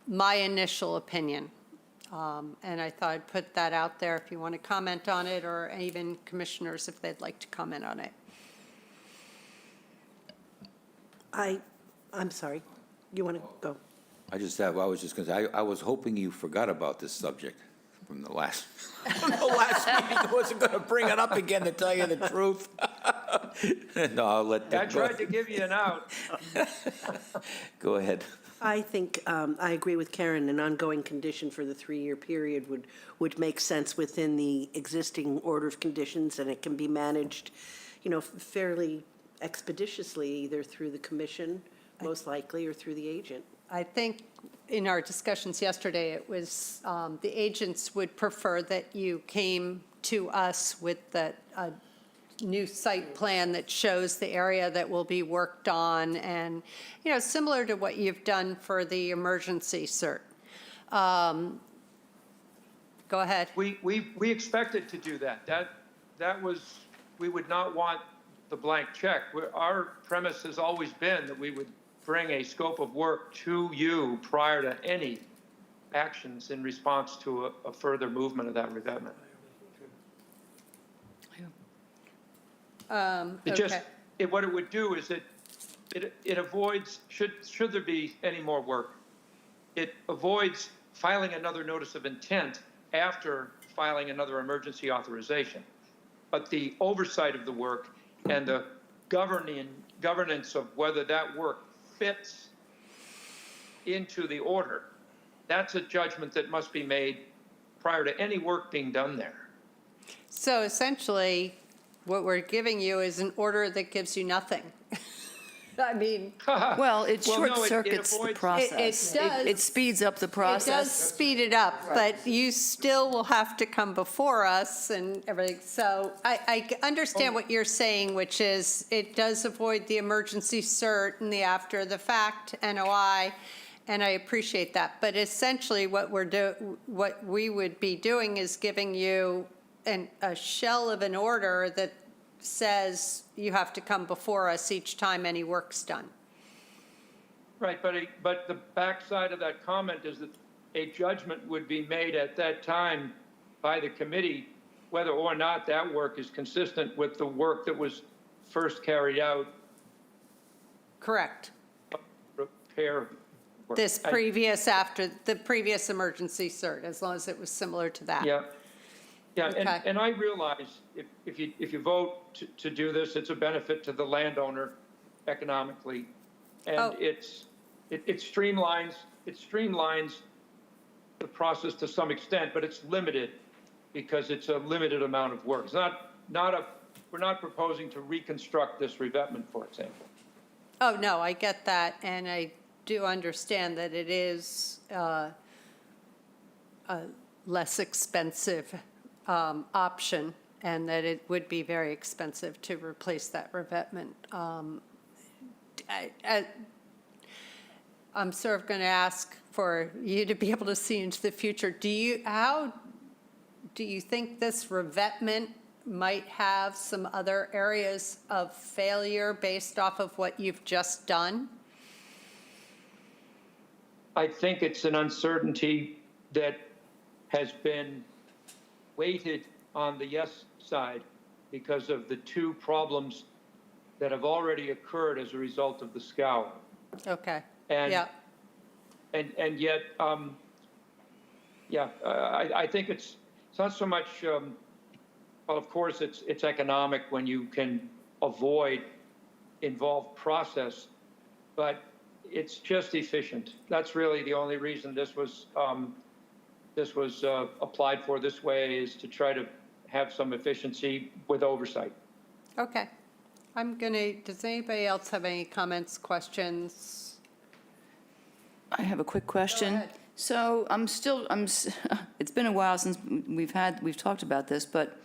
my initial opinion. And I thought I'd put that out there if you want to comment on it, or even commissioners if they'd like to comment on it. I'm sorry. You want to go? I was just going to say, I was hoping you forgot about this subject from the last, the last meeting. I wasn't going to bring it up again, to tell you the truth. No, I'll let that go. I tried to give you an out. Go ahead. I think, I agree with Karen, an ongoing condition for the 3-year period would make sense within the existing order of conditions, and it can be managed, you know, fairly expeditiously, either through the commission, most likely, or through the agent. I think in our discussions yesterday, it was the agents would prefer that you came to us with a new site plan that shows the area that will be worked on, and, you know, similar to what you've done for the emergency cert. Go ahead. We expected to do that. That was, we would not want the blank check. Our premise has always been that we would bring a scope of work to you prior to any actions in response to a further movement of that revetment. What it would do is it avoids, should there be any more work, it avoids filing another notice of intent after filing another emergency authorization. But the oversight of the work and the governance of whether that work fits into the order, that's a judgment that must be made prior to any work being done there. So essentially, what we're giving you is an order that gives you nothing. I mean, Well, it Well, no, short it circuits the avoids- process. It does. It speeds up the it does process. speed it up, but you still will have to come before us and everything. So I understand what you're saying, which is it does avoid the emergency cert and the after the fact NOI, and I appreciate that. But essentially what we would be doing is giving you a shell of an order that says you have to come before us each time any work's done. Right, but the backside of that comment is that a judgment would be made at that time by the committee whether or not that work is consistent with the work that was first carried out. Correct. Repair work. This previous, after the previous emergency cert, as long as it was similar to that. Yeah. Yeah, Okay. and I realize if you vote to do this, it's a benefit to the landowner. economically. Oh. And it streamlines the process to some extent, but it's limited because it's a limited amount of work. It's we're not proposing to reconstruct this revetment, for example. Oh, no, I get that, and I do understand that it is a less expensive option, and that it would be very expensive to replace that revetment. I'm sort of going to ask for you to be able to see into the future. How do you think this revetment might have some other areas of failure based off of what you've just done? I think it's an uncertainty that has been weighted on the yes side because of the two problems that have already occurred as a result of the scour. Okay, And, yeah. and yet, I think it's not so much, well, of course, it's economic when you can avoid involved process, but it's just efficient. That's really the only reason this was applied for this way, is to try to have some efficiency with oversight. Okay. Does anybody else have any comments, questions? I have a quick question. ahead. So it's been a while since we've talked about this, but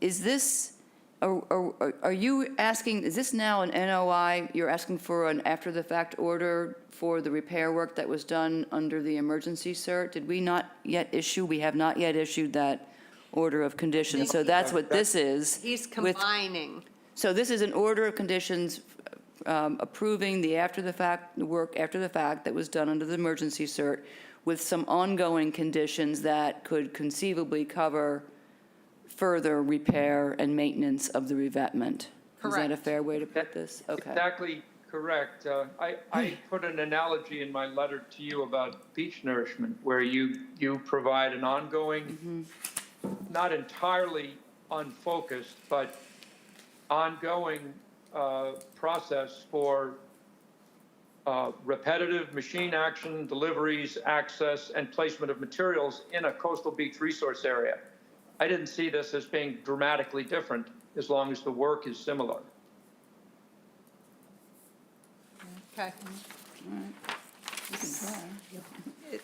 is this, are you asking, is this now an NOI? You're asking for an after-the-fact order for the repair work that was done under the emergency cert? Did we not yet issue, we have not yet issued that order of conditions, so that's what this is. He's with- combining. So this is an order of conditions approving the work after the fact that was done under the emergency cert with some ongoing conditions that could conceivably cover further repair and maintenance of the revetment. Is that a Correct. fair way to put this? Okay. Exactly correct. I put an analogy in my letter to you about beach nourishment, where you provide an ongoing, not entirely unfocused, but ongoing process for repetitive machine action, deliveries, access, and placement of materials in a coastal beach resource area. I didn't see this as being dramatically different as long as the work is similar. Okay.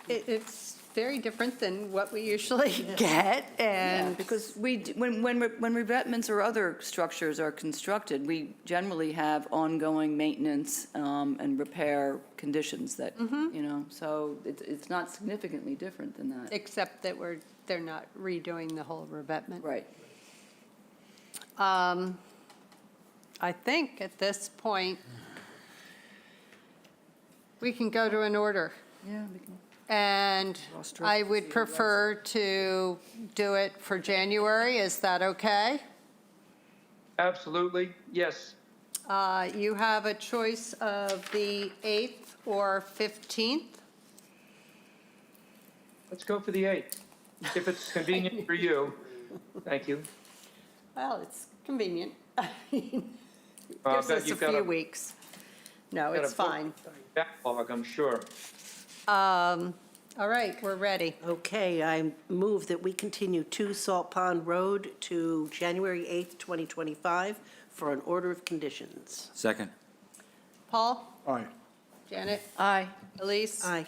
It's very different than what we usually get, and Because when revetments or other structures are constructed, we generally have ongoing maintenance and repair conditions that, so it's not significantly different than that. except that they're not redoing the whole revetment. Right. I think at this point, we can go to an order. Yeah, we can. And I would prefer to do it for January. Is that okay? Absolutely, yes. You have a choice of the 8th or 15th. Let's go for the 8th, if it's convenient for you. Thank you. Well, it's convenient. Gives bet us a you've got few weeks. No, got it's a book fine. Backlog, I'm sure. All right, we're ready. Okay, I move that we continue 2 Salt Pond Road to January 8th, 2025 for an order of conditions. Second. Paul? Aye. Janet? Aye. Elise? Aye.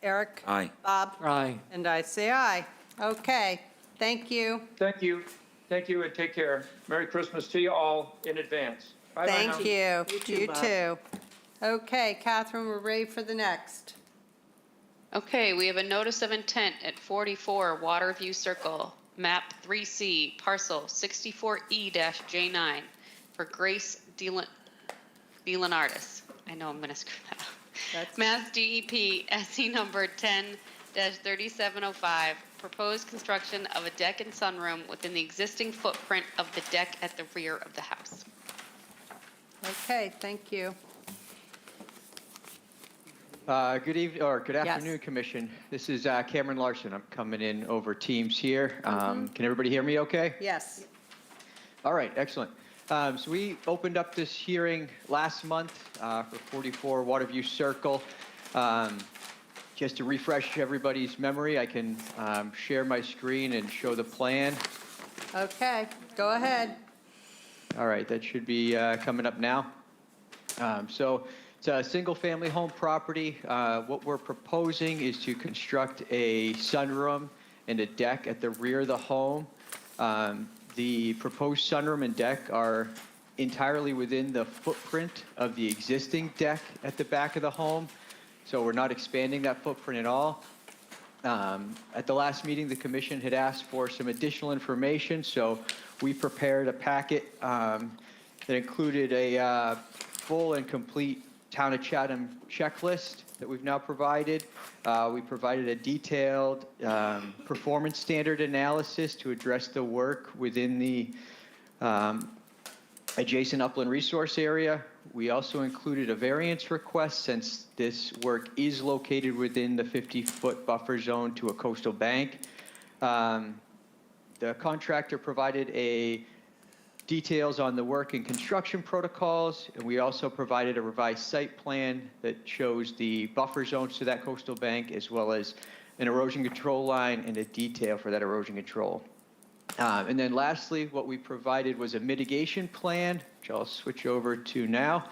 Eric? Aye. Bob? Aye. And I say aye. Okay, thank you. Thank you, and take care. Merry Christmas to you all in advance. Bye-bye now. Thank you. You too, You Bob. too. Okay, Catherine, we're ready for the next. Okay, we have a notice of intent at 44 Waterview Circle, map 3C, parcel 64E-J9 for Grace DeLeonardis. I know I'm going to screw that up. Mass DEP SC number 10-3705, proposed construction of a deck and sunroom within the existing footprint of the deck at the rear of the house. Okay, thank you. Good evening, or good afternoon, Commission. This is Cameron Larson. I'm coming in over Teams here. Can everybody hear me okay? Yes. All right, excellent. So we opened up this hearing last month for 44 Waterview Circle. Just to refresh everybody's memory, I can share my screen and show the plan. Okay, go ahead. All right, that should be coming up now. So it's a single-family home property. What we're proposing is to construct a sunroom and a deck at the rear of the home. The proposed sunroom and deck are entirely within the footprint of the existing deck at the back of the home, so we're not expanding that footprint at all. At the last meeting, the commission had asked for some additional information, so we prepared a packet that included a full and complete Town of Chatham checklist that we've now provided. We provided a detailed performance standard analysis to address the work within the adjacent upland resource area. We also included a variance request since this work is located within the 50-foot buffer zone to a coastal bank. The contractor provided details on the work and construction protocols, and we also provided a revised site plan that shows the buffer zones to that coastal bank, as well as an erosion control line and a detail for that erosion control. And then lastly, what we provided was a mitigation plan, which I'll switch over to now.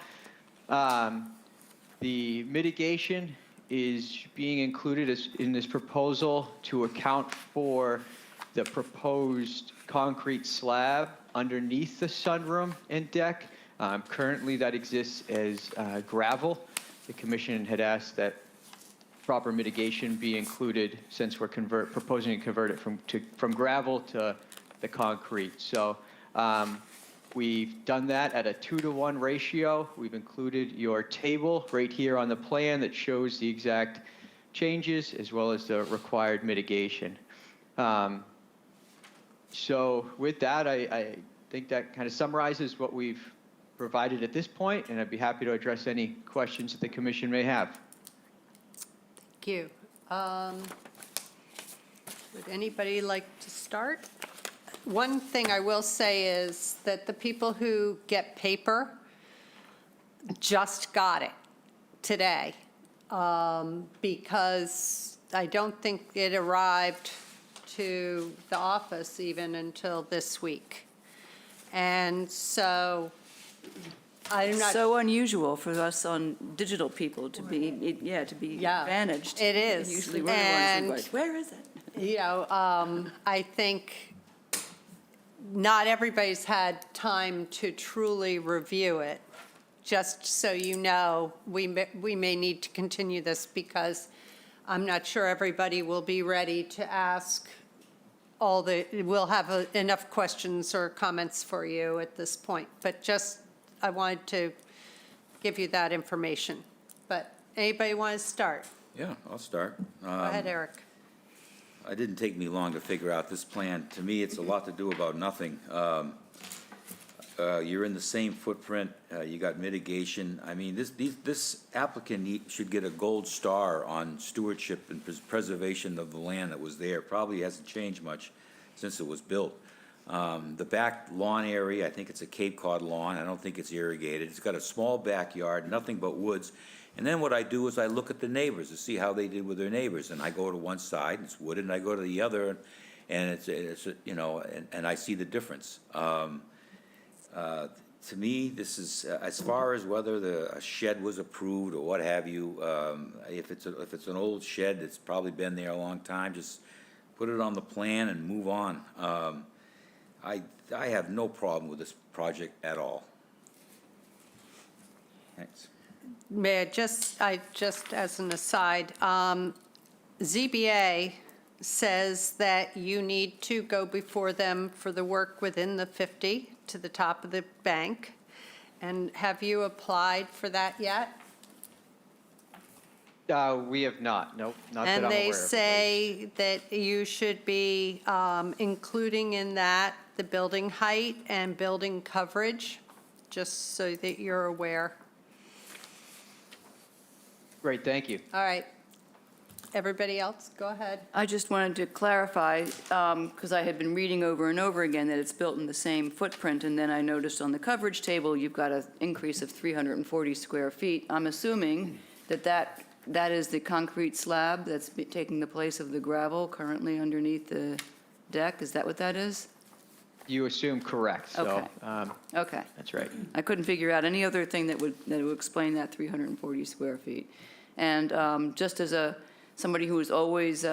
The mitigation is being included in this proposal to account for the proposed concrete slab underneath the sunroom and deck. Currently, that exists as gravel. The commission had asked that proper mitigation be included since we're proposing to convert it from gravel to the concrete. So we've done that at a 2-to-1 ratio. We've included your table right here on the plan that shows the exact changes as well as the required mitigation. So with that, I think that kind of summarizes what we've provided at this point, and I'd be happy to address any questions that the commission may have. Thank you. Would anybody like to start? One thing I will say is that the people who get paper just got it today, because I don't think it arrived to the office even until this week. And so I'm not. So unusual for us on digital people to be, to be advantaged. It is. Usually we're the ones And, who like, where is it? You know, I think not everybody's had time to truly review it. Just so you know, we may need to continue this because I'm not sure everybody will be ready to ask we'll have enough questions or comments for you at this point. But just, I wanted to give you that information. But anybody want to start? Yeah, I'll start. Go ahead, Eric. It didn't take me long to figure out this plan. To me, it's a lot to do about nothing. You're in the same footprint. You got mitigation. I mean, this applicant should get a gold star on stewardship and preservation of the land that was there. Probably hasn't changed much since it was built. The back lawn area, I think it's a Cape Cod lawn. I don't think it's irrigated. It's got a small backyard, nothing but woods. And then what I do is I look at the neighbors to see how they did with their neighbors. And I go to one side, it's wooded, and I go to the other, and it's you know, and I see the difference. To me, this is, as far as whether a shed was approved or what have you, if it's an old shed that's probably been there a long time, just put it on the plan and move on. I have no problem with this project at all. Thanks. May I just as an aside, ZBA says that you need to go before them for the work within the 50 to the top of the bank. And have you applied for that yet? We have not, nope, not that I'm And aware they of. say that you should be including in that the building height and building coverage, just so that you're aware. Great, thank you. All right. Everybody else, go ahead. I just wanted to clarify, because I had been reading over and over again that it's built in the same footprint, and then I noticed on the coverage table, you've got an increase of 340 square feet. I'm assuming that is the concrete slab that's taking the place of the gravel currently underneath the deck? Is that what that is? You assume correct, so. Okay. Okay. That's right. I couldn't figure out any other thing that would explain that 340 square feet. And just as somebody who is always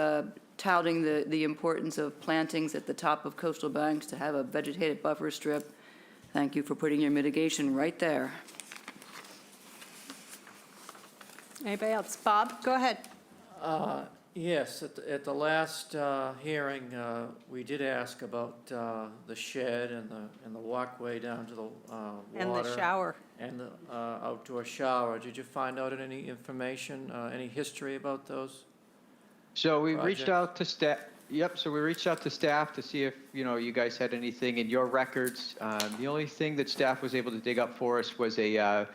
touting the importance of plantings at the top of coastal banks to have a vegetated buffer strip, thank you for putting your mitigation right there. Anybody else? Bob, go ahead. Yes, at the last hearing, we did ask about the shed and the walkway down to the water. And the shower. And the outdoor shower. Did you find out any information, any history about those? So we reached projects? out to staff. Yep, so we reached out to staff to see if, you guys had anything in your records. The only thing that staff was able to dig up for us was a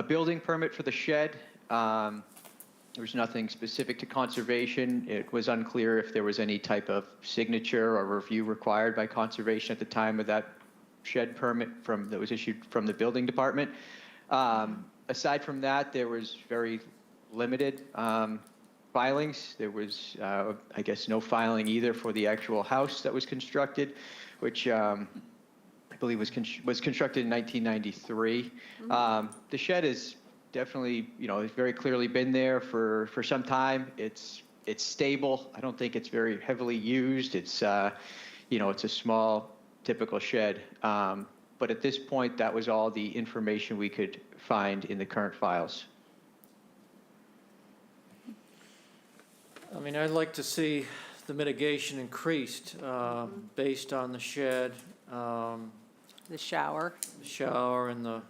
building permit for the shed. There was nothing specific to conservation. It was unclear if there was any type of signature or review required by conservation at the time of that shed permit that was issued from the building department. Aside from that, there was very limited filings. There was, I guess, no filing either for the actual house that was constructed, which I believe was constructed in 1993. The shed is definitely, it's very clearly been there for some time. It's stable. I don't think it's very heavily used. It's, it's a small, typical shed. But at this point, that was all the information we could find in the current files. I mean, I'd like to see the mitigation increased based on the shed, The shower. the shower and the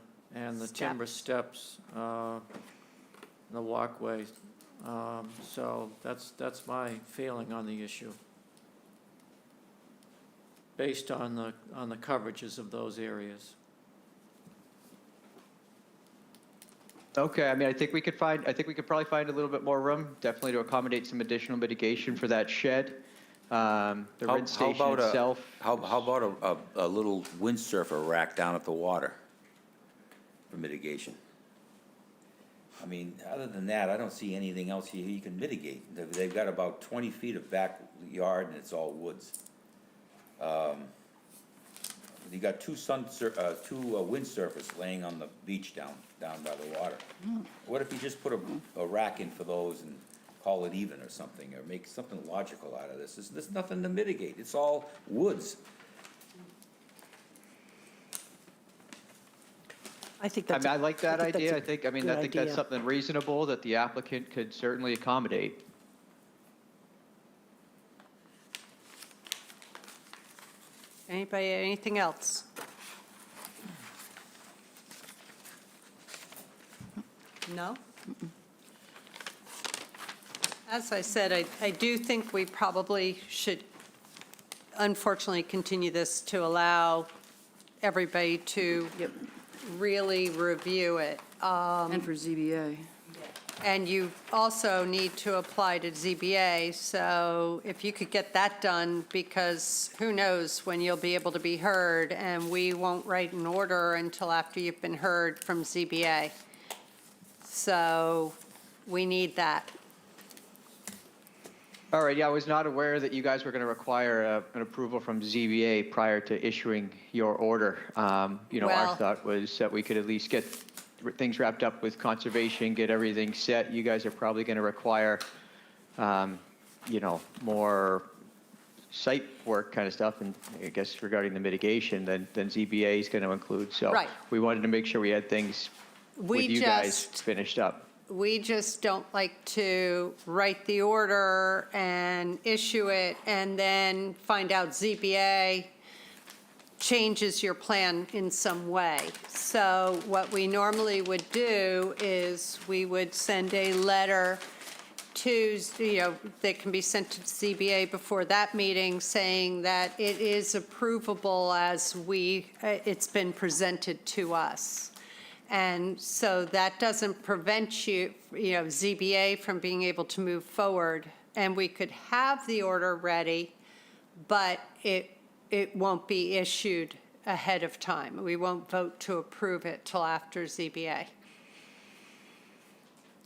timber steps, the walkway. So that's my feeling on the issue. Based on the coverages of those areas. Okay, I mean, I think we could probably find a little bit more room, definitely to accommodate some additional mitigation for that shed. The rinse station itself. How about a little windsurfer rack down at the water for mitigation? I mean, other than that, I don't see anything else you can mitigate. They've got about 20 feet of backyard and it's all woods. You got two windsurfers laying on the beach down by the water. What if you just put a rack in for those and call it even or something, or make something logical out of this? There's nothing to mitigate. It's all woods. I think that's. I like that idea. I that's a think good that's idea. something reasonable that the applicant could certainly accommodate. Anybody, anything else? No? As I said, I do think we probably should unfortunately continue this to allow everybody to really review it. And for ZBA. And you also need to apply to ZBA, so if you could get that done, because who knows when you'll be able to be heard, and we won't write an order until after you've been heard from ZBA. So we need that. All right, yeah, I was not aware that you guys were going to require an approval from ZBA prior to issuing your order. Our Well- thought was that we could at least get things wrapped up with conservation, get everything set. You guys are probably going to require, more site work kind of stuff, and I guess regarding the mitigation than ZBA is going to include. So Right. we wanted to make sure we had things with you guys finished up. We just don't like to write the order and issue it and then find out ZBA changes your plan in some way. So what we normally would do is we would send a letter to, that can be sent to ZBA before that meeting saying that it is approvable as it's been presented to us. And so that doesn't prevent you, ZBA from being able to move forward. And we could have the order ready, but it won't be issued ahead of time. We won't vote to approve it till after ZBA.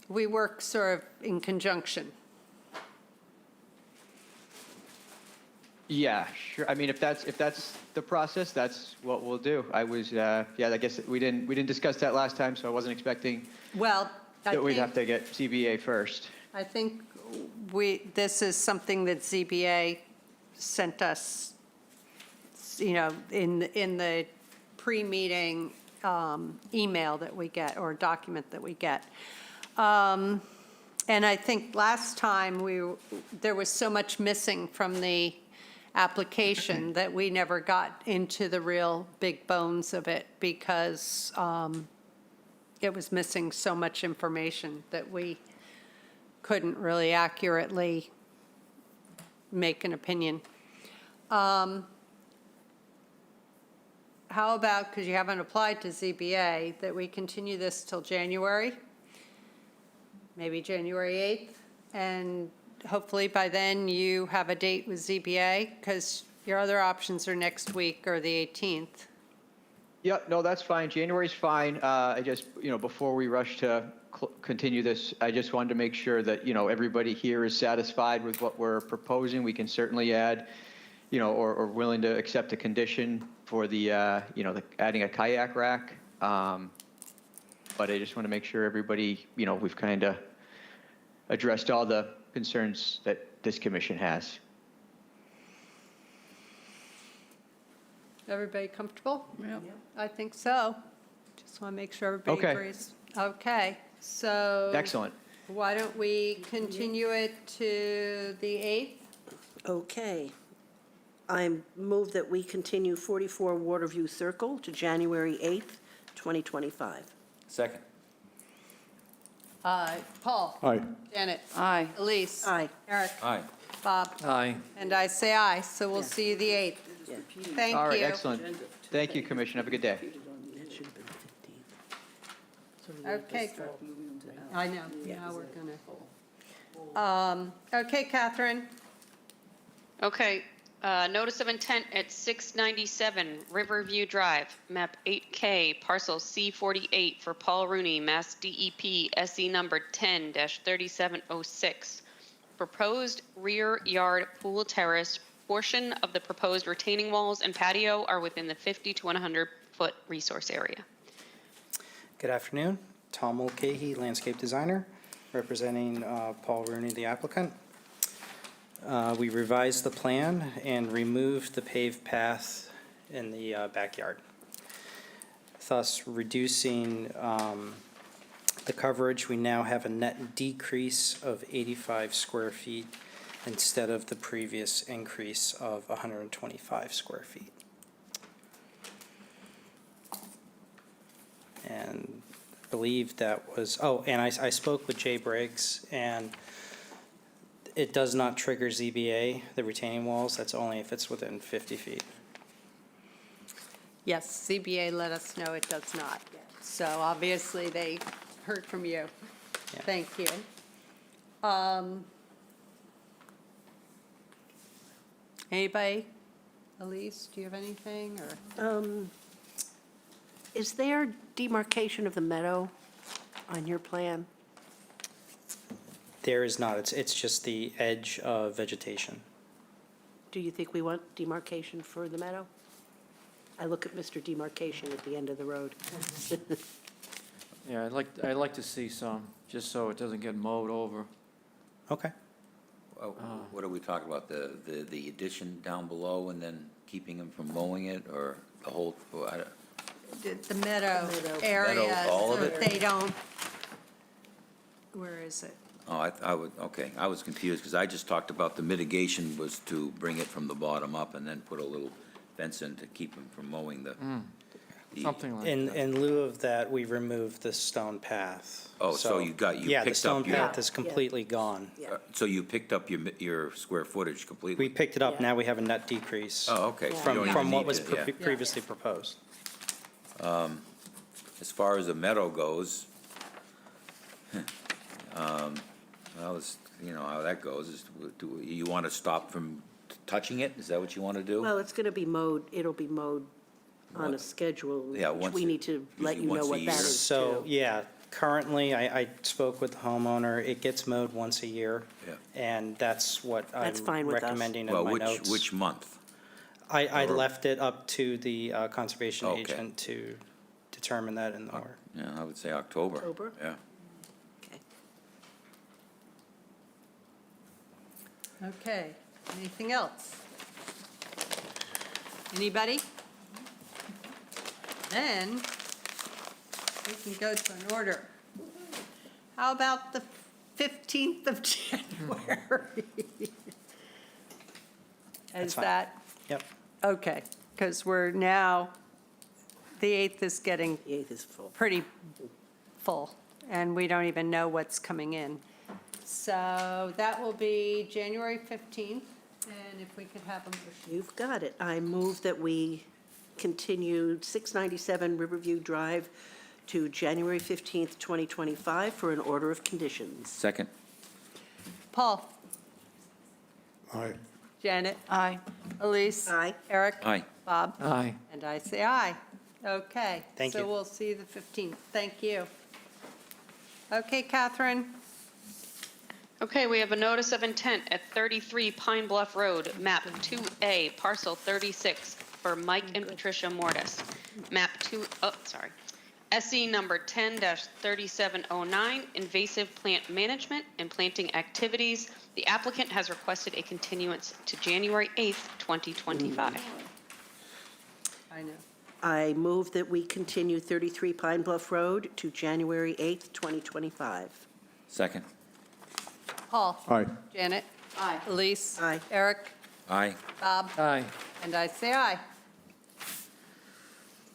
We work sort of in conjunction. Yeah, sure. I mean, if that's the process, that's what we'll do. I guess we didn't discuss that last time, so I wasn't expecting Well, that we'd have to get CBA first. I think this is something that ZBA sent us, in the pre-meeting email that we get, or document that we get. And I think last time there was so much missing from the application that we never got into the real big bones of it because it was missing so much information that we couldn't really accurately make an opinion. How about, because you haven't applied to ZBA, that we continue this till January, maybe January 8th, and hopefully by then you have a date with ZBA, because your other options are next week or the 18th. Yeah, no, that's fine. January's fine. I just, before we rush to continue this, I just wanted to make sure that, everybody here is satisfied with what we're proposing. We can certainly add, or willing to accept a condition for the, adding a kayak rack. But I just want to make sure everybody, we've kind of addressed all the concerns that this commission has. Everybody comfortable? Yeah. I think so. Just want to make sure everybody Okay. agrees. Okay, so. Excellent. Why don't we continue it to the 8th? Okay. I move that we continue 44 Waterview Circle to January 8th, 2025. Second. Paul? Aye. Janet? Aye. Elise? Aye. Eric? Aye. Bob? Aye. And I say aye, so we'll see you the 8th. Thank you. All right, excellent. Thank you, Commissioner. Have a good day. That should have been the 15th. Okay, I know, now we're gonna. Okay, Catherine, Okay, notice of intent at 697 Riverview Drive, map 8K, parcel C48 for Paul Rooney, Mass DEP, SE number 10-3706. Proposed rear yard pool terrace portion of the proposed retaining walls and patio are within the 50 to 100 foot resource area. Good afternoon. Tom Mulcahy, landscape designer, representing Paul Rooney, the applicant. We revised the plan and removed the paved path in the backyard, thus reducing the coverage. We now have a net decrease of 85 square feet instead of the previous increase of 125 square feet. And I believe that was, and I spoke with Jay Briggs, and it does not trigger ZBA, the retaining walls. That's only if it's within 50 feet. yes, CBA let us know it does not. So obviously they heard from you. Yeah. Thank you. Anybody? Elise, do you have anything, or? Is there demarcation of the meadow on your plan? There is not. It's just the edge of vegetation. Do you think we want demarcation for the meadow? I look at Mr. Demarcation at the end of the road. Yeah, I'd like to see some, just so it doesn't get mowed over. Okay. What are we talking about? The addition down below and then keeping them from mowing it, or the whole? The meadow area, all of so it? they don't, where is it? Oh, okay. I was confused because I just talked about the mitigation was to bring it from the bottom up and then put a little fence in to keep them from mowing the. Something like that. In lieu of that, we removed the stone path. Oh, so you Yeah, the picked stone up your. path is completely gone. So you picked up your square footage completely? We picked it up, now we have a net decrease. Oh, okay. So you don't even From what need was to- yeah. previously proposed. As far as the meadow goes, well, you know how that goes, do you want to stop from touching it? Is that what you want to do? Well, it's going to be mowed, it'll be mowed on a schedule. Yeah, which we need to let you usually know once a what that year. is So, too. yeah, currently, I spoke with the homeowner, it gets mowed once a year. Yeah. And that's what I'm That's fine with us. recommending in Well, my notes. which month? I or- left it up to the conservation Okay. agent to determine that in the order. Yeah, I would say October. October? Yeah. Okay, anything else? Anybody? Then we can go to an order. How about the 15th of January? That's Is fine. that, Yep. okay, because we're now, the 8th is getting The 8th is full. pretty full, and we don't even know what's coming in. So that will be January 15th, and if we could have a motion. You've got it. I move that we continue 697 Riverview Drive to January 15th, 2025 for an order of conditions. Second. Paul? Aye. Janet? Aye. Elise? Aye. Eric? Aye. Bob? Aye. And I say aye. Okay. Thank So you. we'll see you the 15th. Thank you. Okay, Catherine? Okay, we have a notice of intent at 33 Pine Bluff Road, map 2A, parcel 36, for Mike and Patricia Mortis. Map 2, SE number 10-3709, invasive plant management and planting activities. The applicant has requested a continuance to January 8th, 2025. I know. I move that we continue 33 Pine Bluff Road to January 8th, 2025. Second. Paul? Aye. Janet? Aye. Elise? Aye. Eric? Aye. Bob? Aye. And I say aye.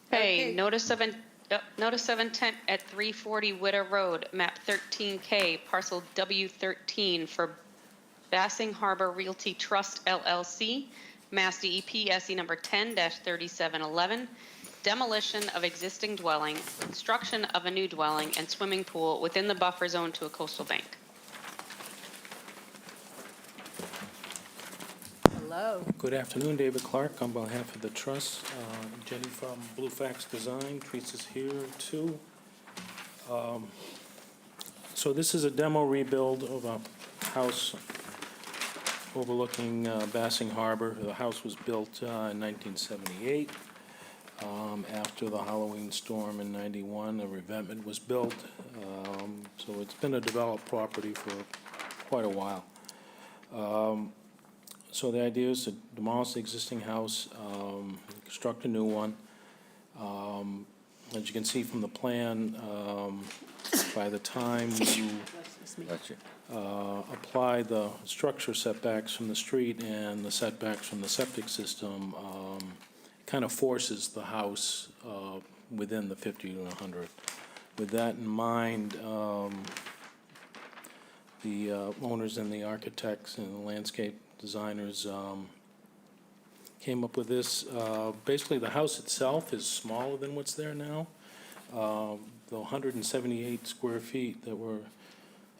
Okay, Okay. notice of intent at 340 Witter Road, map 13K, parcel W13 for Bassing Harbor Realty Trust LLC, Mass DEP SE number 10-3711, demolition of existing dwelling, construction of a new dwelling and swimming pool within the buffer zone to a coastal bank. Hello. Good afternoon, David Clark, on behalf of the trust. Jenny from Blue Fax Design, Teresa's here too. So this is a demo rebuild of a house overlooking Bassing Harbor. The house was built in 1978. After the Halloween storm in 91, a revetment was built. So it's been a developed property for quite a while. So the idea is to demolish the existing house, construct a new one. As you can see from the plan, by the time you apply the structure setbacks from the street and the setbacks from the septic system, kind of forces the house within the 50 to 100. With that in mind, the owners and the architects and the landscape designers came up with this. Basically, the house itself is smaller than what's there now. The 178 square feet that we're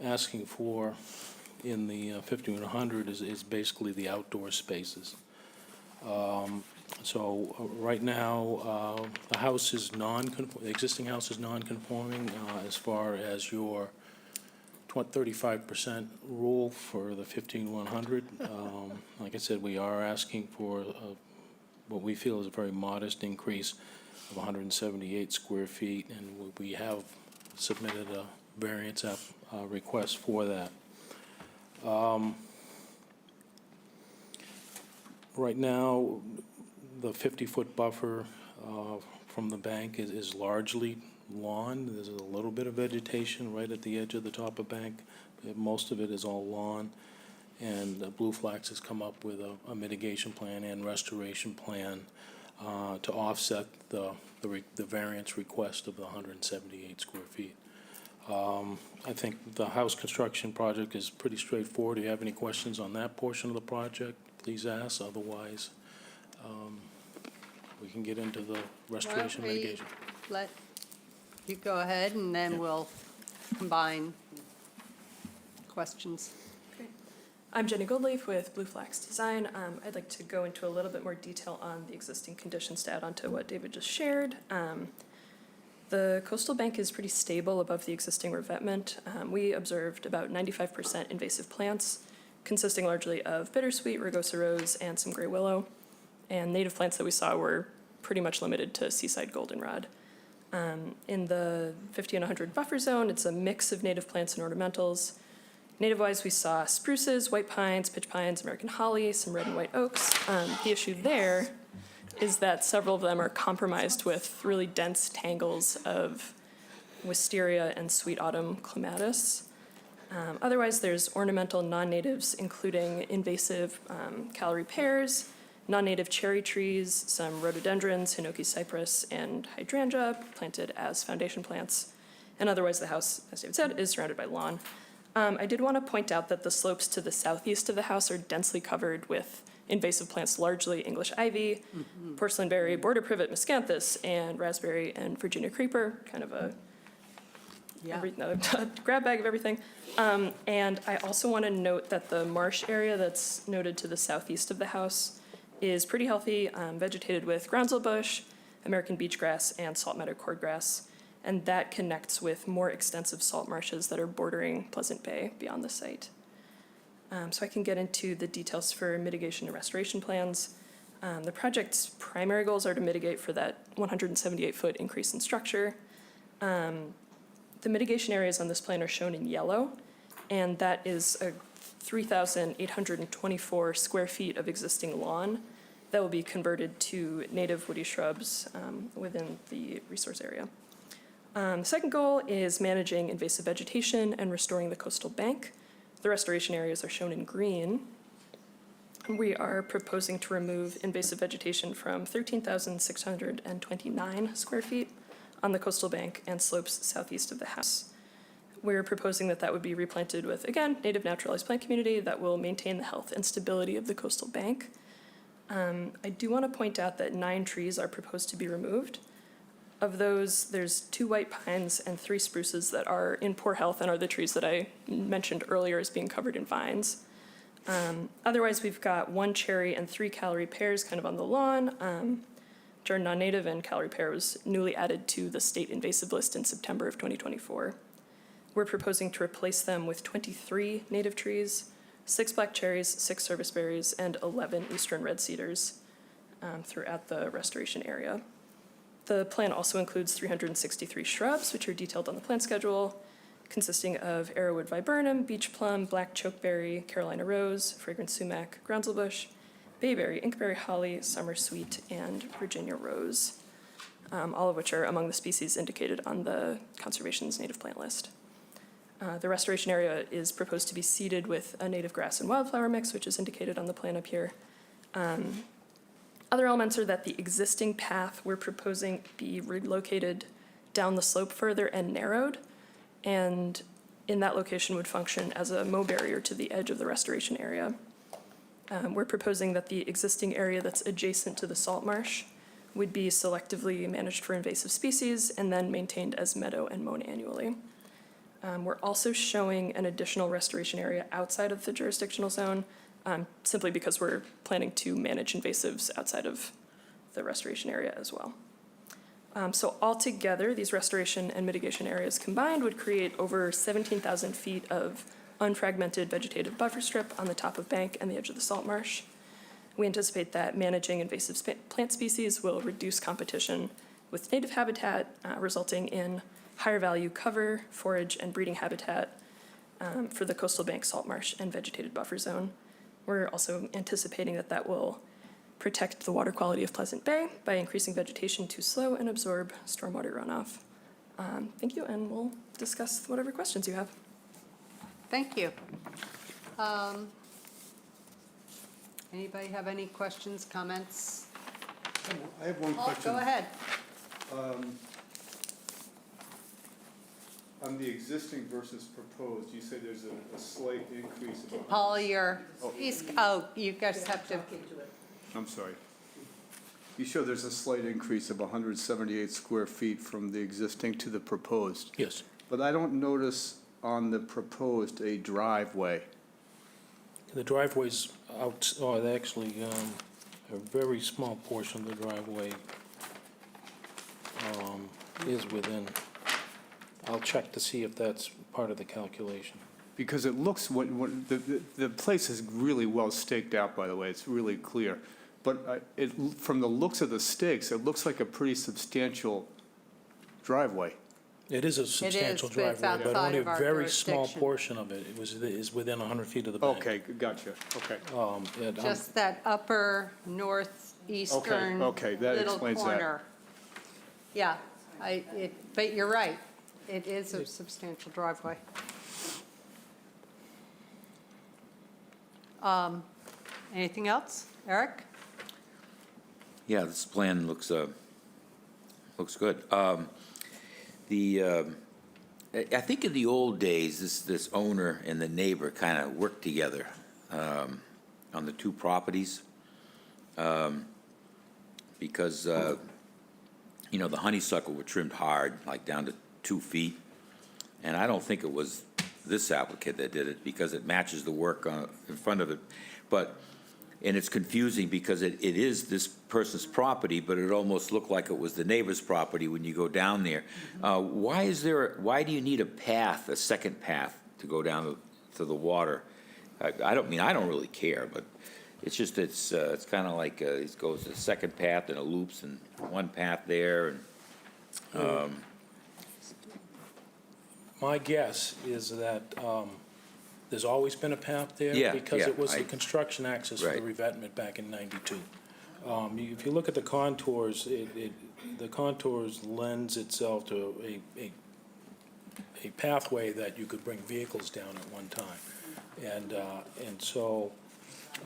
asking for in the 50 and 100 is basically the outdoor spaces. So right now, the house is the existing house is non-conforming as far as your 35% rule for the 15-100. Like I said, we are asking for what we feel is a very modest increase of 178 square feet, and we have submitted a variance request for that. Right now, the 50-foot buffer from the bank is largely lawn. There's a little bit of vegetation right at the edge of the top of bank. Most of it is all lawn. And Blue Flax has come up with a mitigation plan and restoration plan to offset the variance request of the 178 square feet. I think the house construction project is pretty straightforward. Do you have any questions on that portion of the project? Please ask. Otherwise, we can get into the restoration Why don't we mitigation. let You go ahead, and then we'll combine questions. I'm Jenny Goldleaf with Blue Flax Design. I'd like to go into a little bit more detail on the existing conditions to add on to what David just shared. The coastal bank is pretty stable above the existing revetment. We observed about 95% invasive plants, consisting largely of bittersweet, rugosa rose, and some gray willow. And native plants that we saw were pretty much limited to seaside goldenrod. In the 50 and 100 buffer zone, it's a mix of native plants and ornamentals. Native-wise, we saw spruces, white pines, pitch pines, American holly, some red and white oaks. The issue there is that several of them are compromised with really dense tangles of wisteria and sweet autumn clematis. Otherwise, there's ornamental non-natives, including invasive Callery pears, non-native cherry trees, some rhododendrons, hinoki cypress, and hydrangea planted as foundation plants. And otherwise, the house, as David said, is surrounded by lawn. I did want to point out that the slopes to the southeast of the house are densely covered with invasive plants, largely English ivy, porcelain berry, border privet, miscanthus, and raspberry and Virginia creeper, kind of a grab bag of everything. And I also want to note that the marsh area that's noted to the southeast of the house is pretty healthy, vegetated with groundsel bush, American beach grass, and salt meadow cordgrass. And that connects with more extensive salt marshes that are bordering Pleasant Bay beyond the site. So I can get into the details for mitigation and restoration plans. The project's primary goals are to mitigate for that 178-foot increase in structure. The mitigation areas on this plan are shown in yellow, and that is a 3,824 square feet of existing lawn that will be converted to native woody shrubs within the resource area. The second goal is managing invasive vegetation and restoring the coastal bank. The restoration areas are shown in green. We are proposing to remove invasive vegetation from 13,629 square feet on the coastal bank and slopes southeast of the house. We're proposing that that would be replanted with, again, native naturalized plant community that will maintain the health and stability of the coastal bank. I do want to point out that 9 trees are proposed to be removed. Of those, there's 2 white pines and 3 spruces that are in poor health and are the trees that I mentioned earlier as being covered in vines. Otherwise, we've got 1 cherry and 3 Callery pears kind of on the lawn, which are non-native, and Callery pear was newly added to the state invasive list in September of 2024. We're proposing to replace them with 23 native trees, 6 black cherries, 6 serviceberries, and 11 eastern red cedars throughout the restoration area. The plan also includes 363 shrubs, which are detailed on the plan schedule, consisting of arrowwood viburnum, beech plum, black chokeberry, Carolina rose, fragrant sumac, groundsel bayberry, inkberry holly, summer sweet, and Virginia rose, all of which are among the species indicated on the Conservation's native plant list. The restoration area is proposed to be seeded with a native grass and wildflower mix, which is indicated on the plan up here. Other elements are that the existing path we're proposing be relocated down the slope further and narrowed, and in that location would function as a mow barrier to the edge of the restoration area. We're proposing that the existing area that's adjacent to the salt marsh would be selectively managed for invasive species and then maintained as meadow and mown annually. We're also showing an additional restoration area outside of the jurisdictional zone, simply because we're planning to manage invasives outside of the restoration area as well. So altogether, these restoration and mitigation areas combined would create over 17,000 feet of unfragmented vegetative buffer strip on the top of bank and the edge of the salt marsh. We anticipate that managing invasive plant species will reduce competition with native habitat, resulting in higher value cover, forage, and breeding habitat for the coastal bank, salt marsh, and vegetated buffer zone. We're also anticipating that that will protect the water quality of Pleasant Bay by increasing vegetation to slow and absorb stormwater runoff. Thank you, and we'll discuss whatever questions you have. Thank you. Anybody have any questions, comments? I have one question. Go ahead. On the existing versus proposed, you say there's a slight increase of... Paul, you guys have to... I'm sorry. You show there's a slight increase of 178 square feet from the existing to the proposed. Yes. But I don't notice on the proposed a driveway. The driveway's out, oh, actually, a very small portion of the driveway is within. I'll check to see if that's part of the calculation. Because it looks, the place is really well staked out, by the way, it's really clear. But from the looks of the stakes, it looks like a pretty substantial driveway. It is a substantial but it's driveway, but outside only a of our very small jurisdiction. portion of it is within 100 feet of the bank. Okay, gotcha, okay. Just that upper northeastern okay, that little explains that. corner. Yeah, but you're right. It is a substantial driveway. Anything else? Eric? Yeah, this plan looks good. I think in the old days, this owner and the neighbor kind of worked together on the two properties. Because, the honeysuckle were trimmed hard, like down to 2 feet. And I don't think it was this applicant that did it, because it matches the work in front of it. And it's confusing because it is this person's property, but it almost looked like it was the neighbor's property when you go down there. Why do you need a path, a second path, to go down to the water? I don't really care, but it's kind of like it goes a second path and it loops and one path there. And My guess is that there's always been a path there. Yeah, because yeah, it was the construction access for the Right. revetment back in '92. If you look at the contours, the contours lends itself to a pathway that you could bring vehicles down at one time. And so,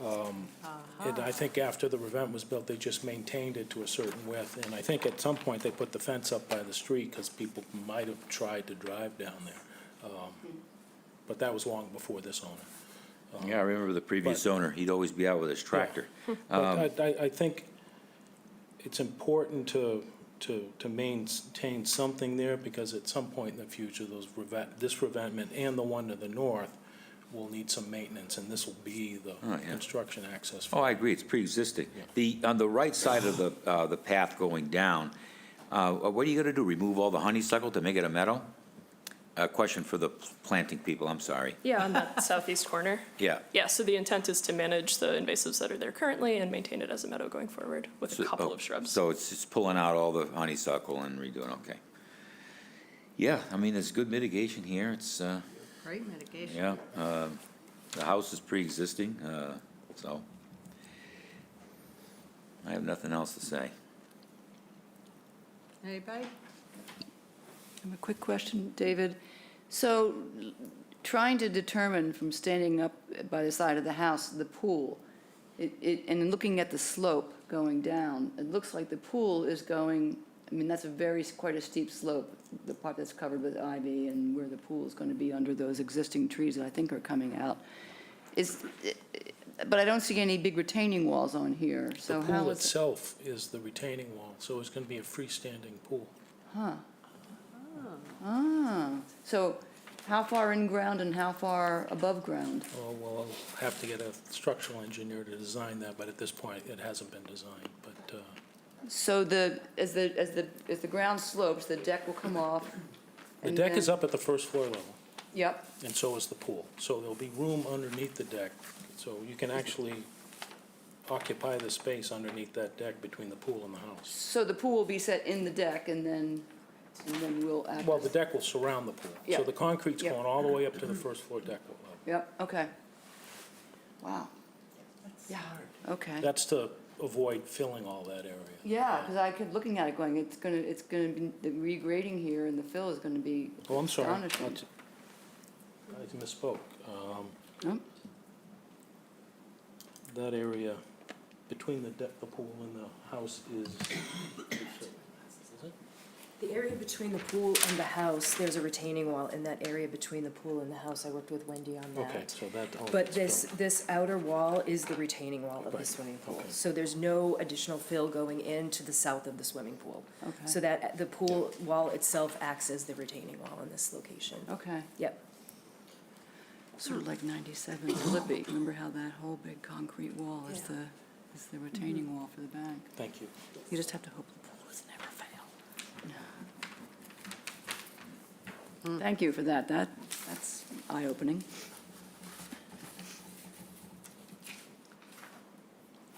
and I think after the revetment was built, they just maintained it to a certain width. And I think at some point, they put the fence up by the street because people might have tried to drive down there. But that was long before this owner. Yeah, I remember the previous owner, he'd always be out with his tractor. But I think it's important to maintain something there, because at some point in the future, this revetment and the one to the north will need some maintenance, and this will be the construction access. Oh, I agree, it's pre-existing. On the right side of the path going down, what are you gonna do, remove all the honeysuckle to make it a meadow? A question for the planting people, I'm sorry. Yeah, on that southeast corner. Yeah. Yeah, so the intent is to manage the invasives that are there currently and maintain it as a meadow going forward with a couple of shrubs. So it's just pulling out all the honeysuckle and redoing, okay. Yeah, I mean, there's good mitigation here, it's, Great mitigation. yeah, the house is pre-existing, so I have nothing else to say. Anybody? I have a quick question, David. So trying to determine from standing up by the side of the house, the pool, and looking at the slope going down, it looks like the pool is going, I mean, that's quite a steep slope, the part that's covered with ivy and where the pool is going to be under those existing trees that I think are coming out. But I don't see any big retaining walls on here, so The how pool is it? itself is the retaining wall, so it's gonna be a freestanding pool. Huh. So how far in ground and how far above ground? Oh, well, I'll have to get a structural engineer to design that, but at this point, it hasn't been designed, but, So as the ground slopes, the deck will come off? the and deck is then- up at the first floor level, Yep, and so is the pool. So there'll be room underneath the deck, so you can actually occupy the space underneath that deck between the pool and the house. so the pool will be set in the deck and then we'll act. Well, the deck will surround the pool. Yeah. So the concrete's Yeah. going all the way up to the first floor deck level. Yep, okay. Wow. Yeah, okay. That's to avoid filling all that area. Yeah, because I kept looking at it going, it's gonna be, the regrading here and the fill is gonna be Oh, I'm sorry. astonishing. I misspoke. Nope. That area between the pool and the house is, The area between the pool and the house, there's a retaining wall in that area between the pool and the house. I worked with Wendy on that. Okay, so that. oh, But that's this outer wall is the retaining wall of the swimming pool. So there's no additional fill going in to the south of the swimming pool. Okay. So that the pool wall itself acts as the retaining wall in this location. Okay. Yep. Sort of like 97 Slippy. Remember how that whole big concrete wall is Yeah. the retaining wall for the bank? Thank you. You just have to hope the pool is never fail. Thank you for that. That's eye-opening.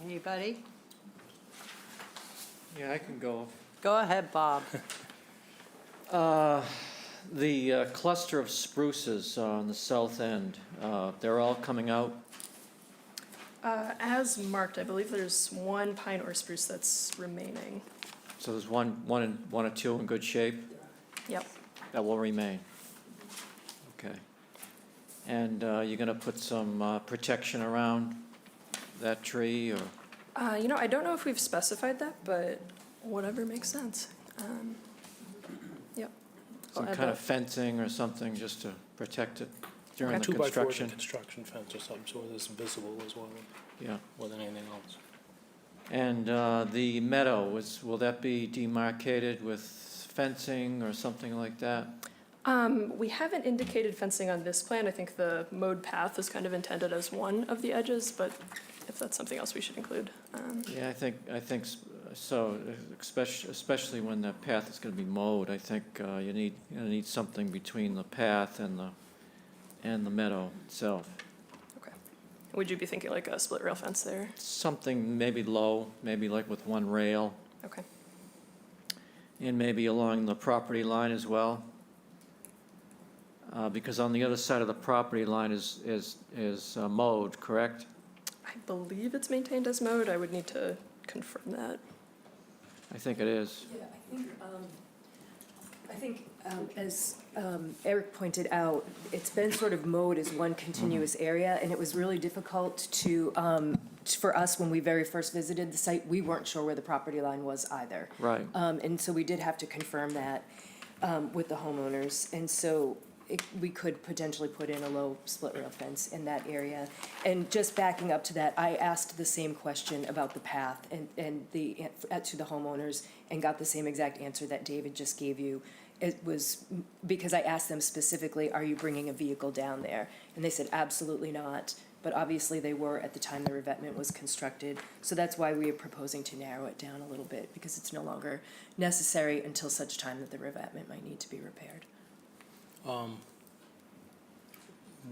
Anybody? Yeah, I can go. Go ahead, Bob. The cluster of spruces on the south end, they're all coming out. As marked, I believe there's one pine or spruce that's remaining. So there's one or two in good shape Yep. that will remain. Okay. And you're going to put some protection around that tree, or? I don't know if we've specified that, but whatever makes sense. Yep. I'll Some add kind that. of fencing or something just to protect it during the 2x4 construction? construction fence or something, so it's visible as well, Yeah. more than anything else. And the meadow, will that be demarcated with fencing or something like that? We haven't indicated fencing on this plan. I think the mowed path is kind of intended as one of the edges, but if that's something else we should include. Yeah, I think so, especially when the path is going to be mowed. I think you need something between the path and the meadow itself. Would you be thinking like a split rail fence there? Something maybe low, maybe like with one rail, Okay. and maybe along the property line as well. Because on the other side of the property line is mowed, correct? I believe it's maintained as mowed. I would need to confirm that. I think it is. Yeah, I think as Eric pointed out, it's been sort of mowed as one continuous area, and it was really difficult for us when we very first visited the site. We weren't sure where the property line was either. Right. And so we did have to confirm that with the homeowners. And so we could potentially put in a low split rail fence in that area. And just backing up to that, I asked the same question about the path and to the homeowners and got the same exact answer that David just gave you. It was because I asked them specifically, are you bringing a vehicle down there? And they said, absolutely not. But obviously they were at the time the revetment was constructed. So that's why we are proposing to narrow it down a little bit, because it's no longer necessary until such time that the revetment might need to be repaired.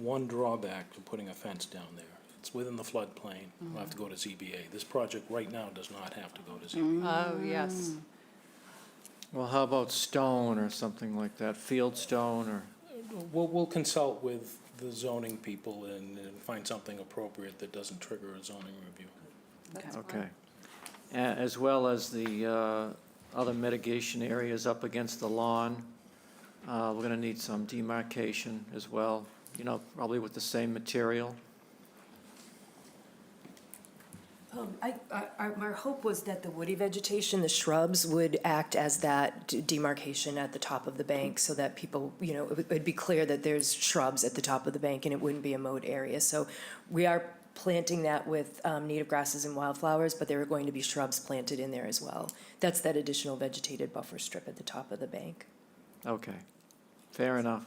One drawback to putting a fence down there, it's within the floodplain, we'll have to go to ZBA. This project right now does not have to go to ZBA. Oh, yes. Well, how about stone or something like that, field stone or? We'll consult with the zoning people and find something appropriate that doesn't trigger a zoning review. Okay. As well as the other mitigation areas up against the lawn. We're going to need some demarcation as well, probably with the same material. Our hope was that the woody vegetation, the shrubs, would act as that demarcation at the top of the bank so that people, it would be clear that there's shrubs at the top of the bank and it wouldn't be a mowed area. So we are planting that with native grasses and wildflowers, but there are going to be shrubs planted in there as well. That's that additional vegetated buffer strip at the top of the bank. Okay, fair enough.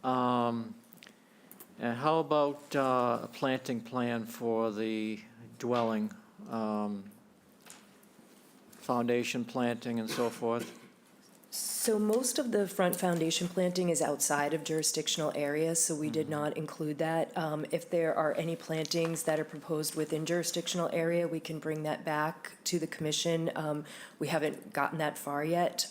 And how about a planting plan for the dwelling, foundation planting and so forth? So most of the front foundation planting is outside of jurisdictional areas, so we did not include that. If there are any plantings that are proposed within jurisdictional area, we can bring that back to the commission. We haven't gotten that far yet.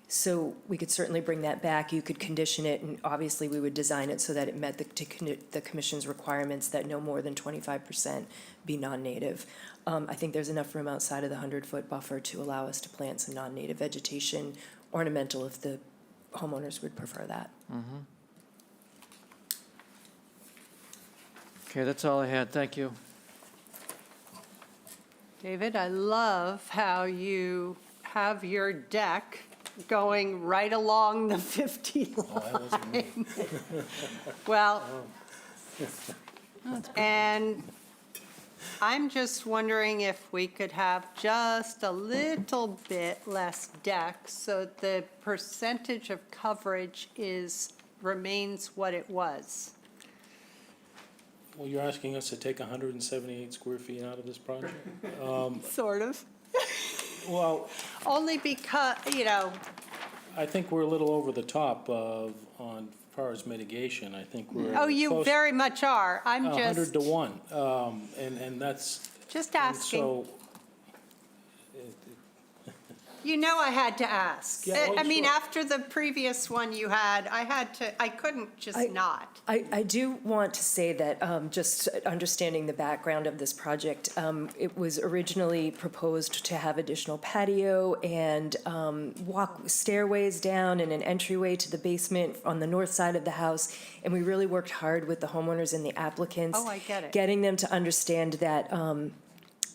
So we could certainly bring that back. You could condition it, and obviously we would design it so that it met the commission's requirements that no more than 25% be non-native. I think there's enough room outside of the 100-foot buffer to allow us to plant some non-native vegetation, ornamental if the homeowners would prefer that. Mm-hmm. Okay, that's all I had. Thank you. David, I love how you have your deck going right along the 50 line. Well, and I'm just wondering if we could have just a little bit less deck so the percentage of coverage remains what it was. Well, you're asking us to take 178 square feet out of this project? Sort of. Well, Only because, I think we're a little over the top on as far as mitigation. I think we're oh, you close- very much are. I'm 100 to just, 1, and that's. just and asking. so, You know I had to ask. Yeah, oh, I mean, sure. after the previous one you had, I couldn't just not. I do want to say that, just understanding the background of this project, it was originally proposed to have additional patio and stairways down and an entryway to the basement on the north side of the house. And we really worked hard with the homeowners and the applicants. Oh, I get it. Getting them to understand that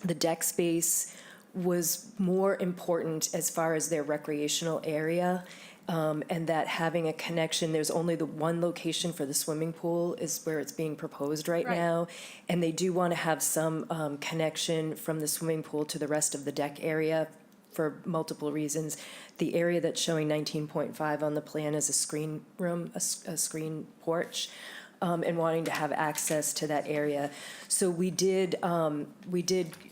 the deck space was more important as far as their recreational area, and that having a connection, there's only the one location for the swimming pool is where it's being proposed right Right. now. And they do want to have some connection from the swimming pool to the rest of the deck area for multiple reasons. The area that's showing 19.5 on the plan is a screen room, a screen porch. And wanting to have access to that area. So we did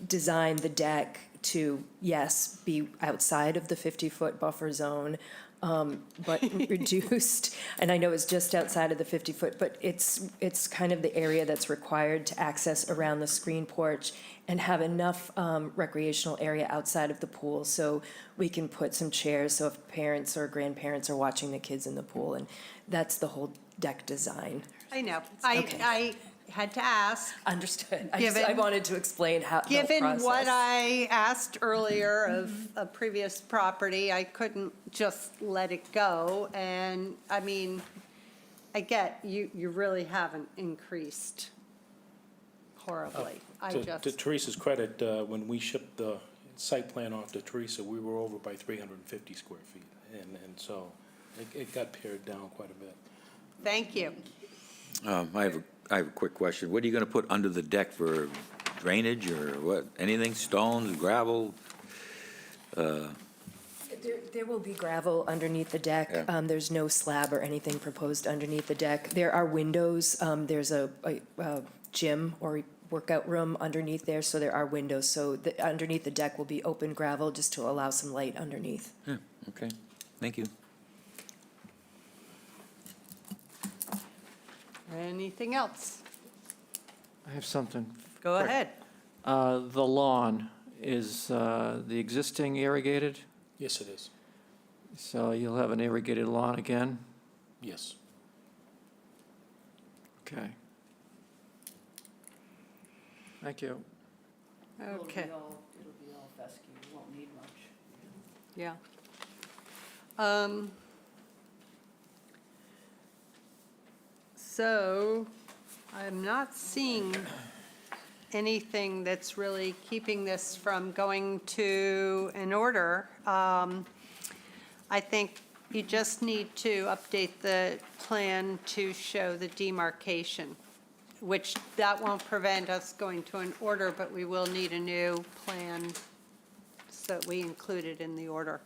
design the deck to, yes, be outside of the 50-foot buffer zone, but reduced, and I know it's just outside of the 50-foot, but it's kind of the area that's required to access around the screen porch and have enough recreational area outside of the pool so we can put some chairs so if parents or grandparents are watching the kids in the pool, and that's the whole deck design. I know. Okay. I had to ask. Understood. I Given- wanted to explain how the Given what process. I asked earlier of a previous property, I couldn't just let it go. And, I mean, I get, you really haven't increased horribly. To Teresa's credit, when we shipped the site plan off to Teresa, we were over by 350 square feet. And so it got pared down quite a bit. Thank you. I have a quick question. What are you going to put under the deck for drainage or what? Anything, stones, gravel? There will be gravel underneath the deck. Yeah. There's no slab or anything proposed underneath the deck. There are windows. There's a gym or workout room underneath there, so there are windows. So underneath the deck will be open gravel just to allow some light underneath. Yeah, okay. Thank you. Anything else? I have something. Go ahead. The lawn, is the existing irrigated? Yes, it is. So you'll have an irrigated lawn again? Yes. Okay. Thank you. Okay. It'll be all fescue, you won't need much. Yeah. So I'm not seeing anything that's really keeping this from going to an order. I think you just need to update the plan to show the demarcation, which that won't prevent us going to an order, but we will need a new plan so that we include it in the order.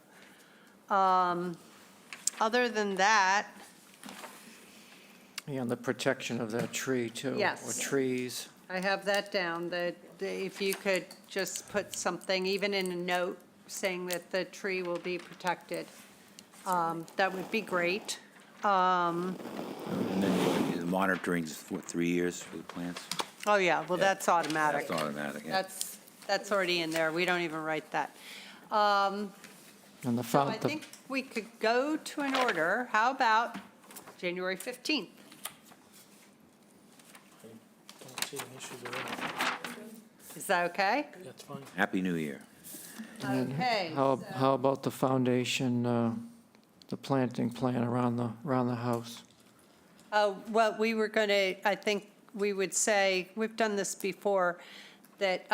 Other than that, Yeah, and the protection of that tree, too. Yes. Or trees. I have that down, that if you could just put something, even in a note, saying that the tree will be protected, that would be great. And then the monitoring's, what, 3 years for the plants? Oh, yeah, well, that's automatic. That's automatic, yeah. That's already in there, we don't even write that. And the So I fountain, think we could go to an order. How about January 15th? Don't see an issue with that. Is that okay? That's fine. Happy New Year. Okay. how about the foundation, the planting plan around the house? Well, we were going to, I think we would say, we've done this before, that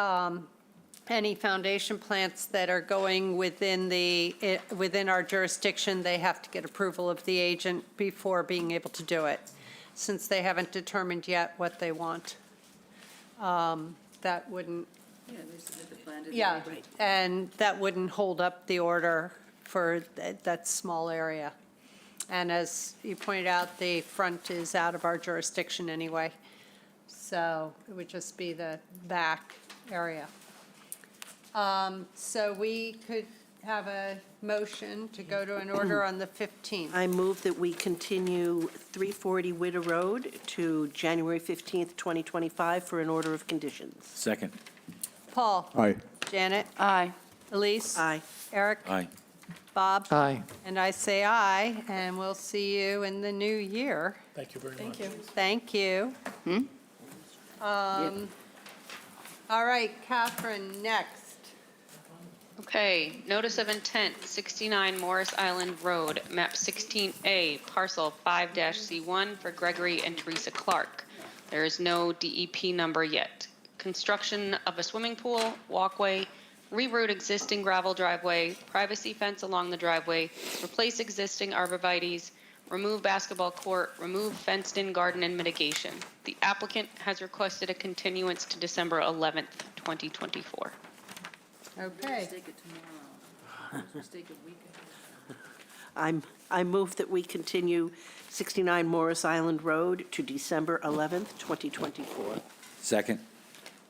any foundation plants that are going within our jurisdiction, they have to get approval of the agent before being able to do it, since they haven't determined yet what they want. That wouldn't, Yeah, they submit the plan to the yeah, agent. and that wouldn't hold up the order for that small area. And as you pointed out, the front is out of our jurisdiction anyway, so it would just be the back area. So we could have a motion to go to an order on the 15th. I move that we continue 340 Widow Road to January 15th, 2025 for an order of conditions. Second. Paul? Aye. Janet? Aye. Elise? Aye. Eric? Aye. Bob? Aye. And I say aye, and we'll see you in the new year. Thank you very much. Thank you. Thank you. All right, Catherine, next. Okay, notice of intent, 69 Morris Island Road, map 16A, parcel 5-C1 for Gregory and Teresa Clark. There is no DEP number yet. Construction of a swimming pool, walkway, reroute existing gravel driveway, privacy fence along the driveway, replace existing arborvitaes, remove basketball court, remove fenced-in garden and mitigation. The applicant has requested a continuance to December 11th, 2024. Okay. Mistake it tomorrow. Mistake a week ahead. I move that we continue 69 Morris Island Road to December 11th, 2024. Second.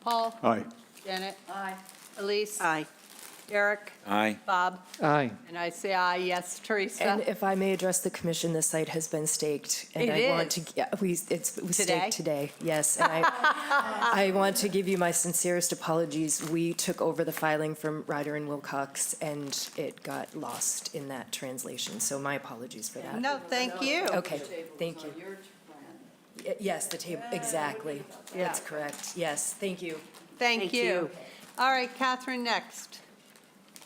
Paul? Aye. Janet? Aye. Elise? Aye. Eric? Aye. Bob? Aye. And I say aye, yes, Teresa? And if I may address the commission, the site has been staked. And It I want to, is? yeah, it was Today? staked today, yes. And I want to give you my sincerest apologies. We took over the filing from Ryder and Wilcox, and it got lost in that translation, so my apologies for that. No, thank you. Okay, thank you. Yes, the table, exactly. That's correct, yes, thank you. Thank you. All right, Catherine, next.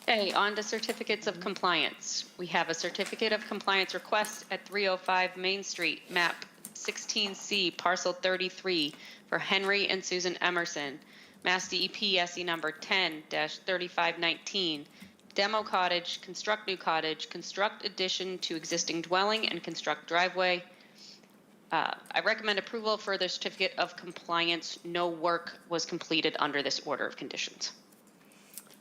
Okay, on to certificates of compliance. We have a certificate of compliance request at 305 Main Street, map 16C, parcel 33, for Henry and Susan Emerson, Mass DEP SE number 10-3519, demo cottage, construct new cottage, construct addition to existing dwelling, and construct driveway. I recommend approval for the certificate of compliance. No work was completed under this order of conditions.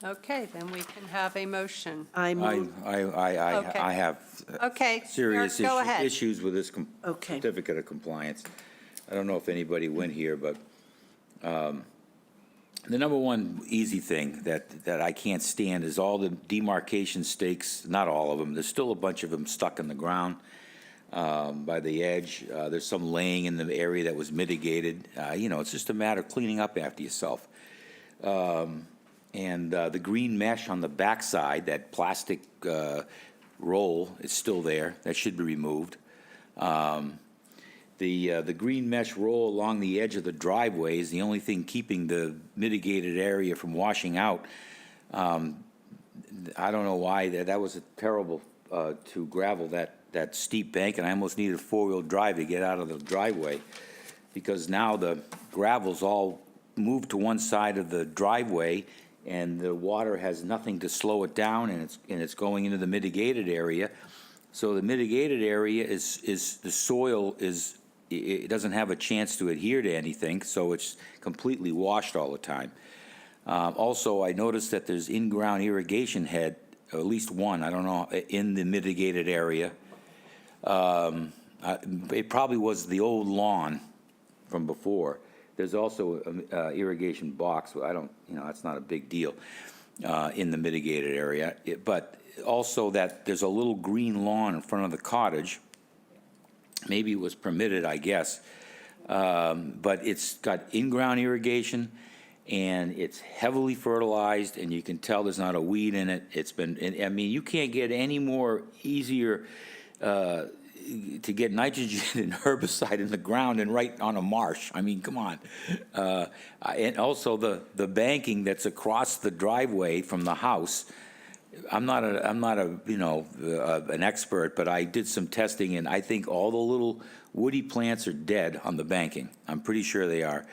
Okay, then we can have a motion. I move, Okay. I have Okay, serious Eric, go ahead. issues with this Okay. certificate of compliance. I don't know if anybody went here, but the number one easy thing that I can't stand is all the demarcation stakes, not all of them, there's still a bunch of them stuck in the ground by the edge. There's some laying in the area that was mitigated. It's just a matter of cleaning up after yourself. And the green mesh on the backside, that plastic roll is still there. That should be removed. The green mesh roll along the edge of the driveway is the only thing keeping the mitigated area from washing out. I don't know why. That was terrible to gravel that steep bank, and I almost needed a four-wheel drive to get out of the driveway because now the gravel's all moved to one side of the driveway, and the water has nothing to slow it down, and it's going into the mitigated area. So the mitigated area is the soil is, it doesn't have a chance to adhere to anything, so it's completely washed all the time. Also, I noticed that there's in-ground irrigation head, or at least one, I don't know, in the mitigated area. It probably was the old lawn from before. There's also an irrigation box, I don't, that's not a big deal in the mitigated area. But also that there's a little green lawn in front of the cottage. Maybe it was permitted, I guess. But it's got in-ground irrigation, and it's heavily fertilized, and you can tell there's not a weed in it. It's been, I mean, you can't get any more easier to get nitrogen and herbicide in the ground and right on a marsh. I mean, come on. And also the banking that's across the driveway from the house. I'm not an expert, but I did some testing, and I think all the little woody plants are dead on the banking. I'm pretty sure they are.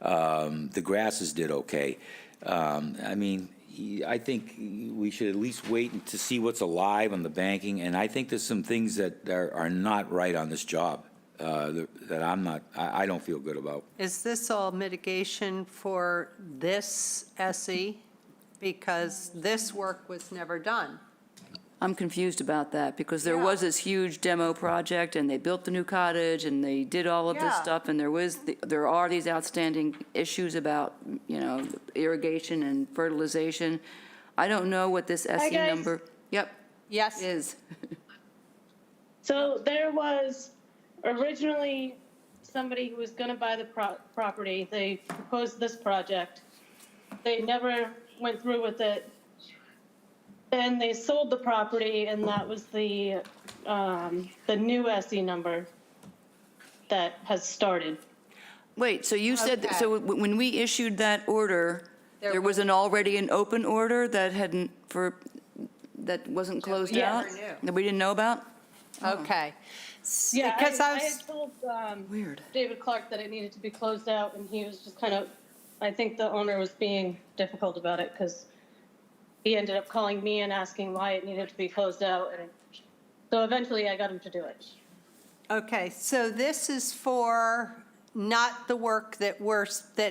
The grasses did okay. I mean, I think we should at least wait to see what's alive on the banking, and I think there's some things that are not right on this job, that I don't feel good about. Is this all mitigation for this SE? Because this work was never done. I'm confused about that, because there was this huge demo project, and they built the new cottage, and they did all of this Yeah. stuff, and there are these outstanding issues about, irrigation and fertilization. I don't know what this SE guys. number, yep, Yes? is. So there was originally somebody who was going to buy the property. They proposed this project. They never went through with it. Then they sold the property, and that was the new SE number that has started. Wait, so you said, Okay. so when we issued that order, there was already an open order that that wasn't closed we out? never knew. That we didn't know about? Okay. Yeah, Because I had told Weird. David Clark that it needed to be closed out, and he was just kind of, I think the owner was being difficult about it, because he ended up calling me and asking why it needed to be closed out, and so eventually I got him to do it. Okay, so this is for not the work that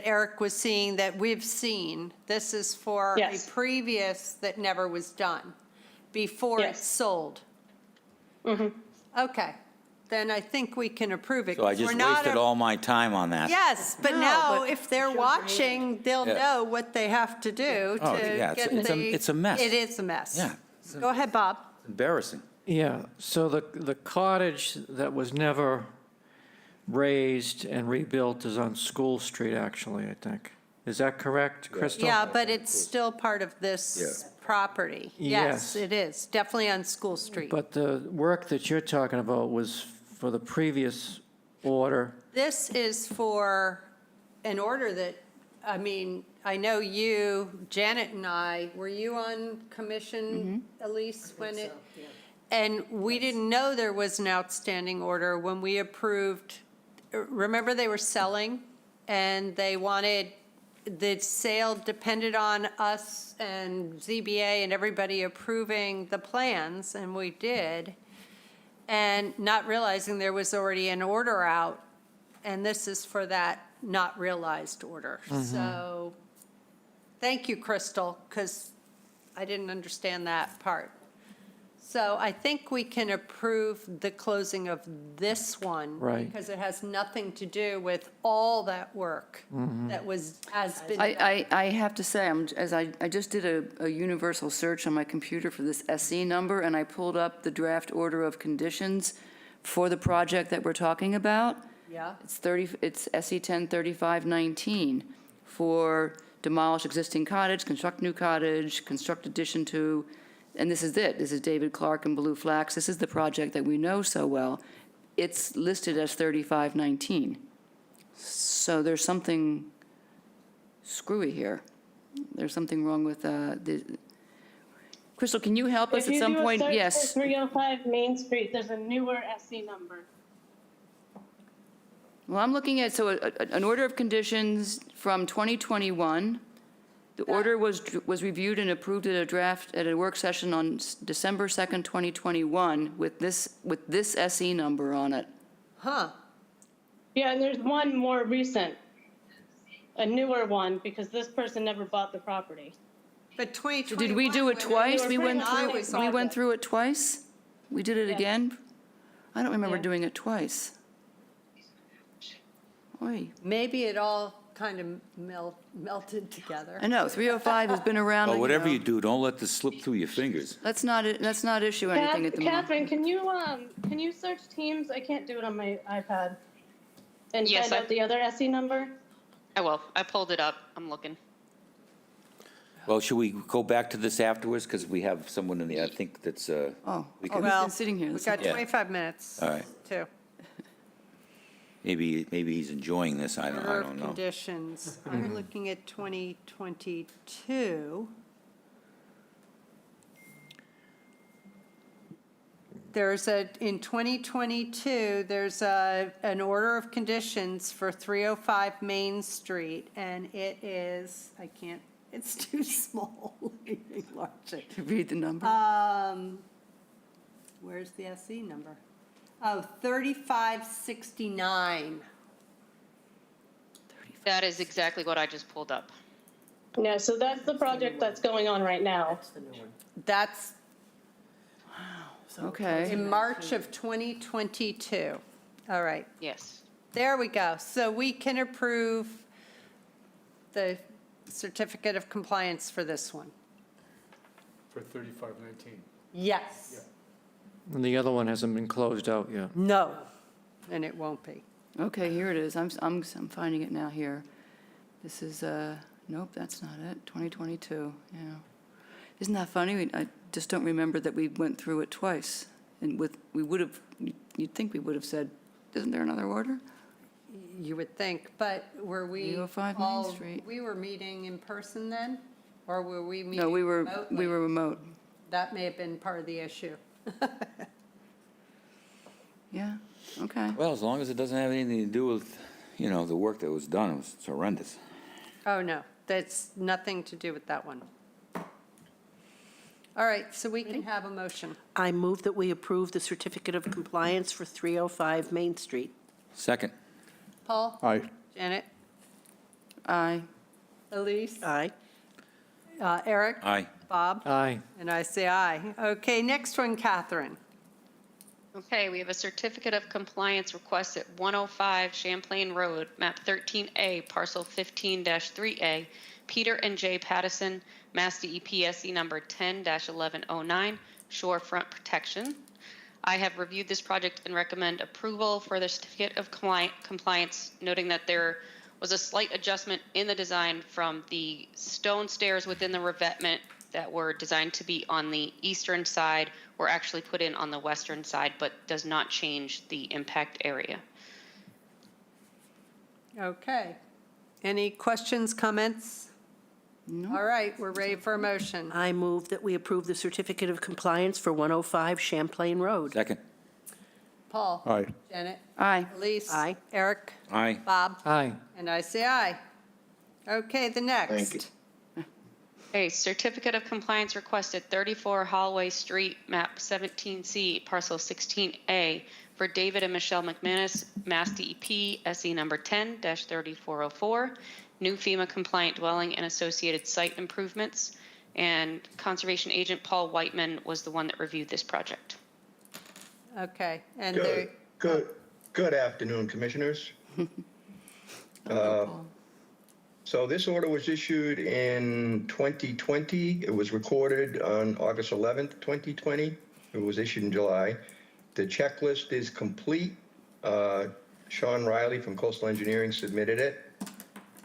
Eric was seeing that we've seen. This is for a Yes. previous that never was done before it's Yes. sold. Okay, then I think we can approve it. So I 'cause just we're not wasted a- all my time on that. Yes, but No, now but if they're watching, they'll Yeah. know what they have to do Oh, to yeah, get it's the. it's a mess. It is a mess. Yeah. Go ahead, Bob. Embarrassing. Yeah, so the cottage that was never raised and rebuilt is on School Street, actually, I think. Is that correct, Crystal? Yeah, but it's still part of this property. Yes, Yes. it is, definitely on School Street. But the work that you're talking about was for the previous order. This is for an order that, I mean, I know you, Janet and I, were you on commission, Elise, when it? And we didn't know there was an outstanding order when we approved, remember they were selling? And they wanted, the sale depended on us and ZBA and everybody approving the plans, and we did. And not realizing there was already an order out, and this is for that not realized order. So, thank you, Crystal, because I didn't understand that part. So I think we can approve the closing of this one. Right. Because it has nothing to do with all that work that has been. I have to say, I just did a universal search on my computer for this SE number, and I pulled up the draft order of conditions for the project that we're talking about. Yeah. It's SE 103519 for demolish existing cottage, construct new cottage, construct addition to, and this is it. This is David Clark and Blue Flax. This is the project that we know so well. It's listed as 3519. So there's something screwy here. There's something wrong with the. Crystal, can you help us at some point? If you do a Yes. search for 305 Main Street, there's a newer SE number. Well, I'm looking at, so an order of conditions from 2021. The order was reviewed and approved at a draft, at a work session on December 2nd, 2021, with this SE number on it. Huh. Yeah, and there's one more recent, a newer one, because this person never bought the property. But 2021. Did we do it twice? We went through- we went through it twice? We did it Yes. again? I don't remember Yeah. doing it twice. Oy. Maybe it all kind of melted together. I know, 305 has been around. But whatever know. you do, don't let this slip through your fingers. Let's not issue anything at the moment. Catherine, can you search Teams? I can't do it on my iPad. And Yes, find out the other SE number? I will. I pulled it up. I'm looking. Well, should we go back to this afterwards? Because we have someone in the, I think that's, Oh, we oh, can, he's Well, been sitting here. We've got Yeah. 25 minutes, all right. too. Maybe he's enjoying this. I Order don't of know. conditions. I'm looking at 2022. In 2022, there's an order of conditions for 305 Main Street, and it is, It's too small. Enlarge it. Read the number. Where's the SE number? Oh, 3569. That is exactly what I just pulled up. Yeah, so that's the project that's going on right now. That's Okay. in March of 2022. All right, Yes. there we go. So we can approve the certificate of compliance for this one. For 3519. Yes. And the other one hasn't been closed out yet. No, and it won't be. Okay, here it is. I'm finding it now here. This is, nope, that's not it. 2022, yeah. Isn't that funny? I just don't remember that we went through it twice. And we would have, you'd think we would have said, isn't there another order? You would think, but were we 305 Main all, Street. we were meeting in person then? Or were we meeting No, we were remotely? remote. That may have been part of the issue. Yeah, okay. Well, as long as it doesn't have anything to do with, you know, the work that was done, it was horrendous. Oh, no, that's nothing to do with that one. All right, so we can have a motion. I move that we approve the certificate of compliance for 305 Main Street. Second. Paul? Aye. Janet? Aye. Elise? Aye. Eric? Aye. Bob? Aye. And I say aye. Okay, next one, Catherine. Okay, we have a certificate of compliance request at 105 Champlain Road, map 13A, parcel 15-3A, Peter and J. Pattison, Mass DEP SE number 10-1109, shorefront protection. I have reviewed this project and recommend approval for the certificate of compliance, noting that there was a slight adjustment in the design from the stone stairs within the revetment that were designed to be on the eastern side were actually put in on the western side, but does not change the impact area. Okay. Any questions, comments? No. All right, we're ready for a motion. I move that we approve the certificate of compliance for 105 Champlain Road. Second. Paul? Aye. Janet? Aye. Elise? Aye. Eric? Aye. Bob? Aye. And I say aye. Okay, the next. Thank you. A certificate of compliance requested 34 Holloway Street, map 17C, parcel 16A, for David and Michelle McManus, Mass DEP, SE number 10-3404, new FEMA compliant dwelling and associated site improvements. And Conservation Agent Paul Whiteman was the one that reviewed this project. Okay, and there, Good afternoon, Commissioners. So this order was issued in 2020. It was recorded on August 11th, 2020. It was issued in July. The checklist is complete. Sean Riley from Coastal Engineering submitted it.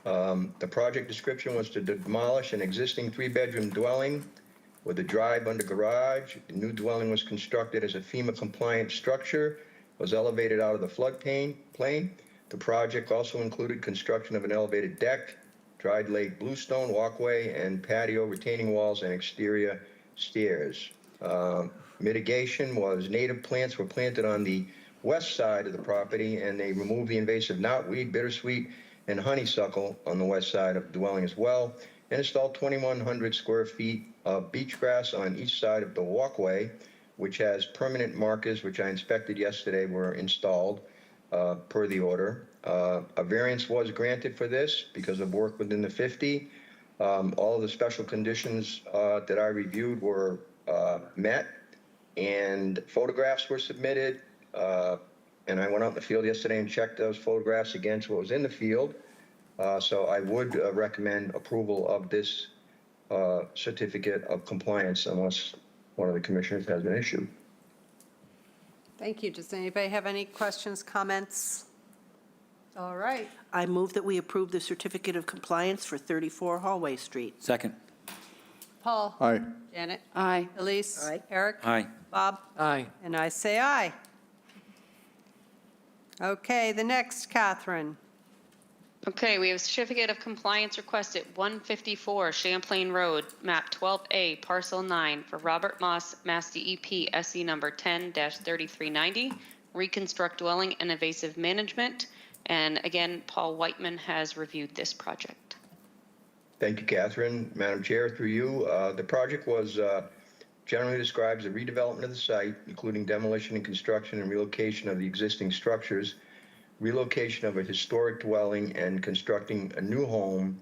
The project description was to demolish an existing three-bedroom dwelling with a drive under garage. The new dwelling was constructed as a FEMA-compliant structure, was elevated out of the floodplain. The project also included construction of an elevated deck, dried laid bluestone walkway, and patio retaining walls and exterior stairs. Mitigation was native plants were planted on the west side of the property, and they removed the invasive knotweed, bittersweet, and honeysuckle on the west side of the dwelling as well, and installed 2,100 square feet of beach grass on each side of the walkway, which has permanent markers, which I inspected yesterday, were installed per the order. A variance was granted for this because of work within the 50. All of the special conditions that I reviewed were met, and photographs were submitted. And I went out in the field yesterday and checked those photographs against what was in the field. So I would recommend approval of this certificate of compliance unless one of the commissioners has an issue. thank you. Does anybody have any questions, comments? All right, I move that we approve the certificate of compliance for 34 Hallway Street. Second. Paul? Aye. Janet? Aye. Elise? Aye. Eric? Aye. Bob? Aye. And I say aye. Okay, the next, Catherine. Okay, we have a certificate of compliance request at 154 Champlain Road, map 12A, parcel 9, for Robert Moss, Mass DEP, SE number 10-3390, reconstruct dwelling and invasive management. And again, Paul Whiteman has reviewed this project. Thank you, Catherine. Madam Chair, through you, the project was generally described as a redevelopment of the site, including demolition and construction and relocation of the existing structures, relocation of a historic dwelling, and constructing a new home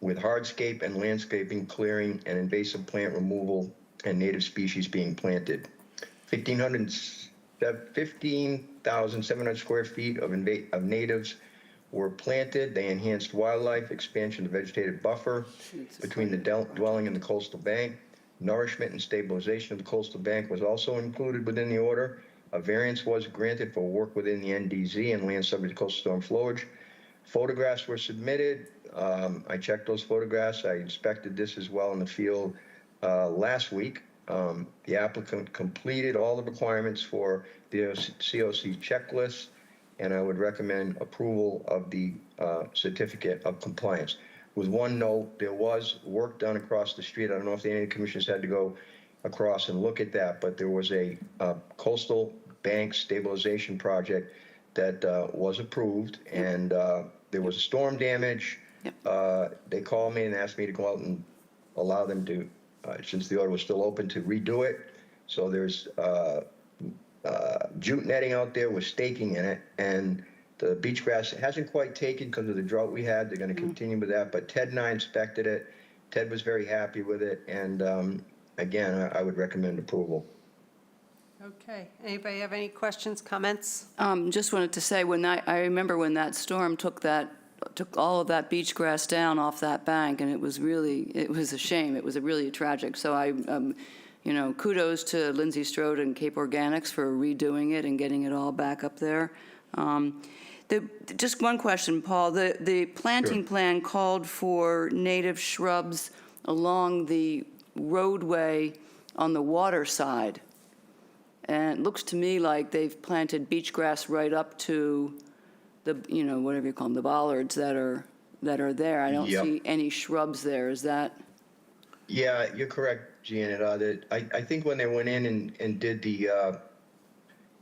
with hardscape and landscaping clearing and invasive plant removal and native species being planted. 15,700 square feet of natives were planted. They enhanced wildlife, expansion of vegetative buffer between the dwelling and the coastal bank. Nourishment and stabilization of the coastal bank was also included within the order. A variance was granted for work within the NDZ and land subject to coastal storm flowage. Photographs were submitted. I checked those photographs. I inspected this as well in the field last week. The applicant completed all the requirements for the COC checklist, and I would recommend approval of the certificate of compliance. With one note, there was work done across the street. I don't know if any commissioners had to go across and look at that, but there was a coastal bank stabilization project that was approved, and there was storm damage. They called me and asked me to go out and allow them to, since the order was still open, to redo it. So there's jute netting out there with staking in it, and the beach grass hasn't quite taken because of the drought we had. They're going to continue with that, but Ted and I inspected it. Ted was very happy with it, and again, I would recommend approval. Okay, anybody have any questions, comments? Just wanted to say, I remember when that storm took all of that beach grass down off that bank, and it was a shame. It was really tragic. So kudos to Lindsay Strode and Cape Organics for redoing it and getting it all back up there. Just one question, Paul. The planting plan called for native shrubs along the roadway on the water side. And it looks to me like they've planted beach grass right up to the, whatever you call them, the bollards that are there. I don't see any shrubs there. Is that? Yeah, you're correct, Janet. I think when they went in and did the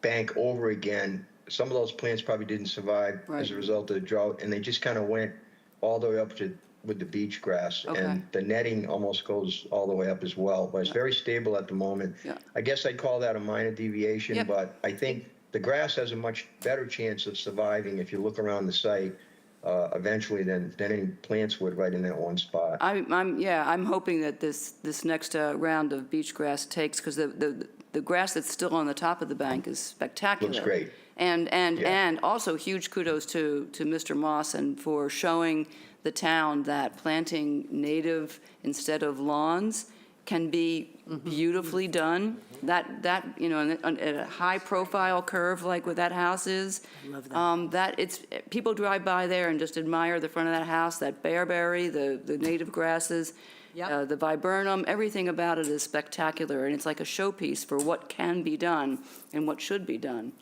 bank over again, some of those plants probably didn't survive as a result of the drought, and they just kind of went all the way up to with the beach grass, and the netting almost goes all the way up as well, but it's very stable at the moment. I guess I'd call that a minor deviation, but I think the grass has a much better chance of surviving if you look around the site eventually than any plants would right in that one spot. I'm hoping that this next round of beach grass takes, because the grass that's still on the top of the bank is spectacular. Looks great. And also huge kudos to Mr. Moss and for showing the town that planting native instead of lawns can be beautifully done. That at a high profile curve like what that house is. I love that. People drive by there and just admire the front of that house, that bearberry, the native grasses. The viburnum, everything about it is spectacular, and it's like a showpiece for what can be done and what should be done.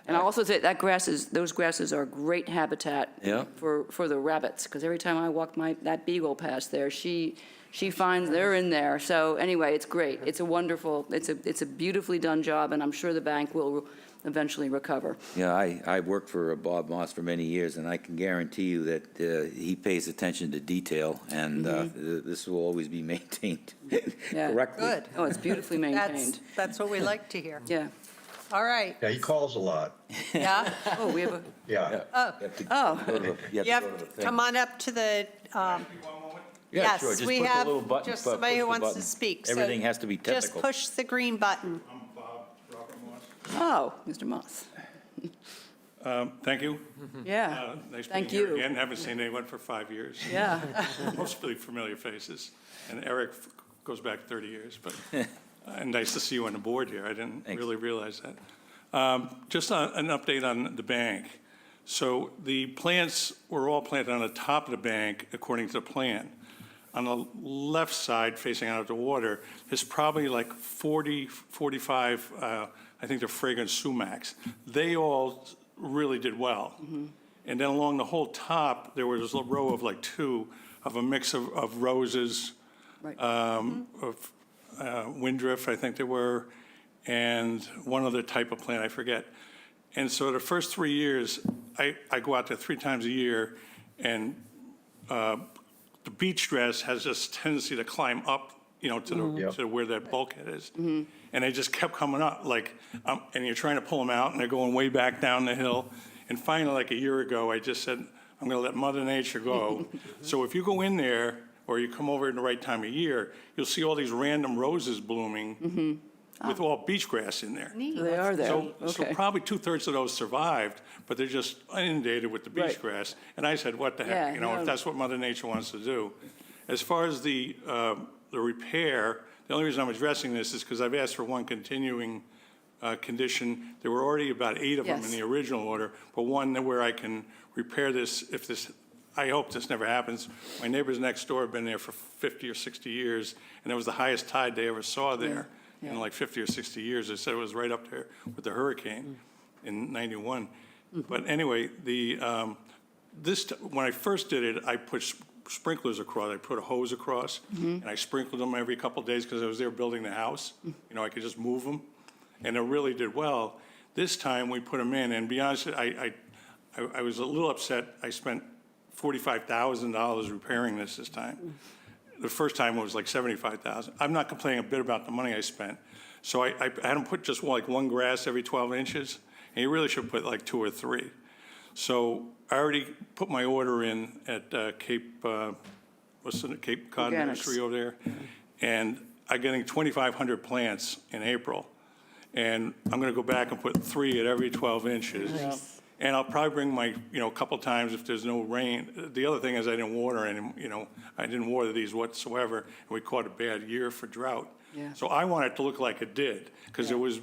And I'll also say those grasses are great habitat for the rabbits, because every time I walk that beagle past there, she finds they're in there. So anyway, it's great. It's a beautifully done job, and I'm sure the bank will eventually recover. Yeah, I worked for Bob Moss for many years, and I can guarantee you that he pays attention to detail, and this will always be maintained correctly. Good. Oh, it's beautifully maintained. That's what we like to hear. Yeah. All right. Yeah, he calls a lot. Yeah? Oh, we have a. Yeah. You have to Come on up to the, Yeah, sure. yes, Just we push the have little button, just push somebody the who wants to button. speak. So Everything has to be Just technical. push the green button. I'm Bob Robert Moss. Oh, Mr. Moss. Thank you. Yeah. Nice Thank being here you. again. Haven't seen anyone for 5 years. Yeah. Mostly familiar faces. And Eric goes back 30 years, but and nice to see you on the board here. I didn't really realize that. Just an update on the bank. So the plants were all planted on the top of the bank according to the plan. On the left side, facing out of the water, there's probably like 40, 45, I think they're fragrant sumacs. They all really did well. And then along the whole top, there was a row of like two of a mix of roses, of windriff, I think they were, and one other type of plant, I forget. And so the first 3 years, I go out there 3 times a year and the beach grass has this tendency to climb up, to where that bulkhead is. And they just kept coming up, and you're trying to pull them out, and they're going way back down the hill. And finally, like a year ago, I just said, I'm going to let Mother Nature go. So if you go in there, or you come over in the right time of year, you'll see all these random roses blooming with all beach grass in there. So they are there. So Okay. probably 2/3 of those survived, but they're just inundated with the beach Right. grass. And I said, what the Yeah, heck, no. if that's what Mother Nature wants to do. As far as the repair, the only reason I'm addressing this is because I've asked for one continuing condition. There were already about 8 of them in Yes. the original order, but one where I can repair this if this, I hope this never happens. My neighbors next door have been there for 50 or 60 years, and it was the highest tide they ever saw there in like 50 or 60 years. They said it was right up there with the hurricane in 91. But anyway, when I first did it, I put sprinklers across. I put a hose across, and I sprinkled them every couple of days because I was there building the house. I could just move them, and it really did well. This time, we put them in, and to be honest, I was a little upset. I spent $45,000 repairing this time. The first time it was like $75,000. I'm not complaining a bit about the money I spent. So I had them put just like one grass every 12 inches, and you really should put like 2 or 3. So I already put my order in at Cape Cod Organics. Nursery over there, and I'm getting 2,500 plants in April. And I'm going to go back and put 3 at every 12 inches. Nice. And I'll probably bring my, a couple times if there's no rain. The other thing is I didn't water any, I didn't water these whatsoever, and we caught a bad year for drought. Yeah. So I want it to look like it did, because it was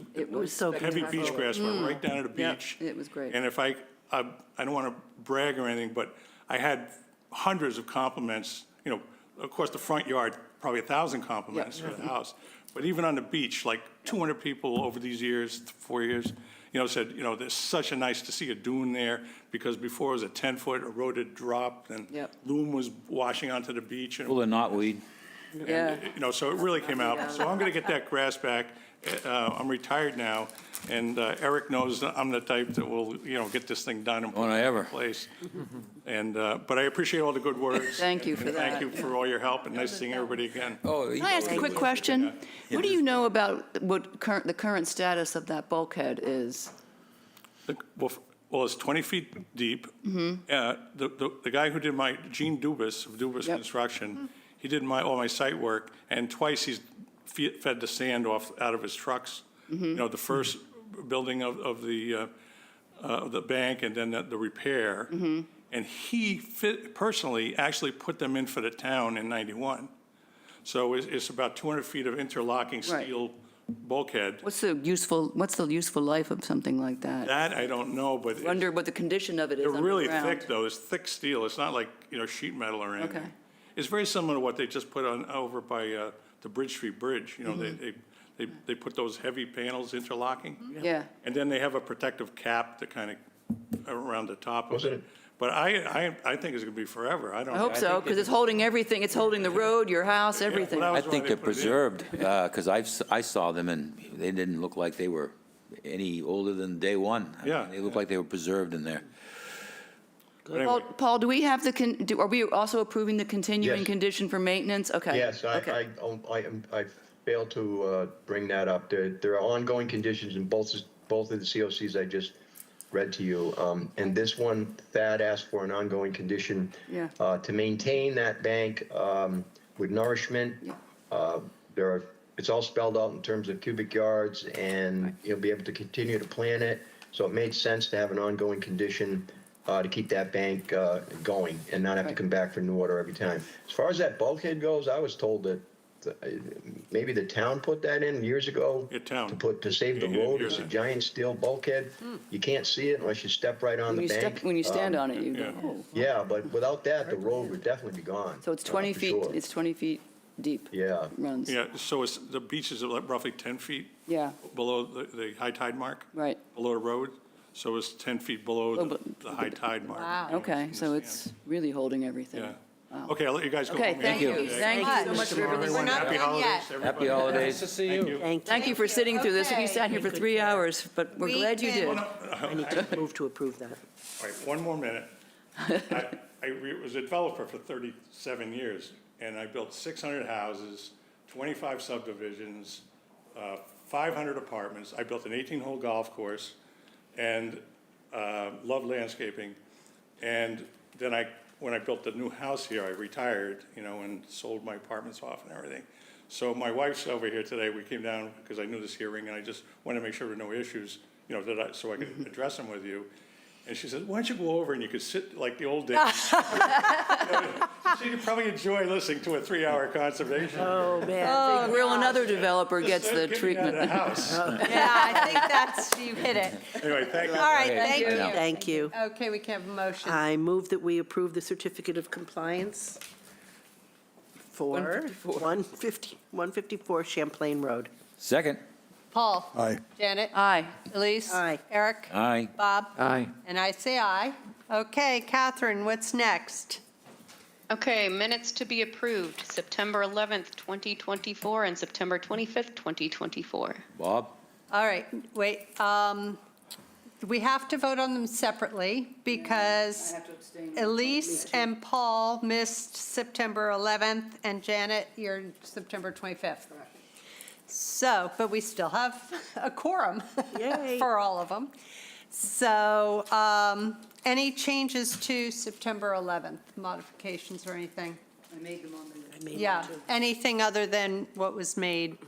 so heavy beach spectacular. grass went right down to the Yep, beach. it was great. And if I don't want to brag or anything, but I had hundreds of compliments, of course, the front yard, probably 1,000 compliments for the house. But even on the beach, like 200 people over these years, 4 years, said, there's such a nice to see a dune there, because before it was a 10-foot eroded drop, and loam was washing onto the beach. And Full of knotweed. Yeah. so it really came out. So I'm going to get that grass back. I'm retired now, and Eric knows that I'm the type that will, get this thing done and put it in place. And, but I appreciate all the good words. Thank you for and that. Thank you for all your help, and nice seeing everybody again. Can I ask a quick question? What do you know about what the current status of that bulkhead is? Well, it's 20 feet deep. The guy who did Gene Dubas, of Dubas Construction, he did all my site work, and twice he's fed the sand out of his trucks. The first building of the bank, and then the repair. And he personally actually put them in for the town in 91. So it's about 200 feet of interlocking steel bulkhead. What's the useful life of something like that? That I don't know, but Wonder what the condition of it is they're really underground. thick, though. It's thick steel. It's not like, sheet metal or anything. Okay. It's very similar to what they just put on over by the Bridge Street Bridge. They put those heavy panels interlocking. Yeah. And then they have a protective cap to kind of around the top of Wasn't it. it- But I think it's going to be forever. I don't. I hope so, because it's holding everything. It's holding the road, your house, everything. well, I that was why think they they're put it in. preserved, because I saw them, and they didn't look like they were any older than day one. They looked like they were preserved in there. Paul, do we have are we also approving the continuing Yes. condition for maintenance? Okay. Yes, Okay. I failed to bring that up. There are ongoing conditions in both of the COCs I just read to you. And this one, Thad asked for an ongoing condition Yeah. to maintain that bank with nourishment. It's all spelled out in terms of cubic yards, and you'll be able to continue to plan it. So it made sense to have an ongoing condition to keep that bank going and not have to come back for new water every time. As far as that bulkhead goes, I was told that maybe the town put that in years ago to save the road. It's a giant steel bulkhead. You can't see it unless you step right on the bank. When you stand on it, you go, oh. Yeah, but without that, the road would definitely be gone. So it's 20 for feet, sure. it's 20 feet deep. Yeah. Runs. Yeah, so the beach is roughly 10 feet Yeah, below the high tide mark, right. below the road. So it's 10 feet below the high tide mark. Wow. Okay, so it's really holding everything. Yeah. Wow. Okay, I'll let you guys go. Okay, home. thank you. Thank you so much for everything. We're not Happy done holidays, yet. everybody. Happy holidays. To see you. Thank you for sitting through this. We Okay. sat here for 3 hours, but we're We glad you can- did. I need to move to approve that. All right, one more minute. was a developer for 37 years, and I built 600 houses, 25 subdivisions, 500 apartments. I built an 18-hole golf course, and loved landscaping. And then when I built the new house here, I retired, and sold my apartments off and everything. So my wife's over here today. We came down because I knew this hearing, and I just wanted to make sure there were no issues, so I could address them with you. And she said, why don't you go over and you could sit like the old days. She'd probably enjoy listening to a 3-hour conservation. Oh, man. Grill another developer gets the Get me out of treatment. the house. Yeah, I think you hit it. Anyway, thank you. All right, thank you. Thank you. Okay, we can have a motion. I move that we approve the certificate of compliance for 154 Champlain Road. Second. Paul? Aye. Janet? Aye. Elise? Aye. Eric? Aye. Bob? Aye. And I say aye. Okay, Catherine, what's next? Okay, minutes to be approved, September 11th, 2024, and September 25th, 2024. Bob? All right, wait, we have to vote on them separately because Elise and Paul missed September 11th, and Janet, you're September 25th. So, but we still have a quorum Yay. for all of them. So, any changes to September 11th, modifications or anything? I made them on the. Yeah, anything other than what was made?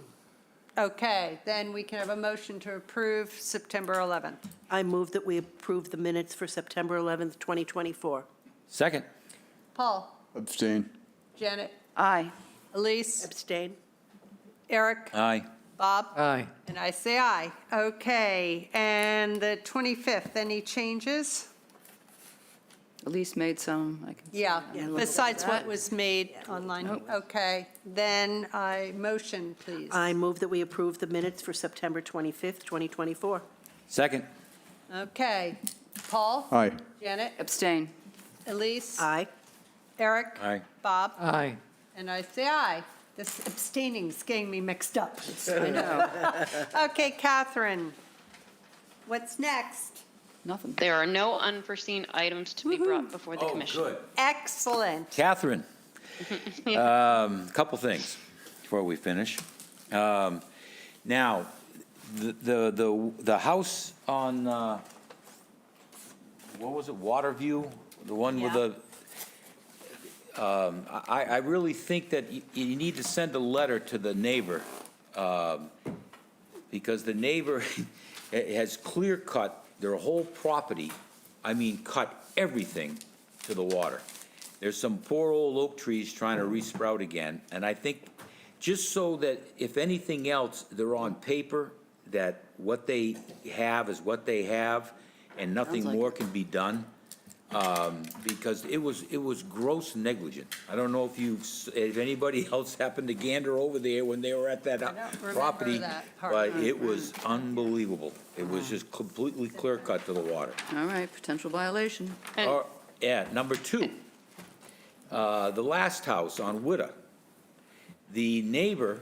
Okay, then we can have a motion to approve September 11th. I move that we approve the minutes for September 11th, 2024. Second. Paul? Abstain. Janet? Aye. Elise? Abstain? Eric? Aye. Bob? Aye. And I say aye. Okay, and the 25th, any changes? Elise made some, I can see. Yeah, that. besides what was made online. Okay, then I motion, please. I move that we approve the minutes for September 25th, 2024. Second. Okay, Paul? Aye. Janet? Abstain. Elise? Aye. Eric? Aye. Bob? Aye. And I say aye. This abstaining's getting me mixed up. I know. Okay, Catherine, what's next? Nothing. There are no unforeseen items to be brought before the commission. Good. Excellent. Catherine, couple things before we finish. Now, the house on, what was it, Waterview? The one with the, I really think that you need to send a letter to the neighbor, because the neighbor has clear cut their whole property, cut everything to the water. There's some poor old oak trees trying to resprout again, and I think just so that if anything else, they're on paper, that what they have is what they have, and nothing more can be done, because it was gross negligent. I don't know if anybody else happened to gander over there when they were at that property, that part. but it was unbelievable. It was just completely clear cut to the water. All right, potential violation. Yeah, number two, the last house on Witta, the neighbor,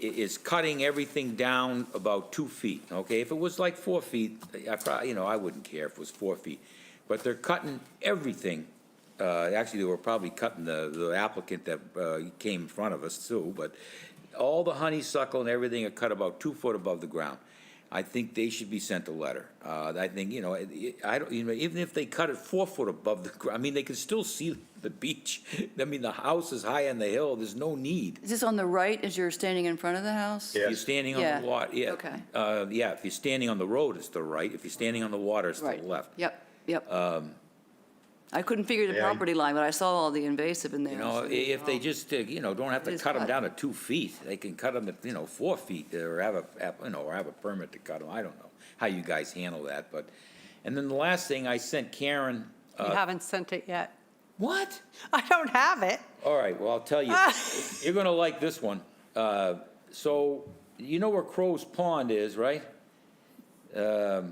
is cutting everything down about 2 feet, okay? If it was like 4 feet, I wouldn't care if it was 4 feet. But they're cutting everything. Actually, they were probably cutting the applicant that came in front of us too, but all the honeysuckle and everything are cut about 2 foot above the ground. I think they should be sent a letter. I think, even if they cut it 4 foot above the ground, they can still see the beach. The house is high on the hill. There's no need. Is this on the right as you're standing in front of the house? If you're standing on the water, yeah. Okay. Yeah, if you're standing on the road, it's the right. If you're standing on the water, it's to the left. Yep. I couldn't figure the property line, but I saw all the invasive in there. If they just, don't have to cut them down to 2 feet, they can cut them at, 4 feet, or have a permit to cut them. I don't know how you guys handle that, but, and then the last thing, I sent Karen. You haven't sent it yet. What? I don't have it. All right, well, I'll tell you, you're gonna like this one. So, you know where Crow's Pond is, right? If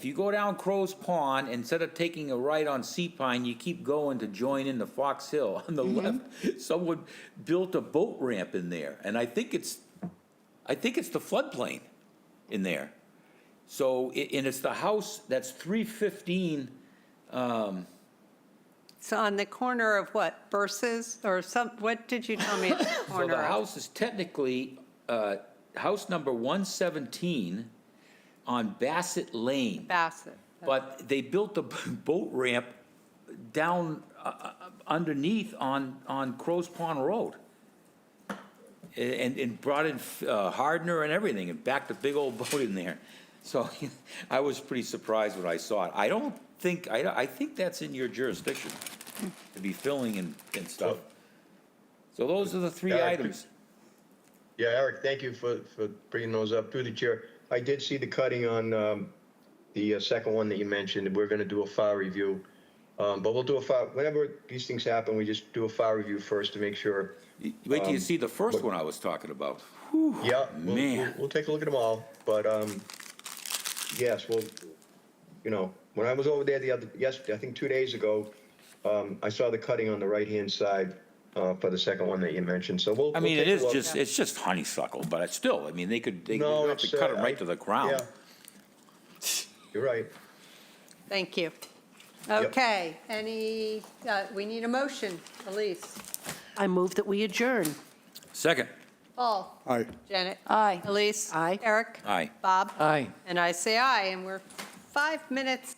you go down Crow's Pond, instead of taking a right on Sea Pine, you keep going to join into Fox Hill. On the left, someone built a boat ramp in there, and I think it's the floodplain in there. So, and it's the house that's 315, It's on the corner of what, Versus, or what did you tell me it's the so corner the of? house is technically, house number 117 on Bassett Lane. Bassett. But they built a boat ramp down underneath on Crow's Pond Road. And brought in hardener and everything and backed a big old boat in there. So I was pretty surprised when I saw it. I don't think, I think that's in your jurisdiction to be filling and stuff. So those are the three Yeah, items. Yeah, Eric, thank you for bringing those up through the chair. I did see the cutting on the second one that you mentioned. We're going to do a fire review. But we'll do whenever these things happen, we just do a fire review first to make sure. Wait till you see the first one I was talking about. Yeah, Man. we'll take a look at them all. But yes, well, when I was over there yesterday, I think 2 days ago, I saw the cutting on the right-hand side for the second one that you mentioned. So we'll. I mean, we'll it take a is look. just, it's just honeysuckle, but it's still, I mean, they No, have to it's, cut it right to the ground. Yeah. You're right. Thank you. Okay, we need a motion. Elise? I move that we adjourn. Second. Paul? Aye. Janet? Aye. Elise? Aye. Eric? Aye. Bob? Aye. And I say aye, and we're 5 minutes